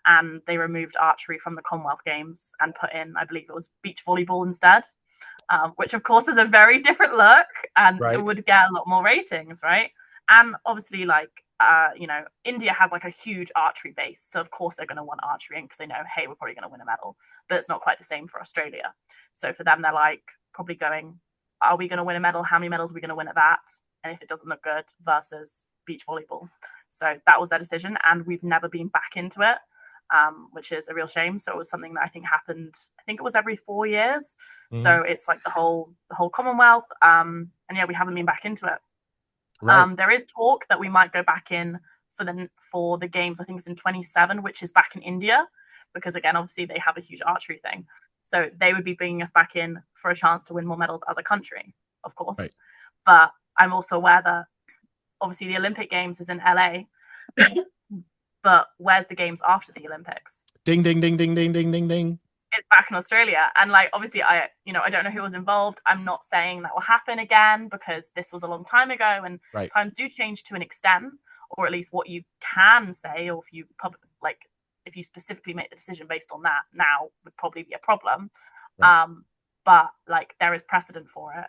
[SPEAKER 2] And they removed archery from the Commonwealth Games and put in, I believe it was beach volleyball instead. Which of course is a very different look and
[SPEAKER 1] right.
[SPEAKER 2] It would get a lot more ratings, right? And obviously, like, India has like a huge archery base, so of course they're going to want archery in because they know, hey, we're probably going to win a medal. But it's not quite the same for Australia. So for them, they're like probably going, are we going to win a medal? How many medals are we going to win at that? And if it doesn't look good, versus beach volleyball. So that was their decision, and we've never been back into it, which is a real shame. So it was something that I think happened. I think it was every 4 years. Mm-hmm. So it's like the whole Commonwealth, and yeah, we haven't been back into it. Right. There is talk that we might go back in for the games. I think it's in 2027, which is back in India, because again, obviously they have a huge archery thing. So they would be bringing us back in for a chance to win more medals as a country, of course. Right. But I'm also aware that obviously the Olympic Games is in LA, but where's the games after the Olympics?
[SPEAKER 1] Ding, ding, ding, ding, ding, ding, ding, ding.
[SPEAKER 2] It's back in Australia. And like, obviously I don't know who was involved. I'm not saying that will happen again because this was a long time ago, and right. Times do change to an extent, or at least what you can say, or if you specifically make the decision based on that now would probably be a problem. Right. But like there is precedent for it.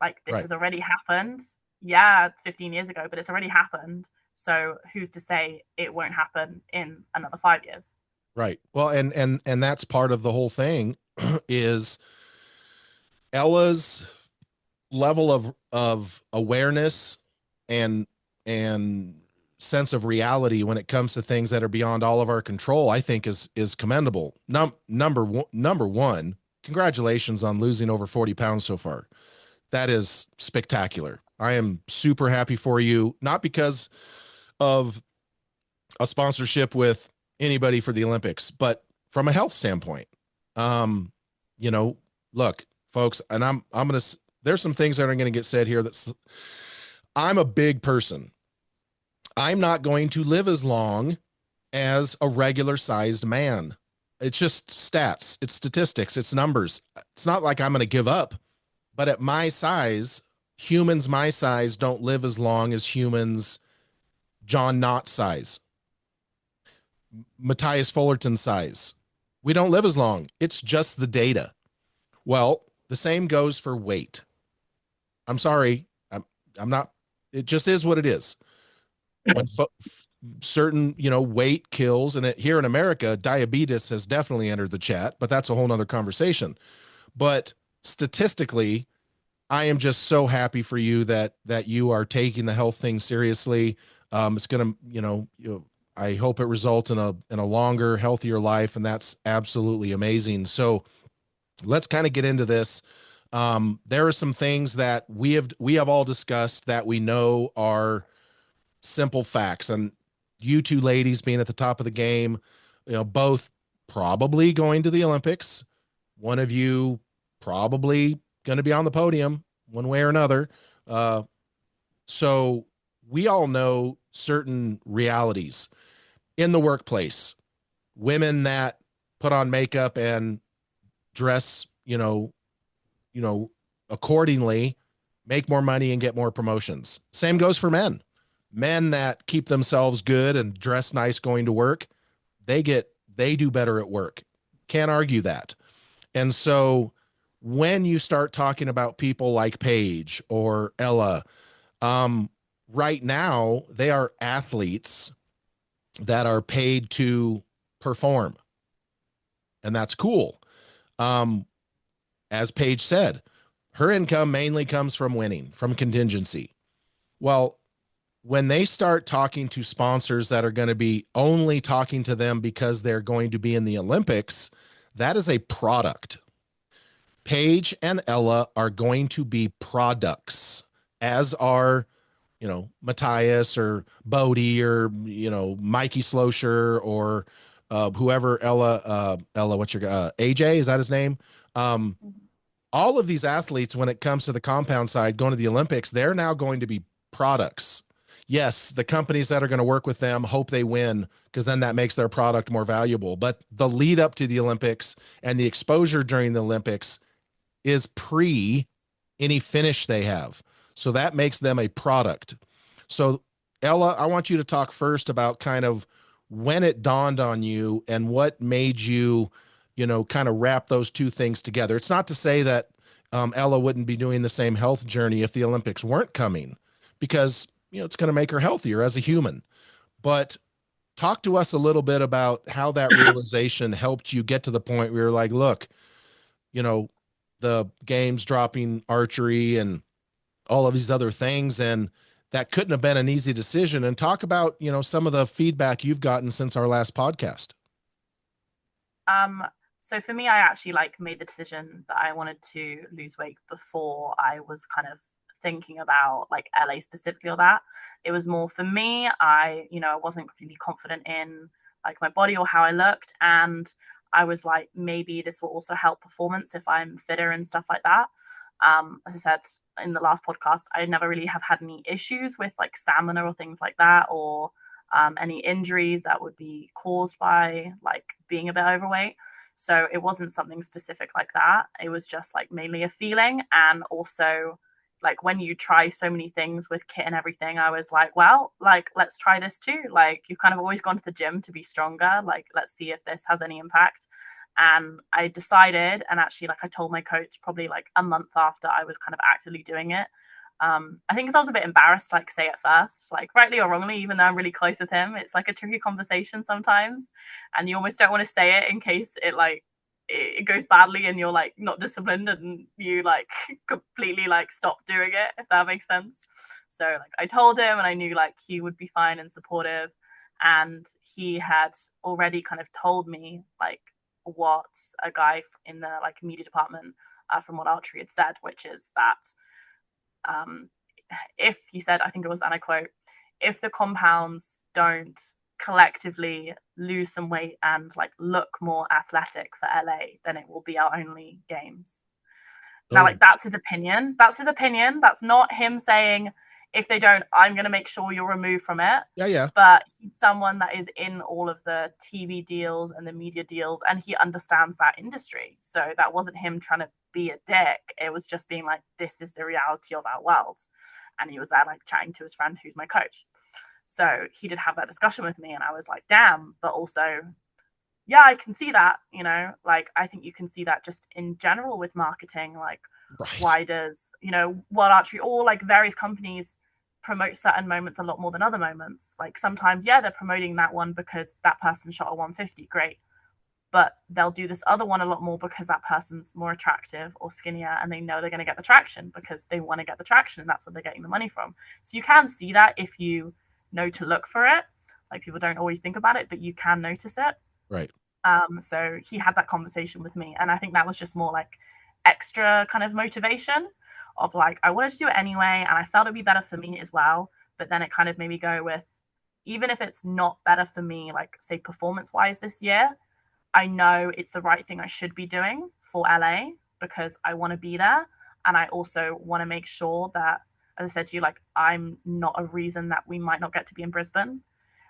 [SPEAKER 2] Like this right. has already happened. Yeah, 15 years ago, but it's already happened. So who's to say it won't happen in another 5 years?
[SPEAKER 1] Right. Well, and that's part of the whole thing is Ella's level of awareness and sense of reality when it comes to things that are beyond all of our control, I think is commendable. Number one, congratulations on losing over 40 pounds so far. That is spectacular. I am super happy for you, not because of a sponsorship with anybody for the Olympics, but from a health standpoint. Look, folks, and I'm going to, there's some things that are going to get said here I'm a big person. I'm not going to live as long as a regular sized man. It's just stats, it's statistics, it's numbers. It's not like I'm going to give up, but at my size, humans my size don't live as long as humans John Knott size, Matthias Fullerton size. We don't live as long. It's just the data. Well, the same goes for weight. I'm sorry. I'm not, it just is what it is. When certain, weight kills, and here in America, diabetes has definitely entered the chat, but that's a whole nother conversation. But statistically, I am just so happy for you that you are taking the health thing seriously. It's going to, I hope it results in a longer, healthier life. And that's absolutely amazing. So let's kind of get into this. There are some things that we have all discussed that we know are simple facts, and you two ladies being at the top of the game, both probably going to the Olympics. One of you probably going to be on the podium one way or another. So we all know certain realities in the workplace. Women that put on makeup and dress, accordingly, make more money and get more promotions. Same goes for men. Men that keep themselves good and dress nice going to work, they do better at work. Can't argue that. And so when you start talking about people like Paige or Ella, right now they are athletes that are paid to perform. And that's cool. As Paige said, her income mainly comes from winning, from contingency. Well, when they start talking to sponsors that are going to be only talking to them because they're going to be in the Olympics, that is a product. Paige and Ella are going to be products, as are, Matthias or Bodie or, Mikey Slosher or whoever Ella, what's your AJ? Is that his name? All of these athletes, when it comes to the compound side, going to the Olympics, they're now going to be products. Yes, the companies that are going to work with them hope they win because then that makes their product more valuable. But the lead up to the Olympics and the exposure during the Olympics is pre any finish they have. So that makes them a product. So Ella, I want you to talk first about kind of when it dawned on you and what made you, kind of wrap those two things together. It's not to say that Ella wouldn't be doing the same health journey if the Olympics weren't coming, because it's going to make her healthier as a human. But talk to us a little bit about how that realization helped you get to the point where you're like, look, the games dropping archery and all of these other things, and that couldn't have been an easy decision. And talk about, some of the feedback you've gotten since our last podcast.
[SPEAKER 2] So for me, I actually made the decision that I wanted to lose weight before I was kind of thinking about LA specifically, or that. It was more for me, I wasn't completely confident in my body or how I looked, and I was like, maybe this will also help performance if I'm fitter and stuff like that. As I said in the last podcast, I never really have had any issues with stamina or things like that, or any injuries that would be caused by being a bit overweight. So it wasn't something specific like that. It was just mainly a feeling. And also when you try so many things with kit and everything, I was like, well, let's try this too. You've kind of always gone to the gym to be stronger. Let's see if this has any impact. And I decided, and actually I told my coach probably a month after I was kind of actively doing it. I think because I was a bit embarrassed to say at first, rightly or wrongly, even though I'm really close with him, it's a tricky conversation sometimes, and you almost don't want to say it in case it goes badly and you're not disciplined and you completely stop doing it, if that makes sense. So I told him, and I knew he would be fine and supportive, and he had already kind of told me what a guy in the media department from What Archery had said, which is that if he said, I think it was, and I quote, if the compounds don't collectively lose some weight and look more athletic for LA, then it will be our only games. Now, that's his opinion. That's his opinion. That's not him saying, if they don't, I'm going to make sure you're removed from it.
[SPEAKER 1] Yeah.
[SPEAKER 2] But he's someone that is in all of the TV deals and the media deals, and he understands that industry. So that wasn't him trying to be a dick. It was just being this is the reality of our world. And he was there chatting to his friend who's my coach. So he did have that discussion with me, and I was like, damn, but also, yeah, I can see that, I think you can see that just in general with marketing, right. Why does, World Archery or various companies promote certain moments a lot more than other moments? Sometimes, yeah, they're promoting that one because that person shot a 150, great. But they'll do this other one a lot more because that person's more attractive or skinnier, and they know they're going to get the traction because they want to get the traction, and that's what they're getting the money from. So you can see that if you know to look for it. People don't always think about it, but you can notice it.
[SPEAKER 1] Right.
[SPEAKER 2] So he had that conversation with me, and I think that was just more extra kind of motivation of I wanted to do it anyway, and I felt it'd be better for me as well. But then it kind of made me go with, even if it's not better for me, say performance wise this year, I know it's the right thing I should be doing for LA because I want to be there. And I also want to make sure that, as I said to you, I'm not a reason that we might not get to be in Brisbane.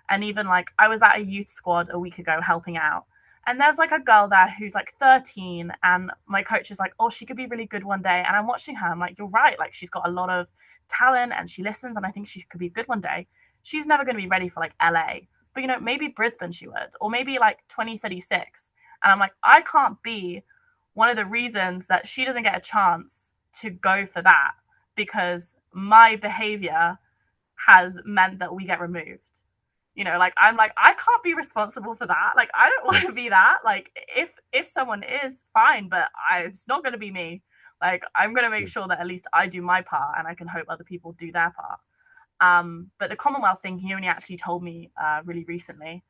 [SPEAKER 2] And even I was at a youth squad a week ago helping out. And there's a girl there who's 13, and my coach is oh, she could be really good one day. And I'm watching her, I'm you're right. She's got a lot of talent and she listens, and I think she could be good one day. She's never going to be ready for LA. But, maybe Brisbane she would, or maybe 2036. And I'm I can't be one of the reasons that she doesn't get a chance to go for that because my behavior has meant that we get removed. I'm I can't be responsible for that. I don't want to be that. If someone is, fine, but it's not going to be me. I'm going to make sure that at least I do my part, and I can hope other people do their part. But the Commonwealth thing, he only actually told me really recently,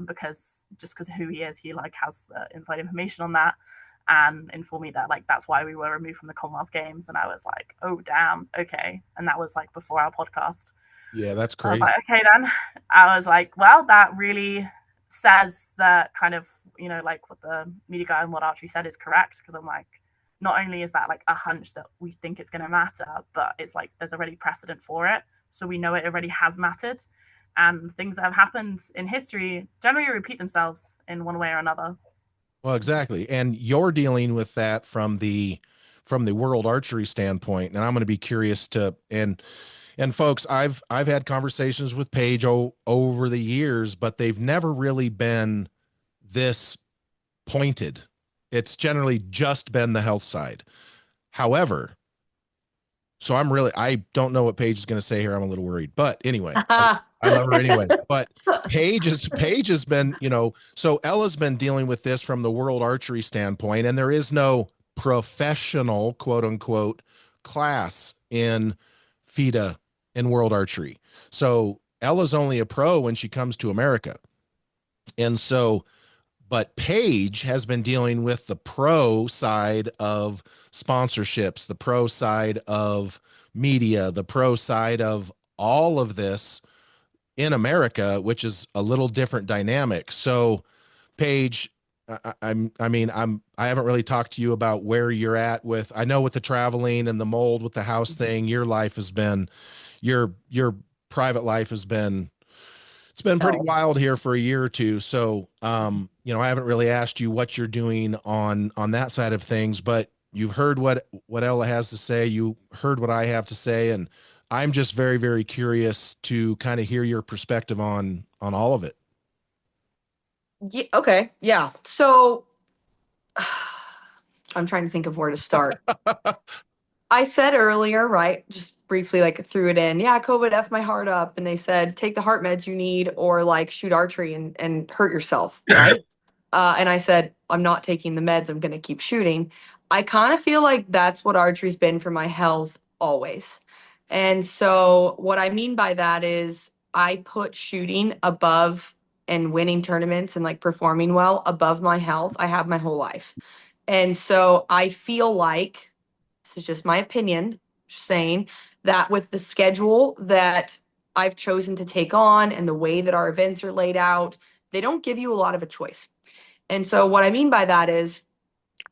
[SPEAKER 2] because of who he is, he has inside information on that, and informed me that that's why we were removed from the Commonwealth Games. And I was oh damn, okay. And that was before our podcast.
[SPEAKER 1] Yeah, that's crazy.
[SPEAKER 2] Okay, then. I was well, that really says that kind of, what the media guy and What Archery said is correct, because I'm not only is that a hunch that we think it's going to matter, but it's there's already precedent for it. So we know it already has mattered, and things that have happened in history generally repeat themselves in one way or another.
[SPEAKER 1] Well, exactly. And you're dealing with that from the World Archery standpoint. And I'm going to be curious to, and folks, I've had conversations with Paige over the years, but they've never really been this pointed. It's generally just been the health side. However, So I don't know what Paige is going to say here. I'm a little worried, but anyway, I love her anyway. But Paige has been, so Ella's been dealing with this from the world archery standpoint, and there is no professional, quote unquote, class in FIDA in world archery. So Ella's only a pro when she comes to America. And so, but Paige has been dealing with the pro side of sponsorships, the pro side of media, the pro side of all of this in America, which is a little different dynamic. So, Paige, I haven't really talked to you about where you're at with, I know with the traveling and the mold with the house thing, your life has been, your private life has been, it's been pretty wild here for a year or two. So, I haven't really asked you what you're doing on that side of things, but you've heard what Ella has to say. You heard what I have to say, and I'm just very, very curious to kind of hear your perspective on all of it.
[SPEAKER 3] Yeah, okay. Yeah. So I'm trying to think of where to start. I said earlier, right? Just briefly, like threw it in. Yeah, COVID F my heart up. And they said, take the heart meds you need or like shoot archery and hurt yourself. Right. And I said, I'm not taking the meds. I'm going to keep shooting. I kind of feel like that's what archery's been for my health always. And so what I mean by that is I put shooting above and winning tournaments and like performing well above my health. I have my whole life. And so I feel like, this is just my opinion, just saying that with the schedule that I've chosen to take on and the way that our events are laid out, they don't give you a lot of a choice. And so what I mean by that is,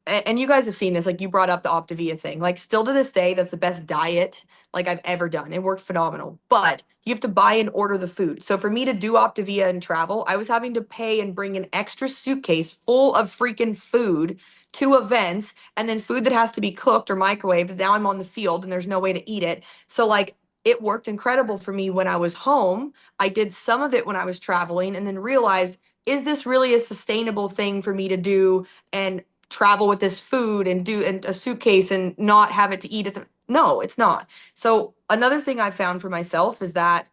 [SPEAKER 3] and you guys have seen this, like you brought up the Optavia thing, like still to this day, that's the best diet like I've ever done. It worked phenomenal, but you have to buy and order the food. So for me to do Optavia and travel, I was having to pay and bring an extra suitcase full of freaking food to events, and then food that has to be cooked or microwaved. Now I'm on the field and there's no way to eat it. So like it worked incredible for me when I was home. I did some of it when I was traveling and then realized, is this really a sustainable thing for me to do and travel with this food and do in a suitcase and not have it to eat at the no, it's not. So another thing I found for myself is that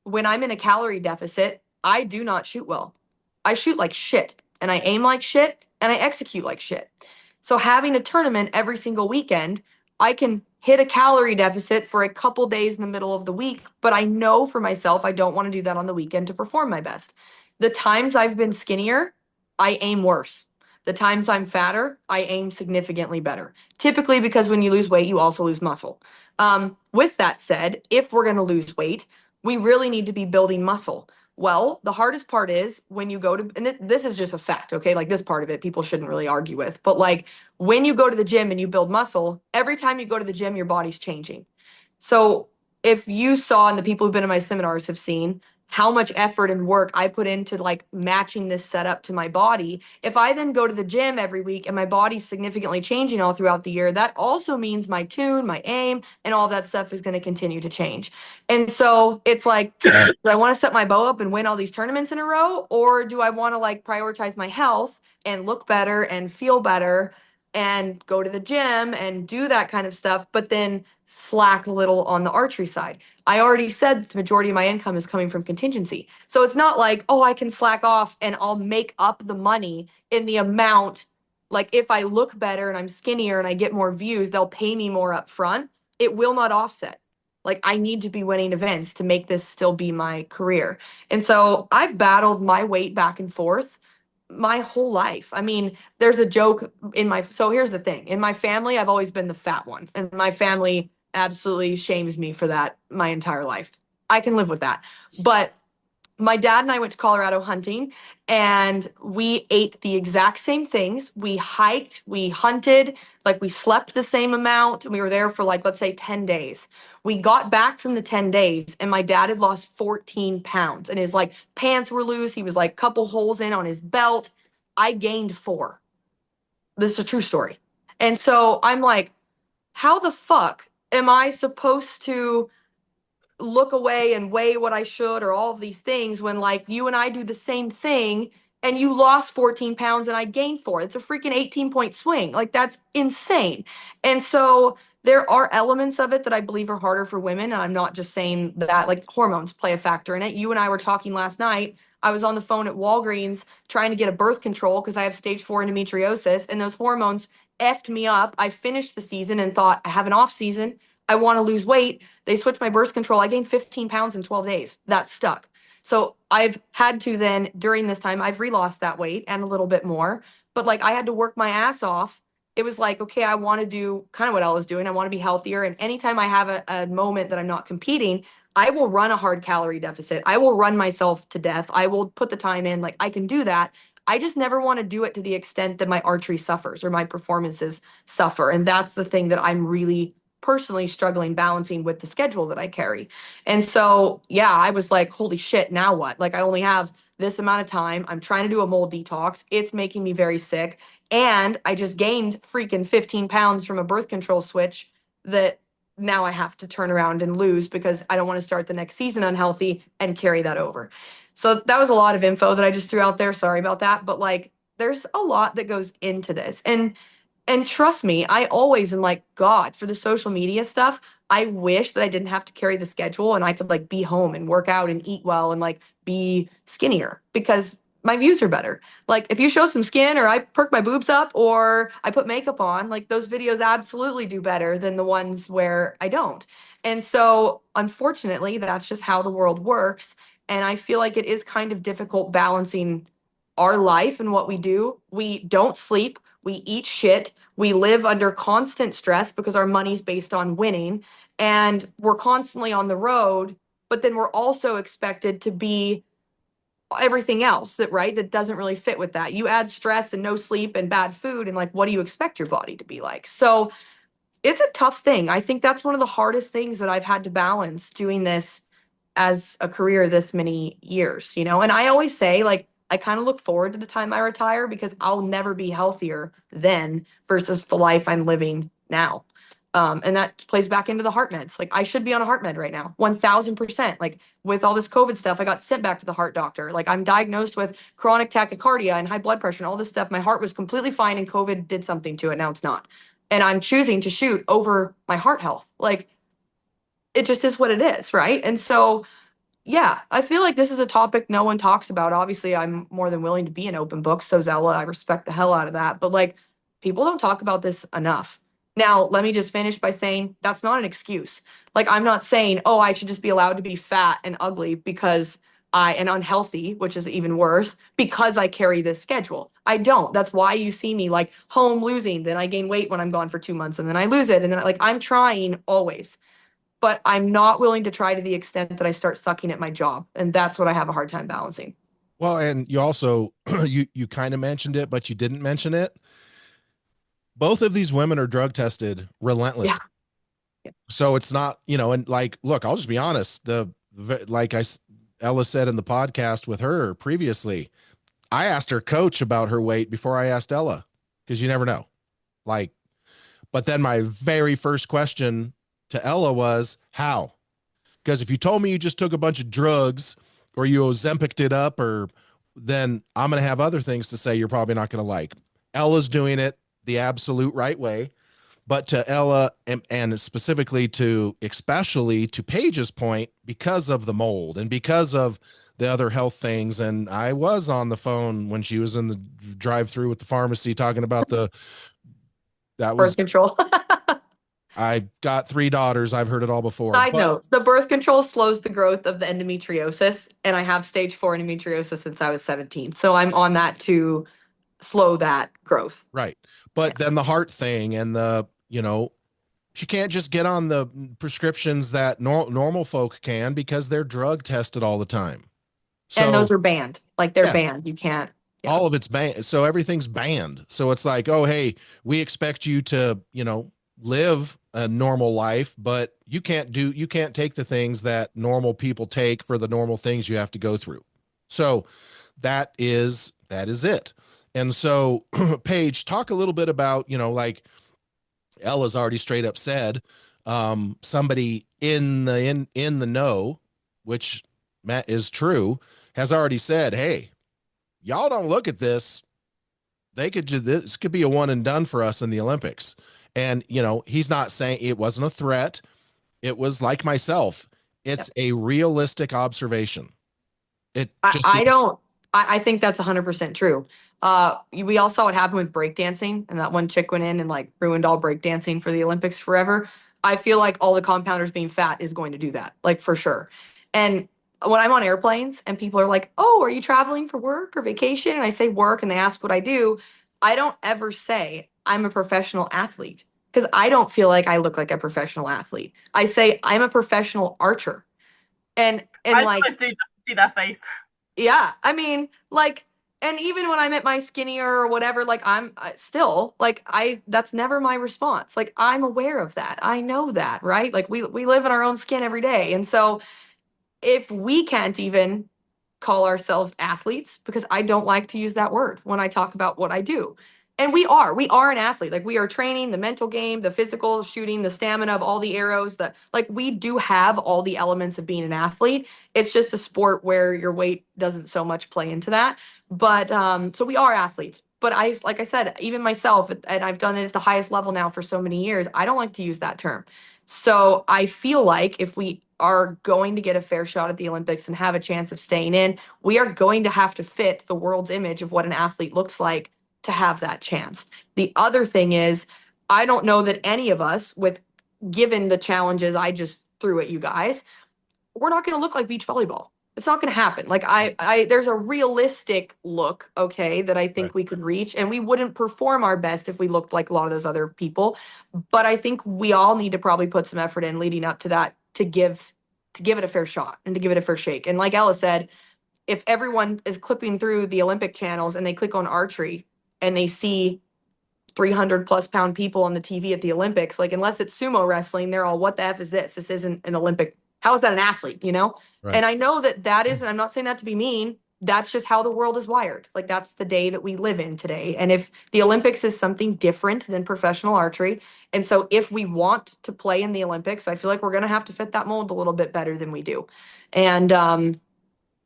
[SPEAKER 3] when I'm in a calorie deficit, I do not shoot well. I shoot like shit and I aim like shit and I execute like shit. So having a tournament every single weekend, I can hit a calorie deficit for a couple days in the middle of the week, but I know for myself I don't want to do that on the weekend to perform my best. The times I've been skinnier, I aim worse. The times I'm fatter, I aim significantly better. Typically because when you lose weight, you also lose muscle. With that said, if we're going to lose weight, we really need to be building muscle. Well, the hardest part is when you go to, and this is just a fact, okay? Like this part of it, people shouldn't really argue with. But like when you go to the gym and you build muscle, every time you go to the gym, your body's changing. So if you saw, and the people who've been in my seminars have seen, how much effort and work I put into like matching this setup to my body. If I then go to the gym every week and my body's significantly changing all throughout the year, that also means my tune, my aim, and all that stuff is going to continue to change. And so it's like, do I want to set my bow up and win all these tournaments in a row? Or do I want to like prioritize my health and look better and feel better and go to the gym and do that kind of stuff, but then slack a little on the archery side? I already said that the majority of my income is coming from contingency. So it's not like, oh, I can slack off and I'll make up the money in the amount. Like if I look better and I'm skinnier and I get more views, they'll pay me more up front. It will not offset. Like I need to be winning events to make this still be my career. And so I've battled my weight back and forth my whole life. I mean, there's a joke in my, so here's the thing. In my family, I've always been the fat one. And my family absolutely shames me for that my entire life. I can live with that. But my dad and I went to Colorado hunting and we ate the exact same things. We hiked, we hunted, like we slept the same amount. We were there for like, let's say 10 days. We got back from the 10 days and my dad had lost 14 pounds and his like pants were loose. He was like couple holes in on his belt. I gained 4. This is a true story. And so I'm like, how the fuck am I supposed to look away and weigh what I should or all of these things when like you and I do the same thing and you lost 14 pounds and I gained 4? It's a freaking 18-point swing. Like that's insane. And so there are elements of it that I believe are harder for women. And I'm not just saying that, like, hormones play a factor in it. You and I were talking last night. I was on the phone at Walgreens trying to get a birth control because I have stage 4 endometriosis, and those hormones effed me up. I finished the season and thought, I have an off season. I want to lose weight. They switched my birth control. I gained 15 pounds in 12 days. That stuck. So I've had to then, during this time, I've relost that weight and a little bit more. But like, I had to work my ass off. It was like, okay, I want to do kind of what I was doing. I want to be healthier. And anytime I have a moment that I'm not competing, I will run a hard calorie deficit. I will run myself to death. I will put the time in. Like, I can do that. I just never want to do it to the extent that my archery suffers or my performances suffer. And that's the thing that I'm really personally struggling balancing with the schedule that I carry. And so, yeah, I was like, holy shit, now what? Like, I only have this amount of time. I'm trying to do a mold detox. It's making me very sick. And I just gained freaking 15 pounds from a birth control switch that now I have to turn around and lose because I don't want to start the next season unhealthy and carry that over. So that was a lot of info that I just threw out there. Sorry about that. But like, there's a lot that goes into this. And trust me, I always am like, God, for the social media stuff, I wish that I didn't have to carry the schedule and I could like be home and work out and eat well and like be skinnier because my views are better. Like, if you show some skin or I perk my boobs up or I put makeup on, like, those videos absolutely do better than the ones where I don't. And so, unfortunately, that's just how the world works. And I feel like it is kind of difficult balancing our life and what we do. We don't sleep. We eat shit. We live under constant stress because our money's based on winning. And we're constantly on the road. But then we're also expected to be everything else that, right, that doesn't really fit with that. You add stress and no sleep and bad food, and like, what do you expect your body to be like? So it's a tough thing. I think that's one of the hardest things that I've had to balance doing this as a career this many years, you know? And I always say, like, I kind of look forward to the time I retire because I'll never be healthier then versus the life I'm living now. And that plays back into the heart meds. Like, I should be on a heart med right now, 1000%. Like, with all this COVID stuff, I got sent back to the heart doctor. Like, I'm diagnosed with chronic tachycardia and high blood pressure and all this stuff. My heart was completely fine and COVID did something to it. Now it's not. And I'm choosing to shoot over my heart health. Like, it just is what it is, right? And so, yeah, I feel like this is a topic no one talks about. Obviously, I'm more than willing to be an open book. So's Ella. I respect the hell out of that. But like, people don't talk about this enough. Now, let me just finish by saying that's not an excuse. Like, I'm not saying, oh, I should just be allowed to be fat and ugly because and unhealthy, which is even worse, because I carry this schedule. I don't. That's why you see me like home losing. Then I gain weight when I'm gone for 2 months and then I lose it. And then like, I'm trying always, but I'm not willing to try to the extent that I start sucking at my job. And that's what I have a hard time balancing.
[SPEAKER 1] Well, and you also you kind of mentioned it, but you didn't mention it. Both of these women are drug tested relentlessly.
[SPEAKER 3] Yeah. Yeah.
[SPEAKER 1] So it's not, and like, look, I'll just be honest. Like Ella said in the podcast with her previously, I asked her coach about her weight before I asked Ella, because you never know. Like, but then my very first question to Ella was, how? Because if you told me you just took a bunch of drugs or you Ozempic'd it up, or then I'm going to have other things to say you're probably not going to like. Ella's doing it the absolute right way. But to Ella and specifically especially to Paige's point, because of the mold and because of the other health things. And I was on the phone when she was in the drive-through with the pharmacy talking about that was
[SPEAKER 3] Birth control.
[SPEAKER 1] I got 3 daughters. I've heard it all before.
[SPEAKER 3] Side note, the birth control slows the growth of the endometriosis, and I have stage 4 endometriosis since I was 17. So I'm on that to slow that growth.
[SPEAKER 1] Right. But then the heart thing and she can't just get on the prescriptions that normal folk can because they're drug tested all the time. So,
[SPEAKER 3] and those are banned. Like, they're
[SPEAKER 1] yeah,
[SPEAKER 3] banned. You can't. Yeah.
[SPEAKER 1] All of it's banned. So everything's banned. So it's like, oh, hey, we expect you to, live a normal life, but you can't take the things that normal people take for the normal things you have to go through. So that is it. And so Paige, talk a little bit about, like Ella's already straight up said, somebody in the know, which Matt is true, has already said, hey, y'all don't look at this. This could be a one and done for us in the Olympics. And, he's not saying it wasn't a threat. It was like myself.
[SPEAKER 3] Yep.
[SPEAKER 1] It's a realistic observation. It just
[SPEAKER 3] I don't. I think that's 100% true. We all saw what happened with breakdancing, and that one chick went in and like ruined all breakdancing for the Olympics forever. I feel like all the compounders being fat is going to do that, like for sure. And when I'm on airplanes and people are like, "Oh, are you traveling for work or vacation?" and I say work, and they ask what I do, I don't ever say I'm a professional athlete because I don't feel like I look like a professional athlete. I say I'm a professional archer, and
[SPEAKER 2] I
[SPEAKER 3] like
[SPEAKER 2] do see that face.
[SPEAKER 3] yeah, I mean, like, and even when I'm at my skinnier or whatever, like, still like that's never my response. Like, I'm aware of that. I know that, right? Like, we live in our own skin every day, and so if we can't even call ourselves athletes, because I don't like to use that word when I talk about what I do. And we are an athlete. Like we are training the mental game, the physical shooting, the stamina of all the arrows, that like we do have all the elements of being an athlete. It's just a sport where your weight doesn't so much play into that. But so we are athletes. But like I said, even myself, and I've done it at the highest level now for so many years, I don't like to use that term. So I feel like if we are going to get a fair shot at the Olympics and have a chance of staying in, we are going to have to fit the world's image of what an athlete looks like to have that chance. The other thing is, I don't know that any of us, with given the challenges I just threw at you guys, we're not going to look like beach volleyball. It's not going to happen. Like there's a realistic look, okay, that I think
[SPEAKER 1] right.
[SPEAKER 3] we could reach, and we wouldn't perform our best if we looked like a lot of those other people. But I think we all need to probably put some effort in leading up to that to give it a fair shot and to give it a fair shake. And like Ella said, if everyone is clipping through the Olympic channels and they click on archery and they see 300 plus pound people on the TV at the Olympics, like unless it's sumo wrestling, they're all, what the F is this? This isn't an Olympic. How is that an athlete,
[SPEAKER 1] Right.
[SPEAKER 3] And I know that is, and I'm not saying that to be mean, that's just how the world is wired. Like that's the day that we live in today. And if the Olympics is something different than professional archery, and so if we want to play in the Olympics, I feel like we're going to have to fit that mold a little bit better than we do. And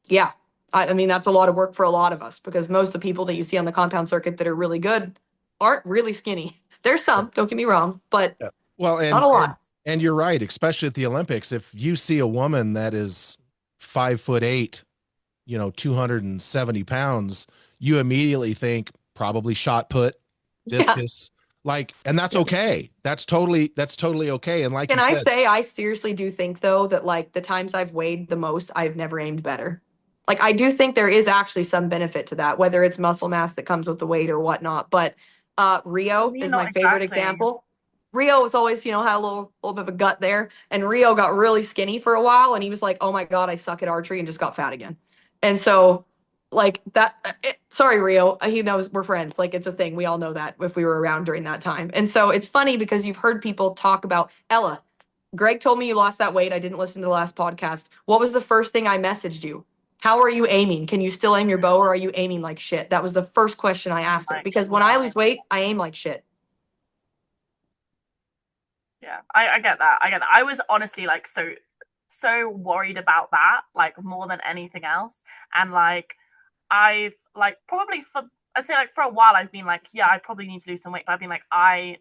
[SPEAKER 3] yeah, I mean, that's a lot of work for a lot of us because most of the people that you see on the compound circuit that are really good aren't really skinny. There's some, don't get me wrong, but
[SPEAKER 1] Yeah. Well,
[SPEAKER 3] not a lot.
[SPEAKER 1] and you're right, especially at the Olympics. If you see a woman that is 5'8", 270 pounds, you immediately think probably shot put,
[SPEAKER 3] Yeah.
[SPEAKER 1] discus, like, and that's okay. That's totally okay. And like
[SPEAKER 3] Can
[SPEAKER 1] you
[SPEAKER 3] I
[SPEAKER 1] said,
[SPEAKER 3] say, I seriously do think though that like the times I've weighed the most, I've never aimed better. Like I do think there is actually some benefit to that, whether it's muscle mass that comes with the weight or whatnot. But Rio
[SPEAKER 2] Maybe
[SPEAKER 3] is my
[SPEAKER 2] not
[SPEAKER 3] favorite
[SPEAKER 2] exactly.
[SPEAKER 3] example. Rio was always, had a little bit of a gut there, and Rio got really skinny for a while, and he was like, "Oh my God, I suck at archery," and just got fat again. And so, like that. Sorry, Rio. He knows we're friends. Like it's a thing. We all know that if we were around during that time. And so it's funny because you've heard people talk about Ella. Greg told me you lost that weight. I didn't listen to the last podcast. What was the first thing I messaged you? How are you aiming? Can you still aim your bow, or are you aiming like shit? That was the first question I asked her because when I lose weight, I aim like shit.
[SPEAKER 2] Yeah, I get that. I get that. I was honestly like so worried about that, like more than anything else. And like I've like probably for I'd say like for a while I've been like, yeah, I probably need to lose some weight. But I've been like,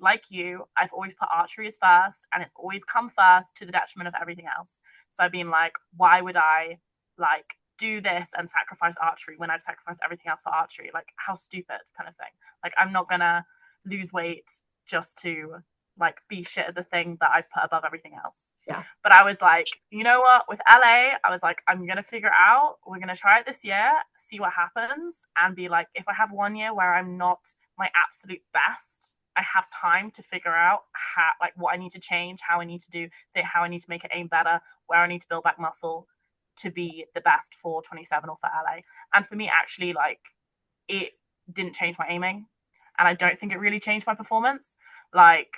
[SPEAKER 2] like you, I've always put archery as first, and it's always come first to the detriment of everything else. So I've been like, why would I like do this and sacrifice archery when I've sacrificed everything else for archery? Like how stupid kind of thing. Like I'm not gonna lose weight just to like be shit at the thing that I've put above everything else.
[SPEAKER 3] Yeah.
[SPEAKER 2] But I was like, you know what? With LA, I was like, I'm gonna figure out. We're gonna try it this year, see what happens, and be like, if I have one year where I'm not my absolute best, I have time to figure out how, like, what I need to change, how I need to do, say, how I need to make it aim better, where I need to build back muscle to be the best for 27 or for LA. And for me, actually, like, it didn't change my aiming, and I don't think it really changed my performance. Like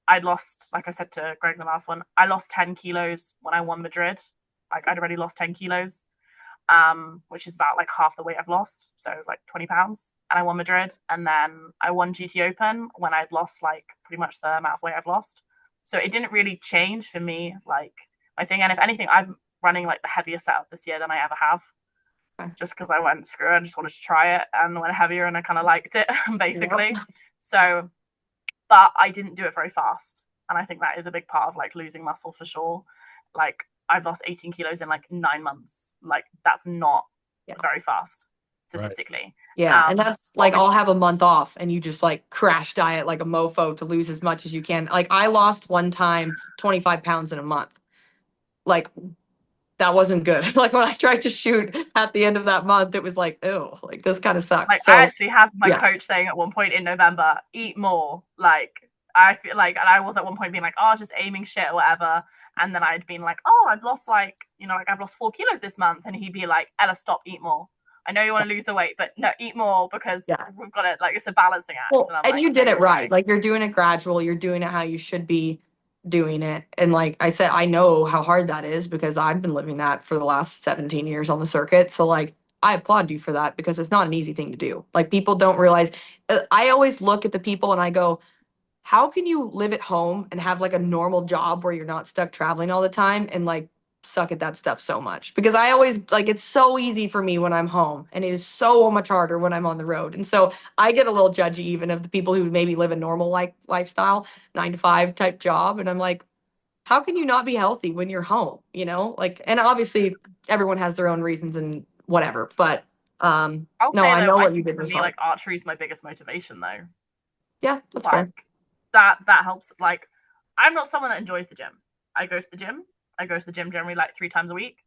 [SPEAKER 2] I'd lost, like I said to Greg in the last one, I lost 10 kilos when I won Madrid. Like I'd already lost 10 kilos, which is about like half the weight I've lost. So like 20 pounds. And I won Madrid. And then I won GT Open when I'd lost like pretty much the amount of weight I've lost. So it didn't really change for me, like my thing. And if anything, I'm running like the heaviest setup this year than I ever have.
[SPEAKER 3] Okay.
[SPEAKER 2] Just because I went, screw it, I just wanted to try it and went heavier and I kind of liked it, basically. Yep. So but I didn't do it very fast. And I think that is a big part of like losing muscle for sure. Like I've lost 18 kilos in like 9 months. Like that's not very fast statistically.
[SPEAKER 3] Yeah. And that's like, I'll have a month off and you just like crash diet like a mofo to lose as much as you can. Like I lost one time 25 pounds in a month. Like that wasn't good. Like when I tried to shoot at the end of that month, it was like, oh, like this kind of sucks.
[SPEAKER 2] Like I actually had my coach saying at one point in November, eat more. Like I feel like, and I was at one point being like, oh, just aiming shit or whatever. And then I'd been like, oh, I've lost like, you know, like I've lost 4 kilos this month. And he'd be like, Ella, stop, eat more. I know you want to lose the weight, but no, eat more because we've got it. Like it's a balancing act.
[SPEAKER 3] Well, and like, you did it right. Like you're doing it gradual. You're doing it how you should be doing it. And like I said, I know how hard that is because I've been living that for the last 17 years on the circuit. So like I applaud you for that because it's not an easy thing to do. Like people don't realize. I always look at the people and I go, how can you live at home and have like a normal job where you're not stuck traveling all the time and like suck at that stuff so much? Because I always like, it's so easy for me when I'm home and it is so much harder when I'm on the road. And so I get a little judgy even of the people who maybe live a normal like lifestyle, 9 to 5 type job. And I'm like, how can you not be healthy when you're home? You know, like, and obviously everyone has their own reasons and whatever, but I know what you did was hard.
[SPEAKER 2] Like archery is my biggest motivation though.
[SPEAKER 3] Yeah, that's fair.
[SPEAKER 2] That helps. Like I'm not someone that enjoys the gym. I go to the gym generally like 3 times a week,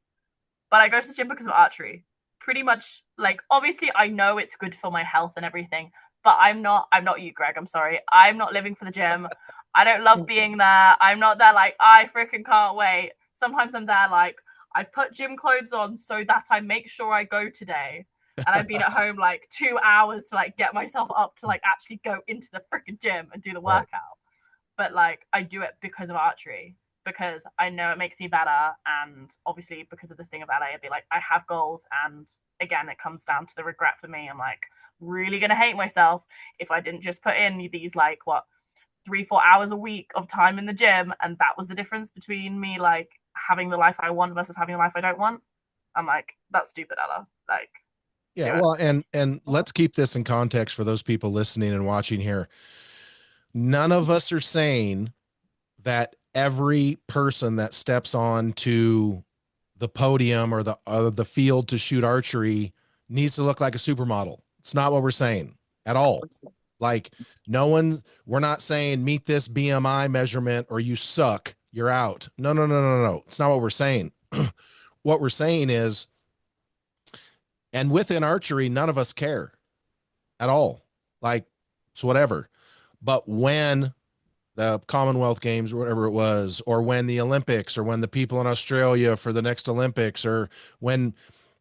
[SPEAKER 2] but I go to the gym because of archery. Pretty much like obviously I know it's good for my health and everything, but I'm not you, Greg. I'm sorry. I'm not living for the gym. I don't love being there. I'm not there like I freaking can't wait. Sometimes I'm there like I've put gym clothes on so that I make sure I go today. And I've been at home like 2 hours to like get myself up to like actually go into the freaking gym and do the workout. Right. But like I do it because of archery, because I know it makes me better. And obviously because of this thing about it, I'd be like, I have goals. And again, it comes down to the regret for me. I'm like really going to hate myself if I didn't just put in these like 3-4 hours a week of time in the gym. And that was the difference between me like having the life I want versus having a life I don't want. I'm like, that's stupid, Ella. Like,
[SPEAKER 1] yeah, well, and let's keep this in context for those people listening and watching here. None of us are saying that every person that steps on to the podium or the field to shoot archery needs to look like a supermodel. It's not what we're saying at all. Like we're not saying meet this BMI measurement or you suck, you're out. No. It's not what we're saying. What we're saying is, and within archery, none of us care at all. Like it's whatever. But when the Commonwealth Games or whatever it was, or when the Olympics, or when the people in Australia for the next Olympics, or when,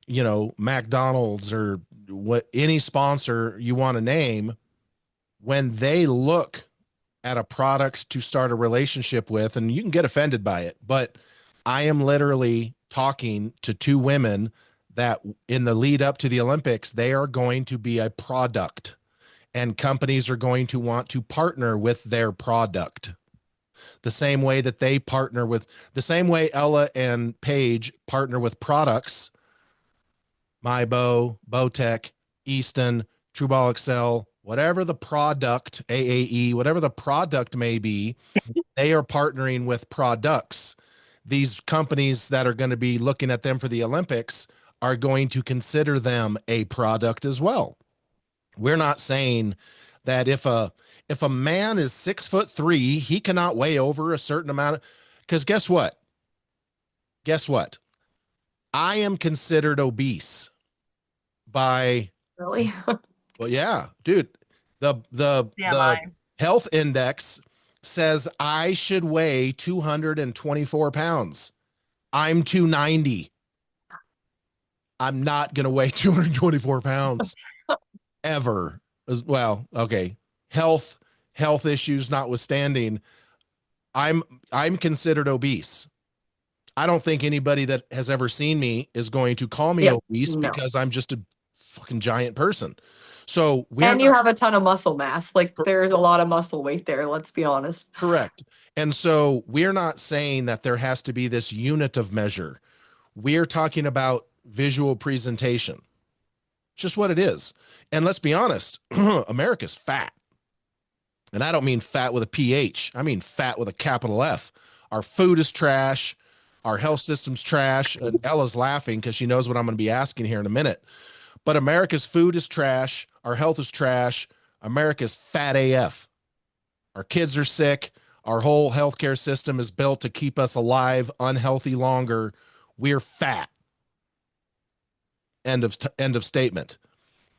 [SPEAKER 1] you know, McDonald's or what, any sponsor you want to name, when they look at a product to start a relationship with, and you can get offended by it, but I am literally talking to 2 women that in the lead up to the Olympics, they are going to be a product. And companies are going to want to partner with their product the same way that they partner with, the same way Ella and Paige partner with products, MyBow, Bowtech, Easton, Trueball Excel, whatever the product, AAE, whatever the product may be, they are partnering with products. These companies that are going to be looking at them for the Olympics are going to consider them a product as well. We're not saying that if a man is 6'3", he cannot weigh over a certain amount of, because guess what? I am considered obese by,
[SPEAKER 3] really?
[SPEAKER 1] well, yeah, dude, the health index says I should weigh 224 pounds. I'm 290. I'm not going to weigh 224 pounds ever. As well, okay. Health issues notwithstanding, I'm considered obese. I don't think anybody that has ever seen me is going to call me obese because I'm just a fucking giant person. So
[SPEAKER 3] you have a ton of muscle mass. Like there's a lot of muscle weight there. Let's be honest.
[SPEAKER 1] Correct. And so we're not saying that there has to be this unit of measure. We're talking about visual presentation. It's just what it is. And let's be honest, America's fat. And I don't mean fat with a PH. I mean fat with a capital F. Our food is trash. Our health system's trash. And Ella's laughing because she knows what I'm going to be asking here in a minute. But America's food is trash. Our health is trash. America's fat AF. Our kids are sick. Our whole healthcare system is built to keep us alive, unhealthy longer. We're fat. End of statement.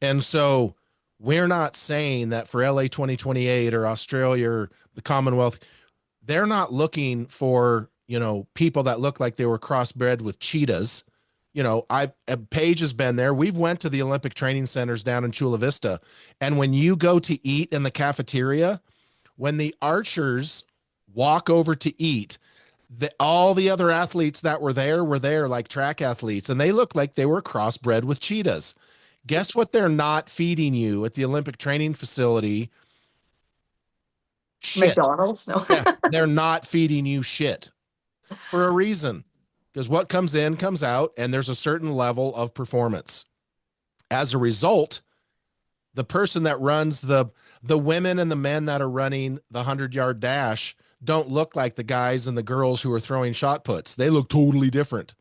[SPEAKER 1] And so we're not saying that for LA 2028 or Australia or the Commonwealth, they're not looking for, people that look like they were crossbred with cheetahs. Paige has been there. We've went to the Olympic training centers down in Chula Vista. And when you go to eat in the cafeteria, when the archers walk over to eat, all the other athletes that were there like track athletes, and they look like they were crossbred with cheetahs. Guess what they're not feeding you at the Olympic training facility? Shit.
[SPEAKER 3] McDonald's? No.
[SPEAKER 1] Yeah, they're not feeding you shit for a reason. Because what comes in comes out, and there's a certain level of performance. As a result, the person that runs the women and the men that are running the 100-yard dash don't look like the guys and the girls who are throwing shot puts. They look totally different,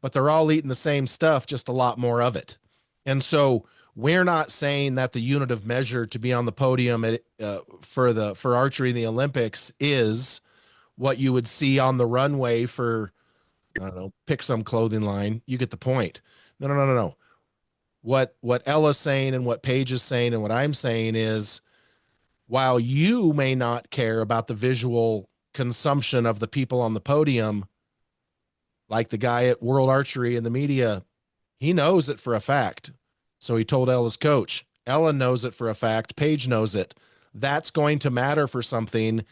[SPEAKER 1] but they're all eating the same stuff, just a lot more of it. And so we're not saying that the unit of measure to be on the podium for archery in the Olympics is what you would see on the runway for, I don't know, pick some clothing line. You get the point. No. What Ella's saying and what Paige is saying and what I'm saying is, while you may not care about the visual consumption of the people on the podium, like the guy at World Archery in the media, he knows it for a fact. So he told Ella's coach. Ella knows it for a fact. Paige knows it. That's going to matter for something.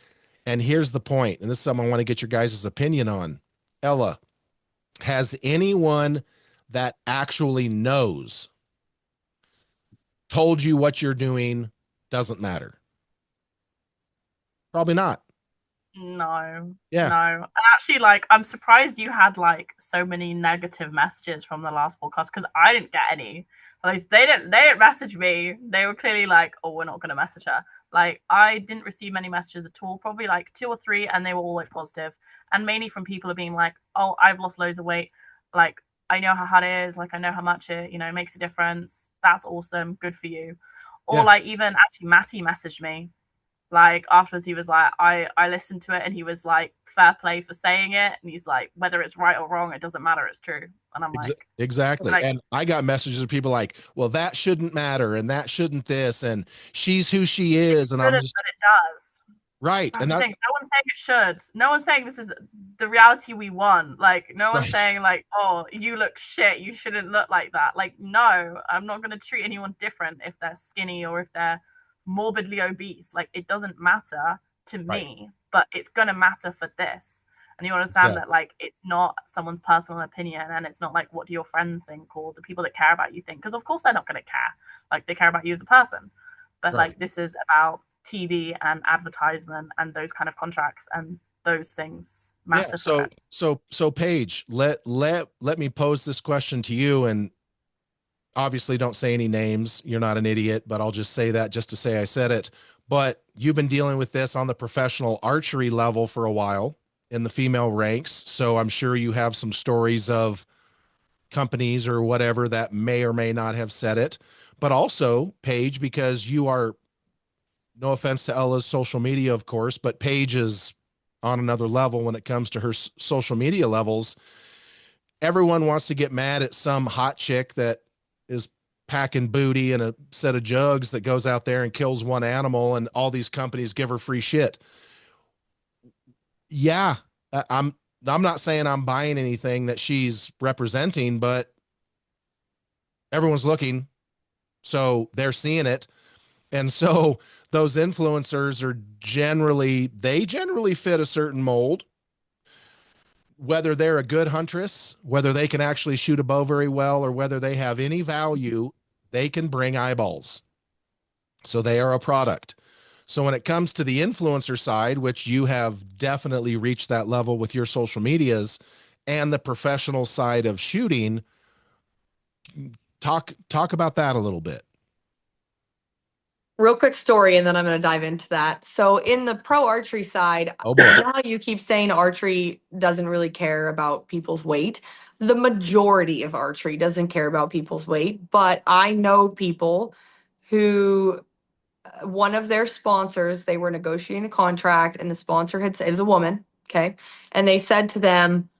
[SPEAKER 1] And here's the point, and this is something I want to get your guys' opinion on. Ella, has anyone that actually knows told you what you're doing doesn't matter? Probably not.
[SPEAKER 2] No.
[SPEAKER 1] Yeah.
[SPEAKER 2] No. And actually, I'm surprised you had so many negative messages from the last podcast, because I didn't get any. They didn't message me. They were clearly like, oh, we're not gonna message her. I didn't receive many messages at all, probably 2 or 3, and they were all positive. And mainly from people being like, oh, I've lost loads of weight. I know how hard it is. I know how much it, makes a difference. That's awesome. Good for you. Or
[SPEAKER 1] Yeah.
[SPEAKER 2] even actually Matty messaged me. Afterwards, he was like, I listened to it, and he was like, fair play for saying it. And he's like, whether it's right or wrong, it doesn't matter. It's true. And I'm
[SPEAKER 1] exactly. And I got messages of people like, well, that shouldn't matter. And that shouldn't this. And she's who she is. And I'm just,
[SPEAKER 2] but it does.
[SPEAKER 1] Right.
[SPEAKER 2] That's
[SPEAKER 1] and
[SPEAKER 2] the thing. No one's saying it should. No one's saying this is the reality we want. No one's saying oh, you look shit, you shouldn't look like that. No, I'm not going to treat anyone different if they're skinny or if they're morbidly obese. It doesn't matter to me, but it's going to matter for this. And you understand that it's not someone's personal opinion, and it's not what do your friends think or the people that care about you think, because of course they're not going to care. They care about you as a person. But this is about TV and advertisement and those kind of contracts, and those things matter.
[SPEAKER 1] Yeah, so Paige, let me pose this question to you, and obviously don't say any names. You're not an idiot, but I'll just say that just to say I said it. But you've been dealing with this on the professional archery level for a while in the female ranks. So I'm sure you have some stories of companies or whatever that may or may not have said it. But also, Paige, because you are, no offense to Ella's social media, of course, but Paige is on another level when it comes to her social media levels. Everyone wants to get mad at some hot chick that is packing booty and a set of jugs that goes out there and kills one animal, and all these companies give her free shit. Yeah, I'm not saying I'm buying anything that she's representing, but everyone's looking, so they're seeing it. And so those influencers are generally fit a certain mold, whether they're a good huntress, whether they can actually shoot a bow very well, or whether they have any value, they can bring eyeballs. So they are a product. So when it comes to the influencer side, which you have definitely reached that level with your social medias, and the professional side of shooting, talk about that a little bit.
[SPEAKER 3] Real quick story, and then I'm going to dive into that. So in the pro archery side,
[SPEAKER 1] Oh boy.
[SPEAKER 3] you know how you keep saying archery doesn't really care about people's weight? The majority of archery doesn't care about people's weight, but I know people who one of their sponsors, they were negotiating a contract, and the sponsor had said, it was a woman, okay? And they said to them,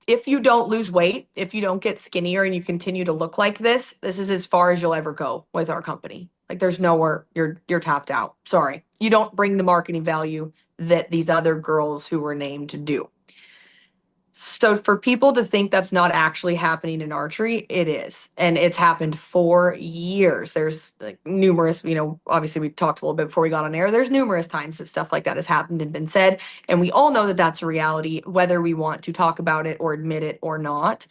[SPEAKER 3] if you don't lose weight, if you don't get skinnier and you continue to look like this is as far as you'll ever go with our company. Like there's nowhere, you're tapped out. Sorry. You don't bring the marketing value that these other girls who were named do. So for people to think that's not actually happening in archery, it is. And it's happened for years. There's like numerous, obviously we talked a little bit before we got on air. There's numerous times that stuff like that has happened and been said. And we all know that that's a reality, whether we want to talk about it or admit it or not.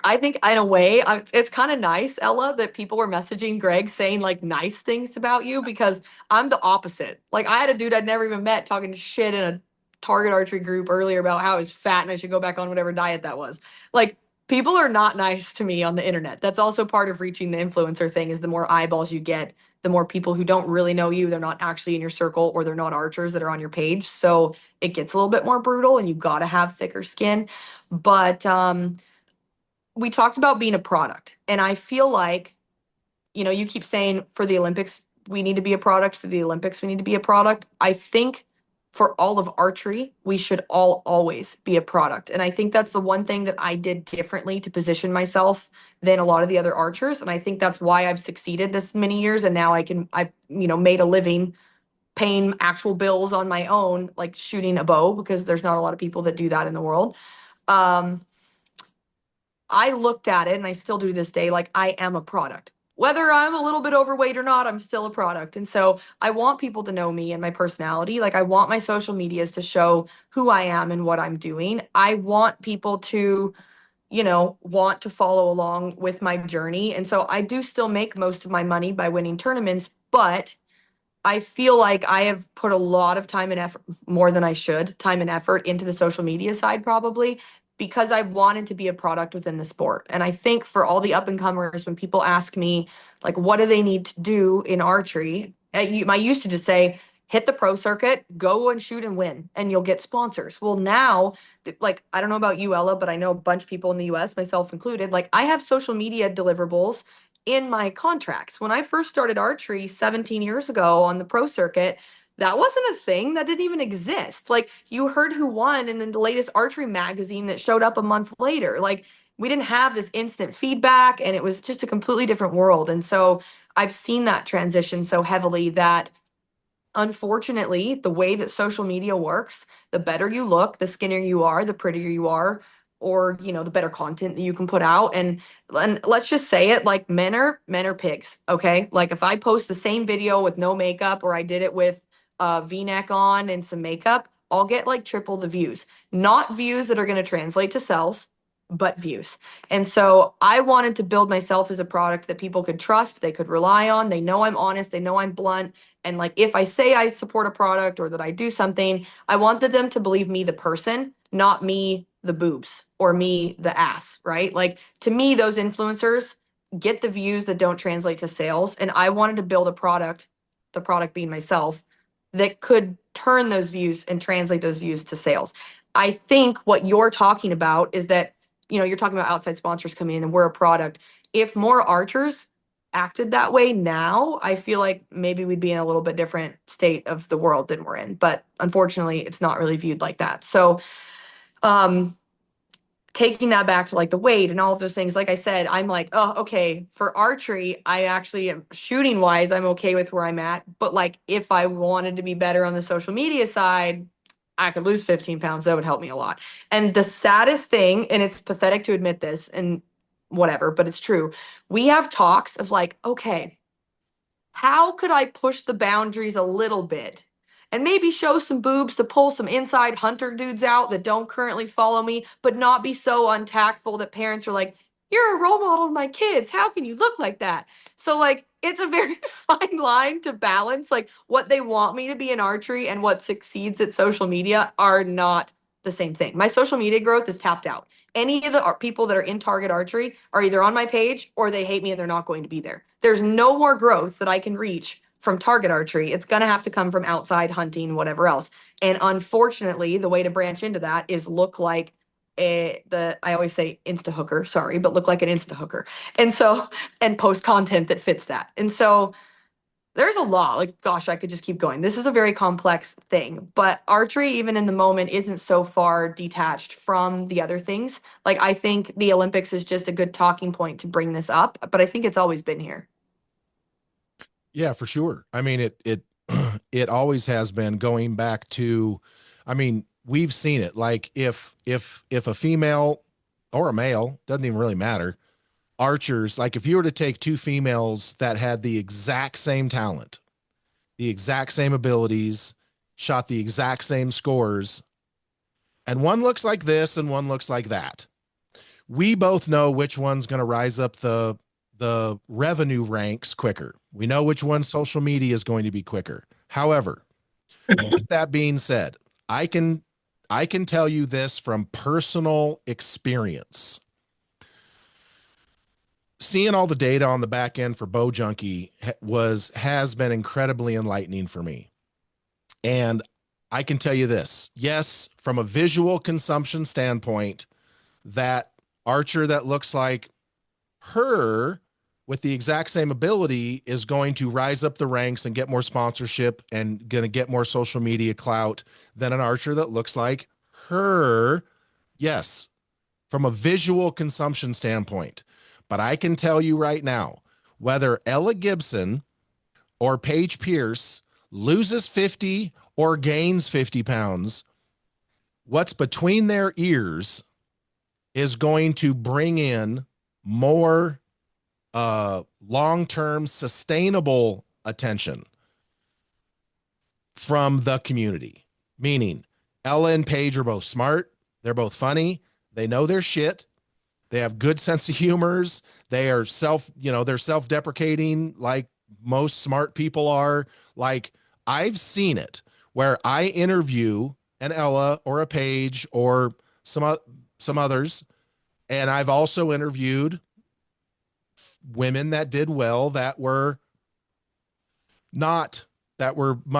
[SPEAKER 3] I think in a way, it's kind of nice, Ella, that people were messaging Greg saying like nice things about you, because I'm the opposite. Like I had a dude I'd never even met talking shit in a target archery group earlier about how I was fat and I should go back on whatever diet that was. Like people are not nice to me on the internet. That's also part of reaching the influencer thing, is the more eyeballs you get, the more people who don't really know you, they're not actually in your circle, or they're not archers that are on your page. So it gets a little bit more brutal, and you got to have thicker skin. But we talked about being a product, and I feel like, you keep saying for the Olympics, we need to be a product. For the Olympics, we need to be a product. I think for all of archery, we should all always be a product. And I think that's the one thing that I did differently to position myself than a lot of the other archers. And I think that's why I've succeeded this many years. And now I've made a living paying actual bills on my own, like shooting a bow, because there's not a lot of people that do that in the world. I looked at it, and I still do this day, like I am a product. Whether I'm a little bit overweight or not, I'm still a product. And so I want people to know me and my personality. Like I want my social medias to show who I am and what I'm doing. I want people to, want to follow along with my journey. And so I do still make most of my money by winning tournaments, but I feel like I have put a lot of time and effort, more than I should, time and effort into the social media side, probably because I wanted to be a product within the sport. And I think for all the up and comers, when people ask me, like, what do they need to do in archery? I used to just say, hit the pro circuit, go and shoot and win, and you'll get sponsors. Well, now, like, I don't know about you, Ella, but I know a bunch of people in the US, myself included, like, I have social media deliverables in my contracts. When I first started archery 17 years ago on the pro circuit, that wasn't a thing. That didn't even exist. Like you heard who won in the latest archery magazine that showed up a month later. Like we didn't have this instant feedback, and it was just a completely different world. And so I've seen that transition so heavily that unfortunately, the way that social media works, the better you look, the skinnier you are, the prettier you are, or the better content that you can put out. And let's just say it, like men are pigs, okay? Like if I post the same video with no makeup, or I did it with a V-neck on and some makeup, I'll get like triple the views. Not views that are going to translate to sales, but views. And so I wanted to build myself as a product that people could trust, they could rely on. They know I'm honest, they know I'm blunt. And like if I say I support a product or that I do something, I wanted them to believe me, the person, not me, the boobs, or me, the ass, right? Like to me, those influencers get the views that don't translate to sales. And I wanted to build a product, the product being myself, that could turn those views and translate those views to sales. I think what you're talking about is that, you're talking about outside sponsors coming in and we're a product. If more archers acted that way now, I feel like maybe we'd be in a little bit different state of the world than we're in. But unfortunately, it's not really viewed like that. So taking that back to like the weight and all of those things, like I said, I'm like, oh, okay, for archery, I actually am shooting wise, I'm okay with where I'm at. But like if I wanted to be better on the social media side, I could lose 15 pounds. That would help me a lot. And the saddest thing, and it's pathetic to admit this and whatever, but it's true. We have talks of like, okay, how could I push the boundaries a little bit and maybe show some boobs to pull some inside hunter dudes out that don't currently follow me, but not be so untactful that parents are like, you're a role model to my kids. How can you look like that? So like, it's a very fine line to balance. Like what they want me to be in archery and what succeeds at social media are not the same thing. My social media growth is tapped out. any of the people that are in target archery are either on my page or they hate me and they're not going to be there. There's no more growth that I can reach from target archery. It's going to have to come from outside hunting, whatever else. And unfortunately, the way to branch into that is look like I always say insta hooker, sorry, but look like an insta hooker. And post content that fits that. And so there's a lot, like, gosh, I could just keep going. This is a very complex thing, but archery, even in the moment, isn't so far detached from the other things. Like, I think the Olympics is just a good talking point to bring this up, but I think it's always been here.
[SPEAKER 1] Yeah, for sure. I mean, it always has been, going back to, I mean, we've seen it. Like, if a female or a male, doesn't even really matter, archers, like if you were to take two females that had the exact same talent, the exact same abilities, shot the exact same scores, and one looks like this and one looks like that, we both know which one's going to rise up the revenue ranks quicker. We know which one social media is going to be quicker. However, with that being said, I can tell you this from personal experience. Seeing all the data on the back end for Bow Junkie has been incredibly enlightening for me. And I can tell you this, yes, from a visual consumption standpoint, that archer that looks like her with the exact same ability is going to rise up the ranks and get more sponsorship and going to get more social media clout than an archer that looks like her. Yes, from a visual consumption standpoint. But I can tell you right now, whether Ella Gibson or Paige Pierce loses 50 or gains 50 pounds, what's between their ears is going to bring in more long-term sustainable attention from the community. Meaning Ella and Paige are both smart. They're both funny. They know their shit. They have good sense of humors. They are they're self-deprecating like most smart people are. Like, I've seen it where I interview an Ella or a Paige or some others, and I've also interviewed women that did well that were much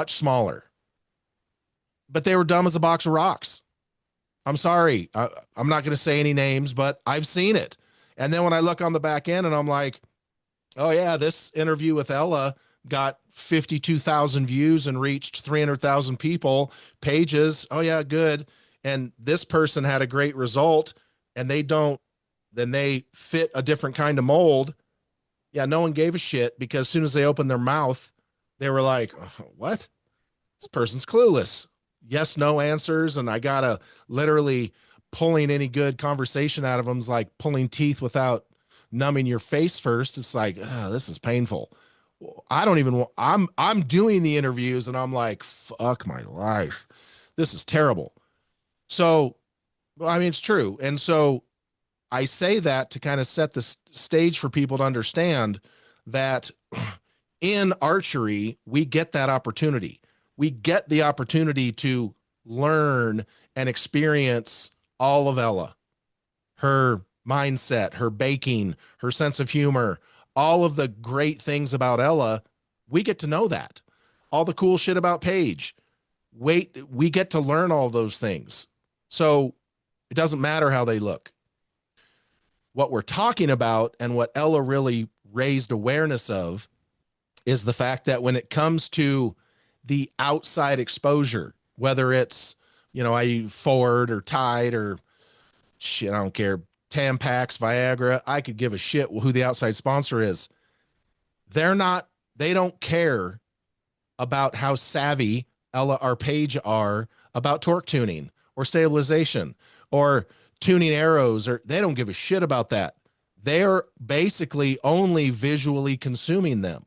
[SPEAKER 1] smaller, but they were dumb as a box of rocks. I'm sorry. I'm not going to say any names, but I've seen it. And then when I look on the back end and I'm like, oh yeah, this interview with Ella got 52,000 views and reached 300,000 people. Pages, oh yeah, good. And this person had a great result, and then they fit a different kind of mold. Yeah, no one gave a shit, because as soon as they opened their mouth, they were like, oh, what? This person's clueless. Yes, no answers. And I gotta literally pulling any good conversation out of them is like pulling teeth without numbing your face first. It's like, oh, this is painful. I don't even want, I'm doing the interviews and I'm like, fuck my life. This is terrible. So, I mean, it's true. And so I say that to kind of set the stage for people to understand that in archery, we get that opportunity. We get the opportunity to learn and experience all of Ella, her mindset, her baking, her sense of humor, all of the great things about Ella. We get to know that. All the cool shit about Paige. We get to learn all those things. So it doesn't matter how they look. What we're talking about, and what Ella really raised awareness of, is the fact that when it comes to the outside exposure, whether it's, I Ford or Tide or shit, I don't care, Tampax, Viagra, I could give a shit who the outside sponsor is. They don't care about how savvy Ella or Paige are about torque tuning or stabilization or tuning arrows, or they don't give a shit about that. They're basically only visually consuming them.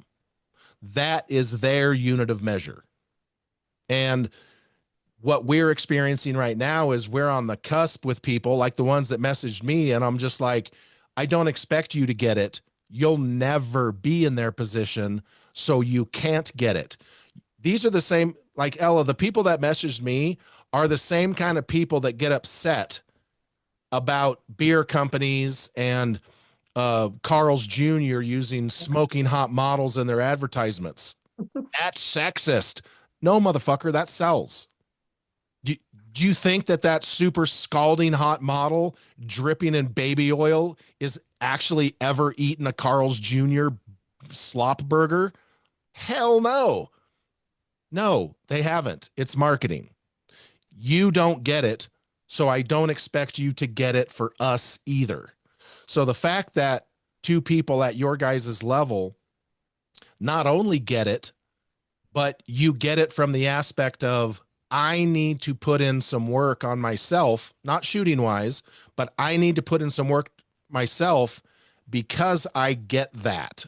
[SPEAKER 1] That is their unit of measure. And what we're experiencing right now is we're on the cusp with people like the ones that messaged me, and I'm just like, I don't expect you to get it. You'll never be in their position, so you can't get it. These are the same, like Ella, the people that messaged me are the same kind of people that get upset about beer companies and Carl's Jr. using smoking hot models in their advertisements. That's sexist. No, motherfucker, that sells. Do, do you think that that super scalding hot model dripping in baby oil is actually ever eaten a Carl's Jr. slop burger? Hell no. No, they haven't. It's marketing. You don't get it, so I don't expect you to get it for us either. So the fact that two people at your guys' level not only get it, but you get it from the aspect of I need to put in some work on myself, not shooting wise, but I need to put in some work myself because I get that.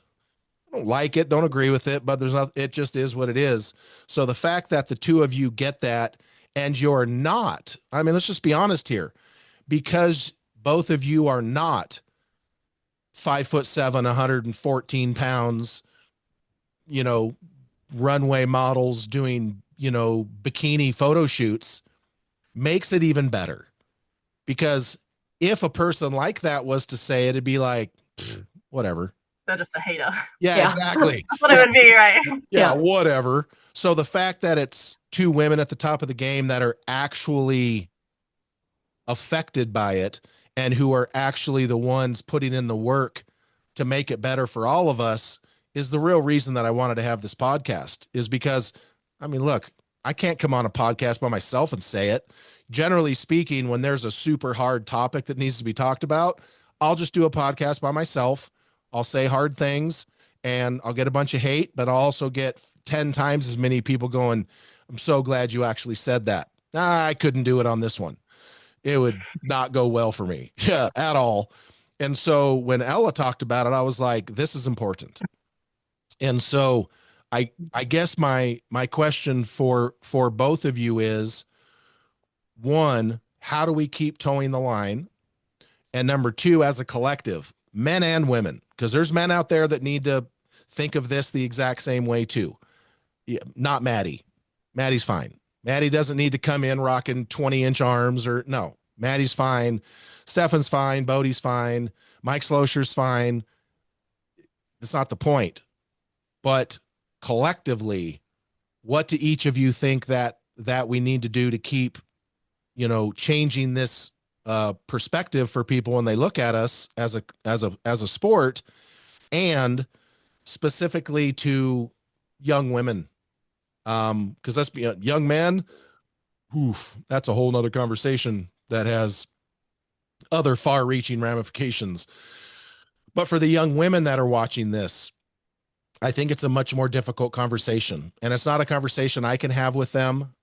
[SPEAKER 1] I don't like it, don't agree with it, but there's not, it just is what it is. So the fact that the two of you get that and you're not, I mean, let's just be honest here, because both of you are not 5'7", 114 pounds, you know, runway models doing, you know, bikini photo shoots makes it even better. Because if a person like that was to say it, it'd be like, whatever.
[SPEAKER 2] They're just a hater.
[SPEAKER 1] Yeah, exactly.
[SPEAKER 2] That's what it would be, right?
[SPEAKER 1] Yeah, whatever. So the fact that it's two women at the top of the game that are actually affected by it and who are actually the ones putting in the work to make it better for all of us is the real reason that I wanted to have this podcast, is because, I mean, look, I can't come on a podcast by myself and say it. Generally speaking, when there's a super hard topic that needs to be talked about, I'll just do a podcast by myself. I'll say hard things and I'll get a bunch of hate, but I'll also get 10 times as many people going, I'm so glad you actually said that. Nah, I couldn't do it on this one. It would not go well for me. Yeah, at all. And so when Ella talked about it, I was like, this is important. And so I guess my question for both of you is, one, how do we keep towing the line? And number two, as a collective, men and women, because there's men out there that need to think of this the exact same way too. Yeah, not Maddie. Maddie's fine. Maddie doesn't need to come in rocking 20-inch arms or no. Maddie's fine. Stefan's fine. Bodie's fine. Mike Slosher's fine. That's not the point. But collectively, what do each of you think that we need to do to keep, you know, changing this perspective for people when they look at us as a sport, and specifically to young women? Because let's be young men, oof, that's a whole nother conversation that has other far-reaching ramifications. But for the young women that are watching this, I think it's a much more difficult conversation, and it's not a conversation I can have with them.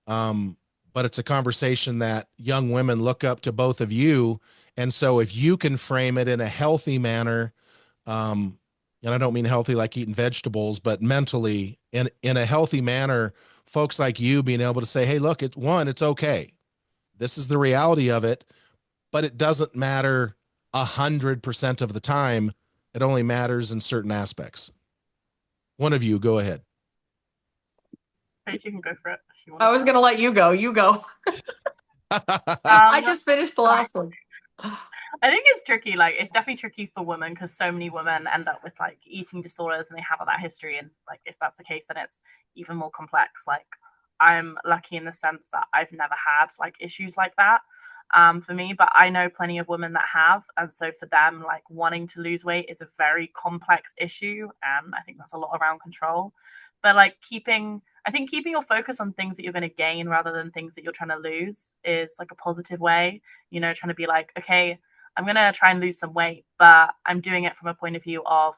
[SPEAKER 1] But it's a conversation that young women look up to both of you. And so if you can frame it in a healthy manner, and I don't mean healthy like eating vegetables, but mentally in a healthy manner, folks like you being able to say, hey, look, it's okay. This is the reality of it, but it doesn't matter 100% of the time. It only matters in certain aspects. One of you, go ahead.
[SPEAKER 2] Paige, you can go for it. If you want
[SPEAKER 3] I was going to let you go. You go. I just finished the last one.
[SPEAKER 2] I think it's tricky. Like, it's definitely tricky for women because so many women end up with like eating disorders and they have that history. And like, if that's the case, then it's even more complex. Like, I'm lucky in the sense that I've never had like issues like that for me, but I know plenty of women that have. And so for them, like wanting to lose weight is a very complex issue. And I think that's a lot around control. But like keeping your focus on things that you're going to gain rather than things that you're trying to lose is like a positive way, you know, trying to be like, okay, I'm going to try and lose some weight, but I'm doing it from a point of view of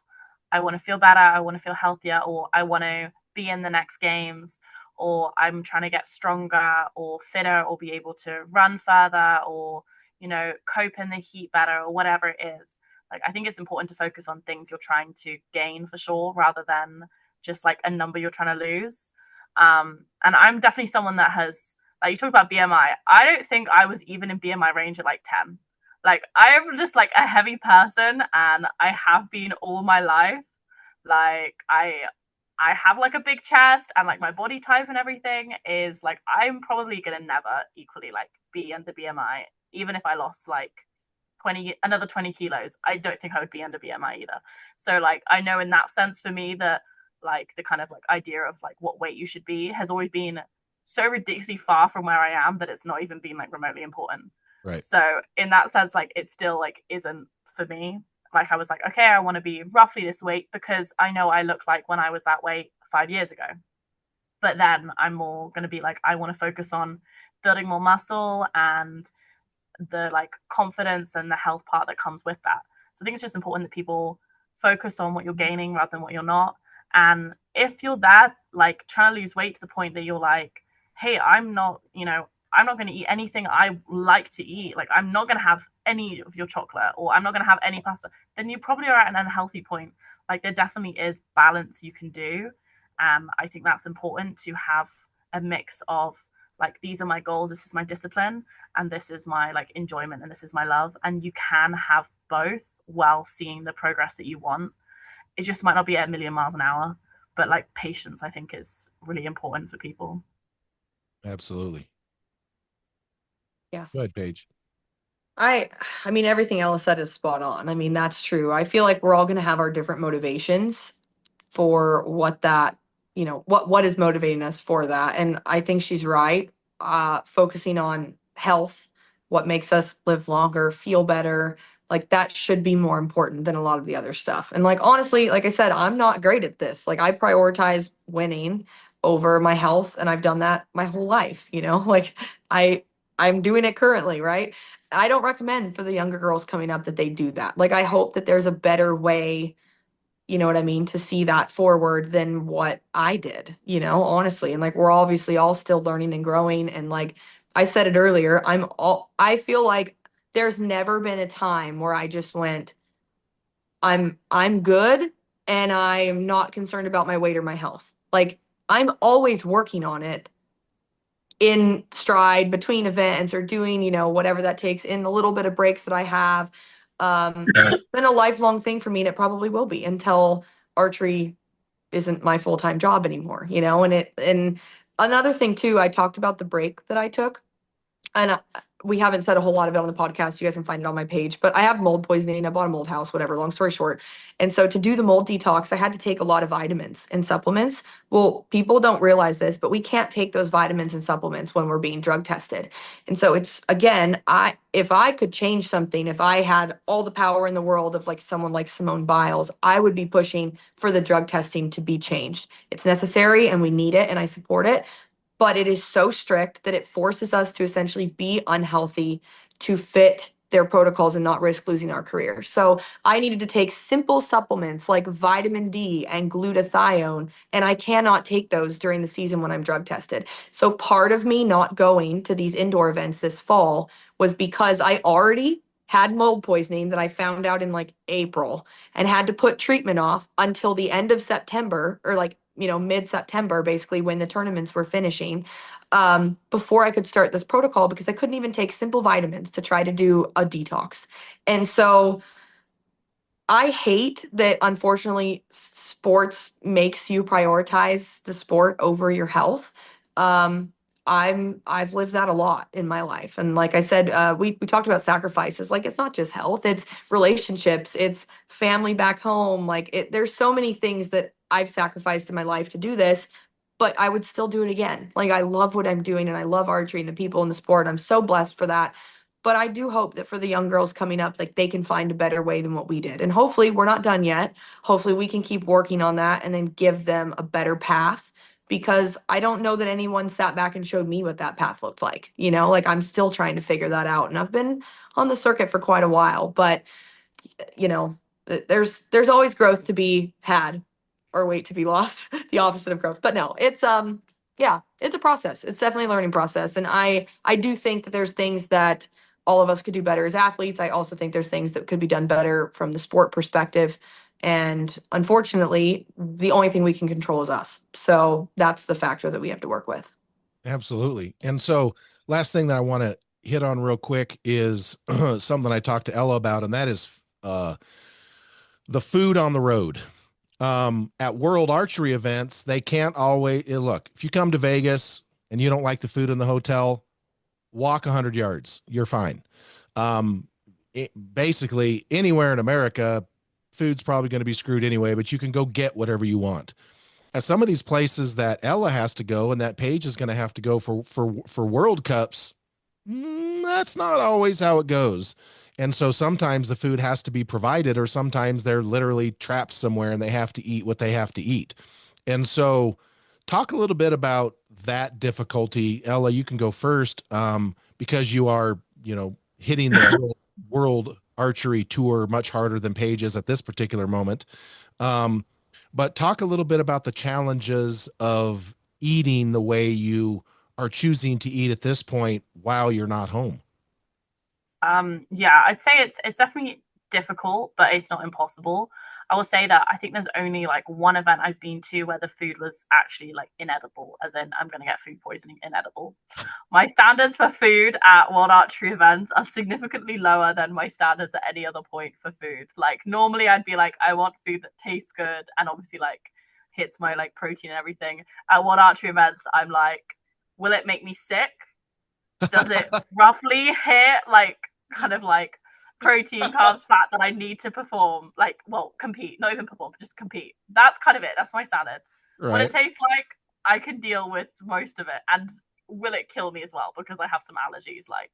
[SPEAKER 2] I want to feel better, I want to feel healthier, or I want to be in the next games, or I'm trying to get stronger or fitter or be able to run further or, you know, cope in the heat better or whatever it is. Like, I think it's important to focus on things you're trying to gain for sure, rather than just like a number you're trying to lose. And I'm definitely someone that has, like, you talk about BMI. I don't think I was even in BMI range at like 10. Like, I am just like a heavy person, and I have been all my life. Like, I have like a big chest, and like my body type and everything is like, I'm probably gonna never equally like be under BMI, even if I lost like another 20 kilos, I don't think I would be under BMI either. So like, I know in that sense for me that like the kind of like idea of like what weight you should be has always been so ridiculously far from where I am that it's not even been like remotely important.
[SPEAKER 1] Right.
[SPEAKER 2] So in that sense, like it still like isn't for me. Like I was like, okay, I want to be roughly this weight because I know I looked like when I was that weight 5 years ago. But then I'm more going to be like, I want to focus on building more muscle and the like confidence and the health part that comes with that. So I think it's just important that people focus on what you're gaining rather than what you're not. And if you're that like trying to lose weight to the point that you're like, hey, I'm not, I'm not going to eat anything I like to eat. Like I'm not going to have any of your chocolate or I'm not going to have any pasta. Then you probably are at an unhealthy point. Like there definitely is balance you can do. I think that's important to have a mix of like, these are my goals, this is my discipline, and this is my like enjoyment, and this is my love. And you can have both while seeing the progress that you want. It just might not be at a million miles an hour, but like patience, I think, is really important for people.
[SPEAKER 1] Absolutely.
[SPEAKER 3] Yeah.
[SPEAKER 1] Go ahead, Paige.
[SPEAKER 3] I mean, everything Ella said is spot on. I mean, that's true. I feel like we're all going to have our different motivations for what that, what is motivating us for that. And I think she's right. Focusing on health, what makes us live longer, feel better, like that should be more important than a lot of the other stuff. And like, honestly, like I said, I'm not great at this. Like I prioritize winning over my health, and I've done that my whole life, like I'm doing it currently, right? I don't recommend for the younger girls coming up that they do that. Like, I hope that there's a better way, you know what I mean, to see that forward than what I did, honestly. And like, we're obviously all still learning and growing. And like I said it earlier, I feel like there's never been a time where I just went, I'm good and I'm not concerned about my weight or my health. Like, I'm always working on it in stride between events or doing, whatever that takes in the little bit of breaks that I have. It's been a lifelong thing for me, and it probably will be until archery isn't my full-time job anymore, and another thing too, I talked about the break that I took, and we haven't said a whole lot of it on the podcast. You guys can find it on my page, but I have mold poisoning. I bought a mold house, whatever, long story short. And so to do the mold detox, I had to take a lot of vitamins and supplements. Well, people don't realize this, but we can't take those vitamins and supplements when we're being drug tested. And so it's, again, if I could change something, if I had all the power in the world of like someone like Simone Biles, I would be pushing for the drug testing to be changed. It's necessary and we need it and I support it. But it is so strict that it forces us to essentially be unhealthy to fit their protocols and not risk losing our career. So I needed to take simple supplements like vitamin D and glutathione, and I cannot take those during the season when I'm drug tested. So part of me not going to these indoor events this fall was because I already had mold poisoning that I found out in like April and had to put treatment off until the end of September, or like mid-September, basically when the tournaments were finishing, before I could start this protocol, because I couldn't even take simple vitamins to try to do a detox. And so I hate that, unfortunately, sports makes you prioritize the sport over your health. I've lived that a lot in my life. And like I said, we talked about sacrifices. Like, it's not just health, it's relationships, it's family back home. Like, there's so many things that I've sacrificed in my life to do this, but I would still do it again. Like, I love what I'm doing and I love archery and the people in the sport. I'm so blessed for that. But I do hope that for the young girls coming up, like, they can find a better way than what we did. And hopefully we're not done yet. Hopefully we can keep working on that and then give them a better path, because I don't know that anyone sat back and showed me what that path looked like. Like, I'm still trying to figure that out. And I've been on the circuit for quite a while, but there's always growth to be had, or weight to be lost, the opposite of growth. But no, it's yeah, it's a process. It's definitely a learning process. And I do think that there's things that all of us could do better as athletes. I also think there's things that could be done better from the sport perspective. And unfortunately, the only thing we can control is us. So that's the factor that we have to work with.
[SPEAKER 1] Absolutely. And so last thing that I want to hit on real quick is something I talked to Ella about, and that is the food on the road. At World Archery events, they can't always look. If you come to Vegas and you don't like the food in the hotel, walk 100 yards. You're fine. basically anywhere in America, food's probably going to be screwed anyway, but you can go get whatever you want. At some of these places that Ella has to go and that Paige is going to have to go for World Cups, that's not always how it goes. And so sometimes the food has to be provided, or sometimes they're literally trapped somewhere and they have to eat what they have to eat. And so, talk a little bit about that difficulty. Ella, you can go first, because you are, hitting the world archery tour much harder than Paige is at this particular moment. Um, but talk a little bit about the challenges of eating the way you are choosing to eat at this point while you're not home.
[SPEAKER 2] Yeah, I'd say it's definitely difficult, but it's not impossible. I will say that I think there's only like one event I've been to where the food was actually like inedible, as in I'm gonna get food poisoning inedible. My standards for food at World Archery events are significantly lower than my standards at any other point for food. Like normally I'd be like, I want food that tastes good and obviously like hits my like protein and everything. At World Archery events, I'm like, will it make me sick? Does it roughly hit like kind of like protein, carbs, fat that I need to perform? Like, well, compete, not even perform, just compete. That's kind of it. That's my standard. What it
[SPEAKER 1] Right.
[SPEAKER 2] tastes like, I can deal with most of it. And will it kill me as well? Because I have some allergies. Like,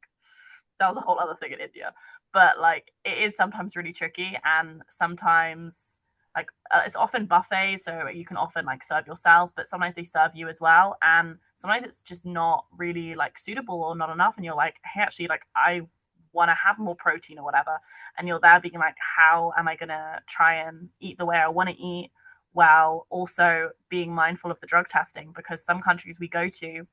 [SPEAKER 2] that was a whole other thing in India. But like, it is sometimes really tricky. And sometimes, like, it's often buffet. So you can often like serve yourself, but sometimes they serve you as well. And sometimes it's just not really like suitable or not enough. And you're like, hey, actually, like, I want to have more protein or whatever. And you're there being like, how am I going to try and eat the way I want to eat while also being mindful of the drug testing? Because some countries we go to,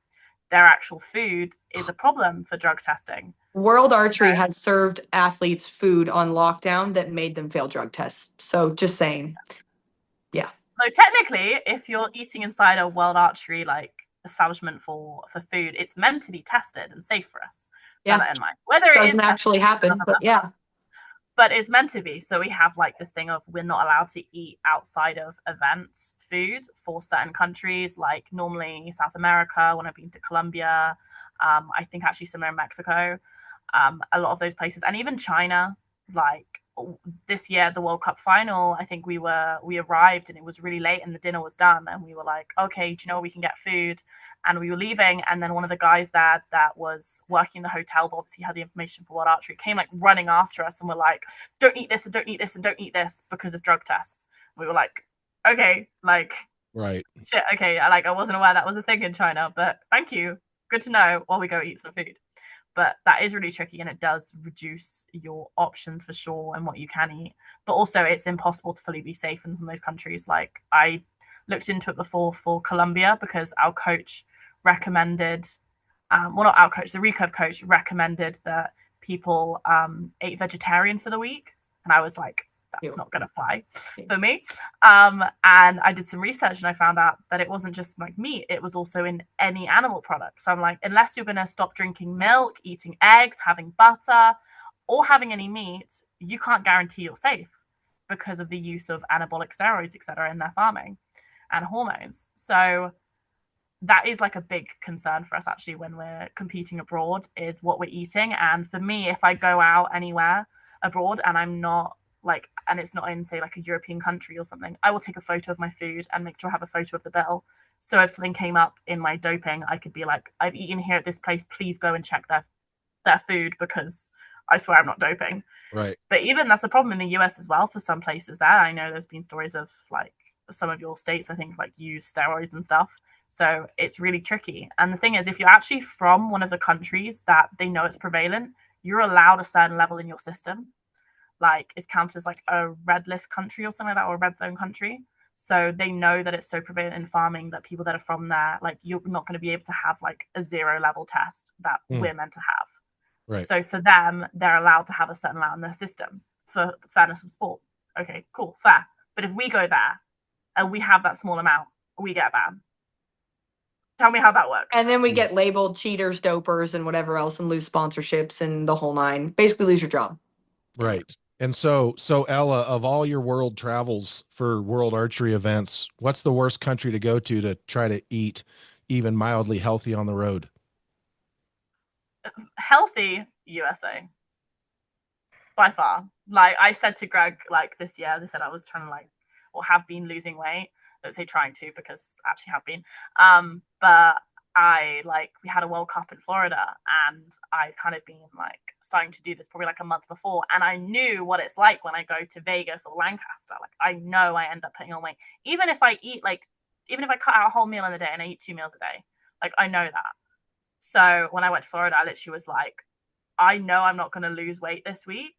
[SPEAKER 2] their actual food is a problem for drug testing.
[SPEAKER 3] World Archery has served athletes food on lockdown that made them fail drug tests. So just saying. Yeah.
[SPEAKER 2] So technically, if you're eating inside a World Archery like establishment for food, it's meant to be tested and safe for us.
[SPEAKER 3] Yeah.
[SPEAKER 2] Bear that in mind. Whether it
[SPEAKER 3] doesn't
[SPEAKER 2] is
[SPEAKER 3] actually happen, but yeah.
[SPEAKER 2] But it's meant to be. So we have like this thing of we're not allowed to eat outside of event food for certain countries, like normally South America, when I've been to Colombia, I think actually similar in Mexico, a lot of those places, and even China, like this year, the World Cup final, I think we arrived and it was really late and the dinner was done. And we were like, okay, do you know we can get food? And we were leaving. And then one of the guys that was working in the hotel, but obviously had the information for World Archery, came like running after us and were like, don't eat this and don't eat this and don't eat this because of drug tests. We were like, okay, like,
[SPEAKER 1] right.
[SPEAKER 2] Shit, okay. I wasn't aware that was a thing in China, but thank you. Good to know while we go eat some food. But that is really tricky and it does reduce your options for sure and what you can eat. But also it's impossible to fully be safe in some of those countries. Like I looked into it before for Colombia because our coach recommended, well, not our coach, the recurve coach recommended that people ate vegetarian for the week. And I was like, that's not going to fly for me. And I did some research and I found out that it wasn't just like meat, it was also in any animal product. So I'm like, unless you're going to stop drinking milk, eating eggs, having butter, or having any meat, you can't guarantee you're safe because of the use of anabolic steroids, etc., in their farming and hormones. So that is like a big concern for us actually when we're competing abroad, is what we're eating. And for me, if I go out anywhere abroad and I'm not like, and it's not in say like a European country or something, I will take a photo of my food and make sure I have a photo of the bill. So if something came up in my doping, I could be like, I've eaten here at this place, please go and check their food because I swear I'm not doping.
[SPEAKER 1] Right.
[SPEAKER 2] But even that's a problem in the US as well for some places there. I know there's been stories of like some of your states, I think, like use steroids and stuff. So it's really tricky. And the thing is, if you're actually from one of the countries that they know it's prevalent, you're allowed a certain level in your system. Like it's counted as like a red list country or something like that, or a red zone country. So they know that it's so prevalent in farming that people that are from there, like you're not going to be able to have like a 0 level test that we're meant to have.
[SPEAKER 1] Right.
[SPEAKER 2] So for them, they're allowed to have a certain amount in their system for fairness of sport. Okay, cool, fair. But if we go there and we have that small amount, we get banned. Tell me how that works.
[SPEAKER 3] And then we get labeled cheaters, dopers, and whatever else, and lose sponsorships and the whole nine. Basically, lose your job.
[SPEAKER 1] Right. And so Ella, of all your world travels for world archery events, what's the worst country to go to try to eat even mildly healthy on the road?
[SPEAKER 2] Healthy USA. by far. Like I said to Greg, like this year, as I said, I was trying to like, or have been losing weight. Don't say trying to, because I actually have been. But we had a World Cup in Florida, and I kind of been like starting to do this probably like a month before, and I knew what it's like when I go to Vegas or Lancaster. Like I know I end up putting on weight, even if I cut out a whole meal in a day and I eat 2 meals a day. Like I know that. So when I went to Florida, I literally was like, I know I'm not going to lose weight this week,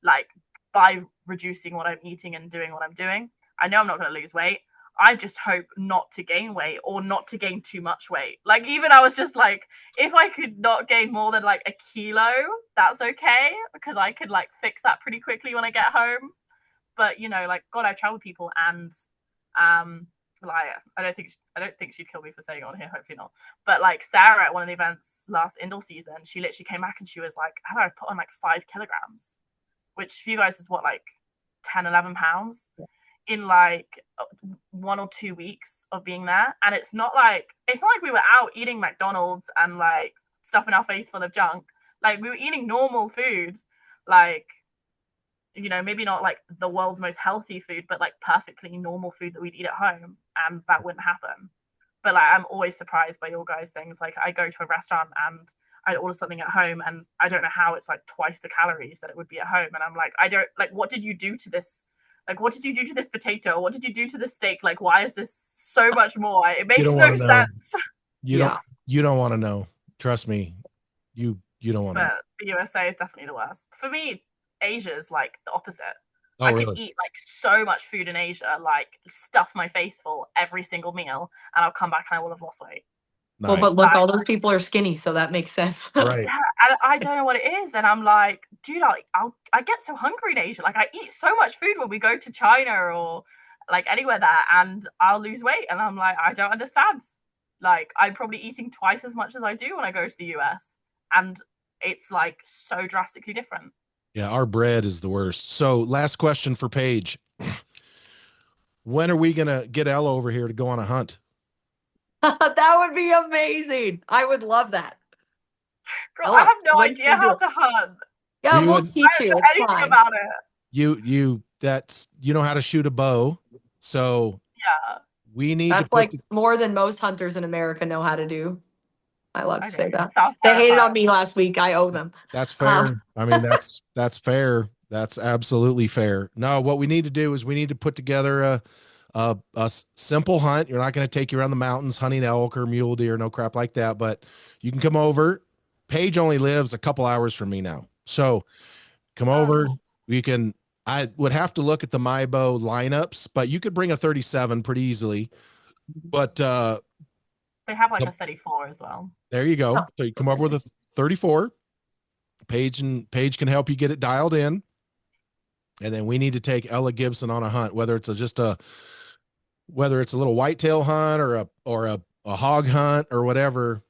[SPEAKER 2] like by reducing what I'm eating and doing what I'm doing. I know I'm not going to lose weight. I just hope not to gain weight or not to gain too much weight. Like even I was just like, if I could not gain more than like a kilo, that's okay, because I could like fix that pretty quickly when I get home. But you know, like God, I travel with people, and like I don't think she'd kill me for saying it on here, hopefully not. But like Sarah at one of the events last indoor season, she literally came back and she was like, I've put on like 5 kilograms, which for you guys is what, like 10-11 pounds in like 1 or 2 weeks of being there. And it's not like we were out eating McDonald's and like stuffing our face full of junk. Like we were eating normal food, like, you know, maybe not like the world's most healthy food, but like perfectly normal food that we'd eat at home, and that wouldn't happen. But like I'm always surprised by your guys' things. Like I go to a restaurant and I order something at home, and I don't know how it's like twice the calories that it would be at home, and I'm like, I don't like, what did you do to this? Like, what did you do to this potato? What did you do to this steak? Like, why is this so much more? It makes no sense.
[SPEAKER 1] You don't want to know. Trust me. You don't want to.
[SPEAKER 2] But the USA is definitely the worst. For me, Asia's like the opposite.
[SPEAKER 1] Oh,
[SPEAKER 2] I
[SPEAKER 1] really?
[SPEAKER 2] could eat like so much food in Asia, like stuff my face full every single meal, and I'll come back and I will have lost weight.
[SPEAKER 1] Nice.
[SPEAKER 3] Well, but look, all those people are skinny, so that makes sense.
[SPEAKER 1] Right.
[SPEAKER 2] Yeah, and I don't know what it is, and I'm like, dude, I get so hungry in Asia. Like I eat so much food when we go to China or like anywhere there, and I'll lose weight, and I'm like, I don't understand. Like I'm probably eating twice as much as I do when I go to the US, and it's like so drastically different.
[SPEAKER 1] Yeah, our bread is the worst. So last question for Paige. When are we gonna get Ella over here to go on a hunt?
[SPEAKER 3] That would be amazing. I would love that.
[SPEAKER 2] Girl, I have no idea how to hunt.
[SPEAKER 3] Yeah, we'll teach you. It's
[SPEAKER 2] anything
[SPEAKER 3] fine.
[SPEAKER 2] about it.
[SPEAKER 1] You know how to shoot a bow. So
[SPEAKER 2] yeah,
[SPEAKER 1] we need
[SPEAKER 3] that's like more than most hunters in America know how to do. I love to say that. They hated on me last week. I owe them.
[SPEAKER 1] That's fair. I mean, that's fair. That's absolutely fair. No, what we need to do is we need to put together a simple hunt. You're not going to take you around the mountains hunting elk or mule deer, no crap like that. But you can come over. Paige only lives a couple hours from me now, so come over. We can. I would have to look at the MyBow lineups, but you could bring a 37 pretty easily. But
[SPEAKER 2] they have like a 34 as well.
[SPEAKER 1] There you go. So you come over with a 34. Paige can help you get it dialed in. And then we need to take Ella Gibson on a hunt, whether it's a little whitetail hunt or a hog hunt or whatever.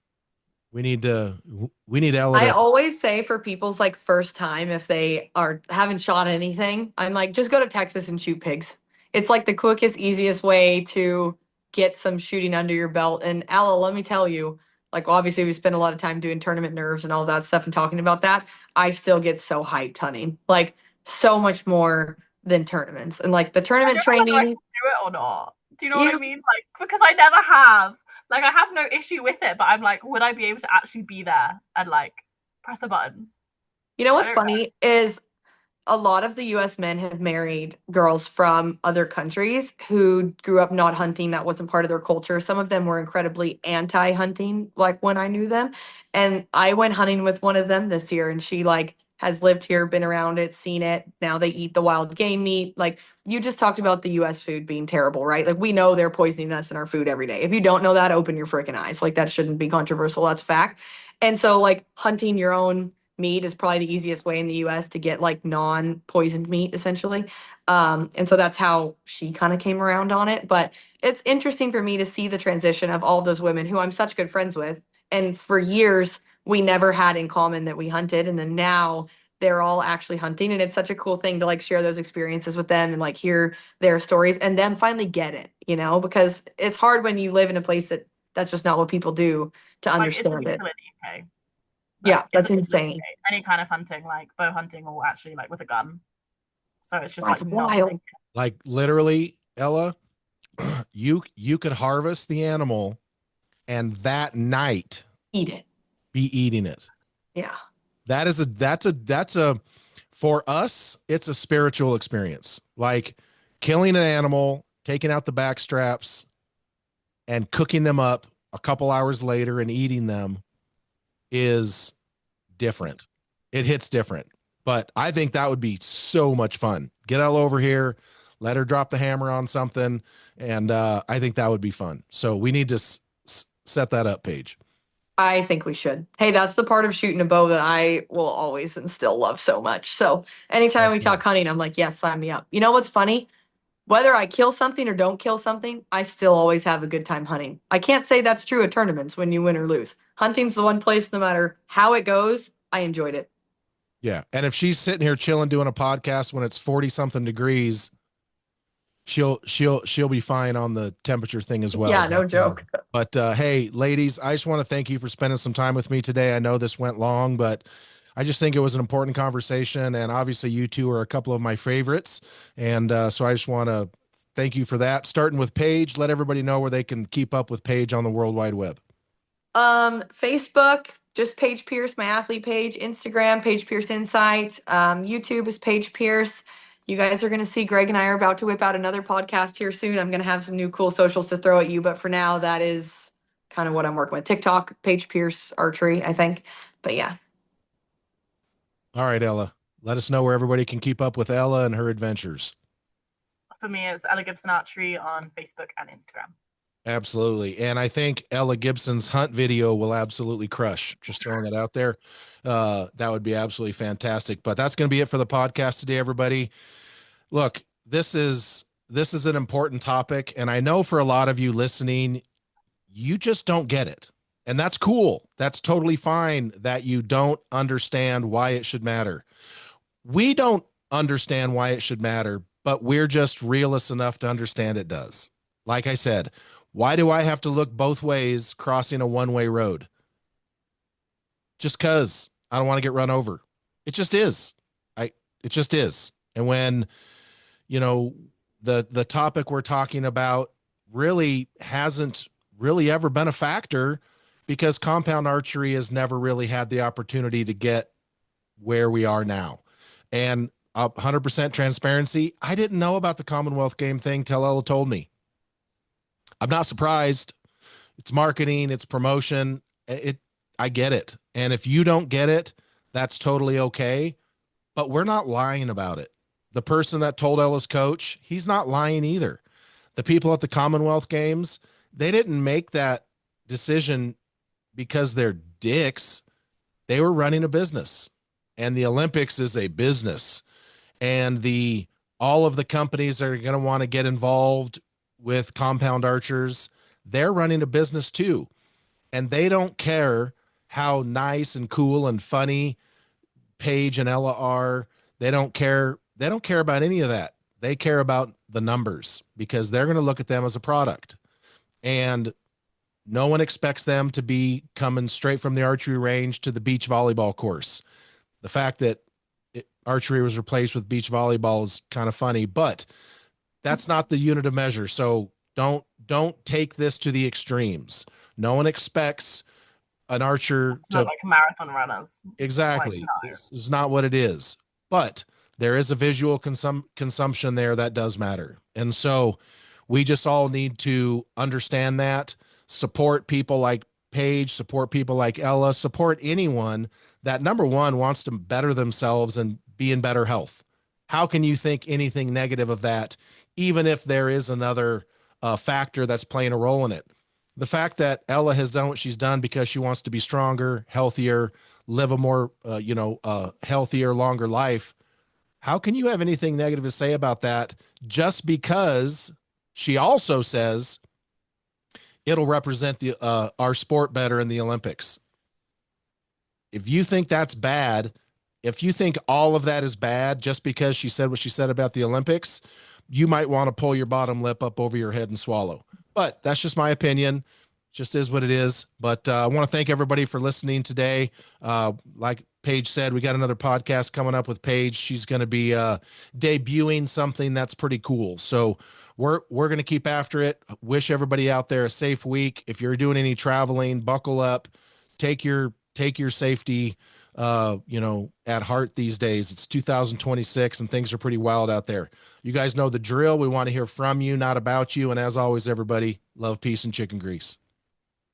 [SPEAKER 1] We need Ella.
[SPEAKER 3] I always say for people's like first time, if they haven't shot anything, I'm like, just go to Texas and shoot pigs. It's like the quickest, easiest way to get some shooting under your belt. And Ella, let me tell you, like obviously we spend a lot of time doing tournament nerves and all that stuff and talking about that. I still get so hyped hunting, like so much more than tournaments. And like the tournament training.
[SPEAKER 2] I do it or not? Do you know what I mean? Like, because I never have. Like, I have no issue with it, but I'm like, would I be able to actually be there and like press a button?
[SPEAKER 3] You know what's funny is a lot of the US men have married girls from other countries who grew up not hunting. That wasn't part of their culture. Some of them were incredibly anti-hunting, like when I knew them. And I went hunting with one of them this year, and she like has lived here, been around it, seen it. Now they eat the wild game meat. Like you just talked about the US food being terrible, right? Like we know they're poisoning us in our food every day. If you don't know that, open your freaking eyes. Like that shouldn't be controversial. That's fact. And so like hunting your own meat is probably the easiest way in the US to get like non-poisoned meat essentially. And so that's how she kind of came around on it. But it's interesting for me to see the transition of all those women who I'm such good friends with. And for years, we never had in common that we hunted. And then now they're all actually hunting. And it's such a cool thing to like share those experiences with them and like hear their stories and them finally get it, you know, because it's hard when you live in a place that's just not what people do to understand it.
[SPEAKER 2] Okay.
[SPEAKER 3] Yeah, that's
[SPEAKER 2] it's
[SPEAKER 3] insane.
[SPEAKER 2] any kind of hunting, like bow hunting or actually like with a gun. So it's just
[SPEAKER 3] That's
[SPEAKER 2] like not
[SPEAKER 3] wild.
[SPEAKER 1] Like literally, Ella, you could harvest the animal and that night
[SPEAKER 3] Eat it.
[SPEAKER 1] be eating it.
[SPEAKER 3] Yeah.
[SPEAKER 1] That's a for us, it's a spiritual experience. Like killing an animal, taking out the back straps and cooking them up a couple hours later and eating them is different. It hits different. But I think that would be so much fun. Get Elle over here, let her drop the hammer on something, and I think that would be fun. So we need to set that up, Paige.
[SPEAKER 3] I think we should. Hey, that's the part of shooting a bow that I will always and still love so much. So anytime we talk hunting, I'm like, yes, sign me up. You know what's funny? Whether I kill something or don't kill something, I still always have a good time hunting. I can't say that's true at tournaments when you win or lose. Hunting's the one place, no matter how it goes, I enjoyed it.
[SPEAKER 1] Yeah. And if she's sitting here chilling doing a podcast when it's 40 something degrees, she'll be fine on the temperature thing as well.
[SPEAKER 3] Yeah, no joke.
[SPEAKER 1] But hey, ladies, I just want to thank you for spending some time with me today. I know this went long, but I just think it was an important conversation, and obviously you two are a couple of my favorites, and so I just want to thank you for that. Starting with Paige, let everybody know where they can keep up with Paige on the World Wide Web.
[SPEAKER 3] Facebook, just Paige Pierce, my athlete page. Instagram, Paige Pierce Insight. YouTube is Paige Pierce. You guys are going to see Greg and I are about to whip out another podcast here soon. I'm going to have some new cool socials to throw at you, but for now, that is kind of what I'm working with. TikTok, Paige Pierce Archery, I think. But yeah.
[SPEAKER 1] All right, Ella, let us know where everybody can keep up with Ella and her adventures.
[SPEAKER 2] For me, it's Ella Gibson Archery on Facebook and Instagram.
[SPEAKER 1] Absolutely. And I think Ella Gibson's hunt video will absolutely crush. Just throwing that out there. That would be absolutely fantastic. But that's going to be it for the podcast today, everybody. Look, this is an important topic. And I know for a lot of you listening, you just don't get it. And that's cool. That's totally fine that you don't understand why it should matter. We don't understand why it should matter, but we're just realists enough to understand it does. Like I said, why do I have to look both ways crossing a one-way road? Just because I don't want to get run over. It just is. It just is. And when, you know, the topic we're talking about really hasn't really ever been a factor because compound archery has never really had the opportunity to get where we are now. And 100% transparency, I didn't know about the Commonwealth game thing till Ella told me. I'm not surprised. It's marketing, it's promotion. I get it. And if you don't get it, that's totally okay. But we're not lying about it. The person that told Ella's coach, he's not lying either. The people at the Commonwealth Games, they didn't make that decision because they're dicks. They were running a business. And the Olympics is a business. And all of the companies that are going to want to get involved with compound archers, they're running a business too. And they don't care how nice and cool and funny Paige and Ella are. They don't care about any of that. They care about the numbers because they're going to look at them as a product. And no one expects them to be coming straight from the archery range to the beach volleyball course. The fact that archery was replaced with beach volleyball is kind of funny, but that's not the unit of measure. So don't take this to the extremes. No one expects an archer
[SPEAKER 2] it's not like marathon runners.
[SPEAKER 1] Exactly. Like, no. This is not what it is. But there is a visual consumption there that does matter. And so we just all need to understand that, support people like Paige, support people like Ella, support anyone that, number one, wants to better themselves and be in better health. How can you think anything negative of that, even if there is another factor that's playing a role in it? The fact that Ella has done what she's done because she wants to be stronger, healthier, live a more, healthier, longer life. How can you have anything negative to say about that just because she also says it'll represent our sport better in the Olympics? If you think that's bad, if you think all of that is bad just because she said what she said about the Olympics, you might want to pull your bottom lip up over your head and swallow. But that's just my opinion. just is what it is. But I want to thank everybody for listening today. Like Paige said, we got another podcast coming up with Paige. She's going to be debuting something that's pretty cool. So we're going to keep after it. Wish everybody out there a safe week. If you're doing any traveling, buckle up, take your safety, at heart these days. It's 2026 and things are pretty wild out there. You guys know the drill. We want to hear from you, not about you. And as always, everybody, love, peace, and chicken grease.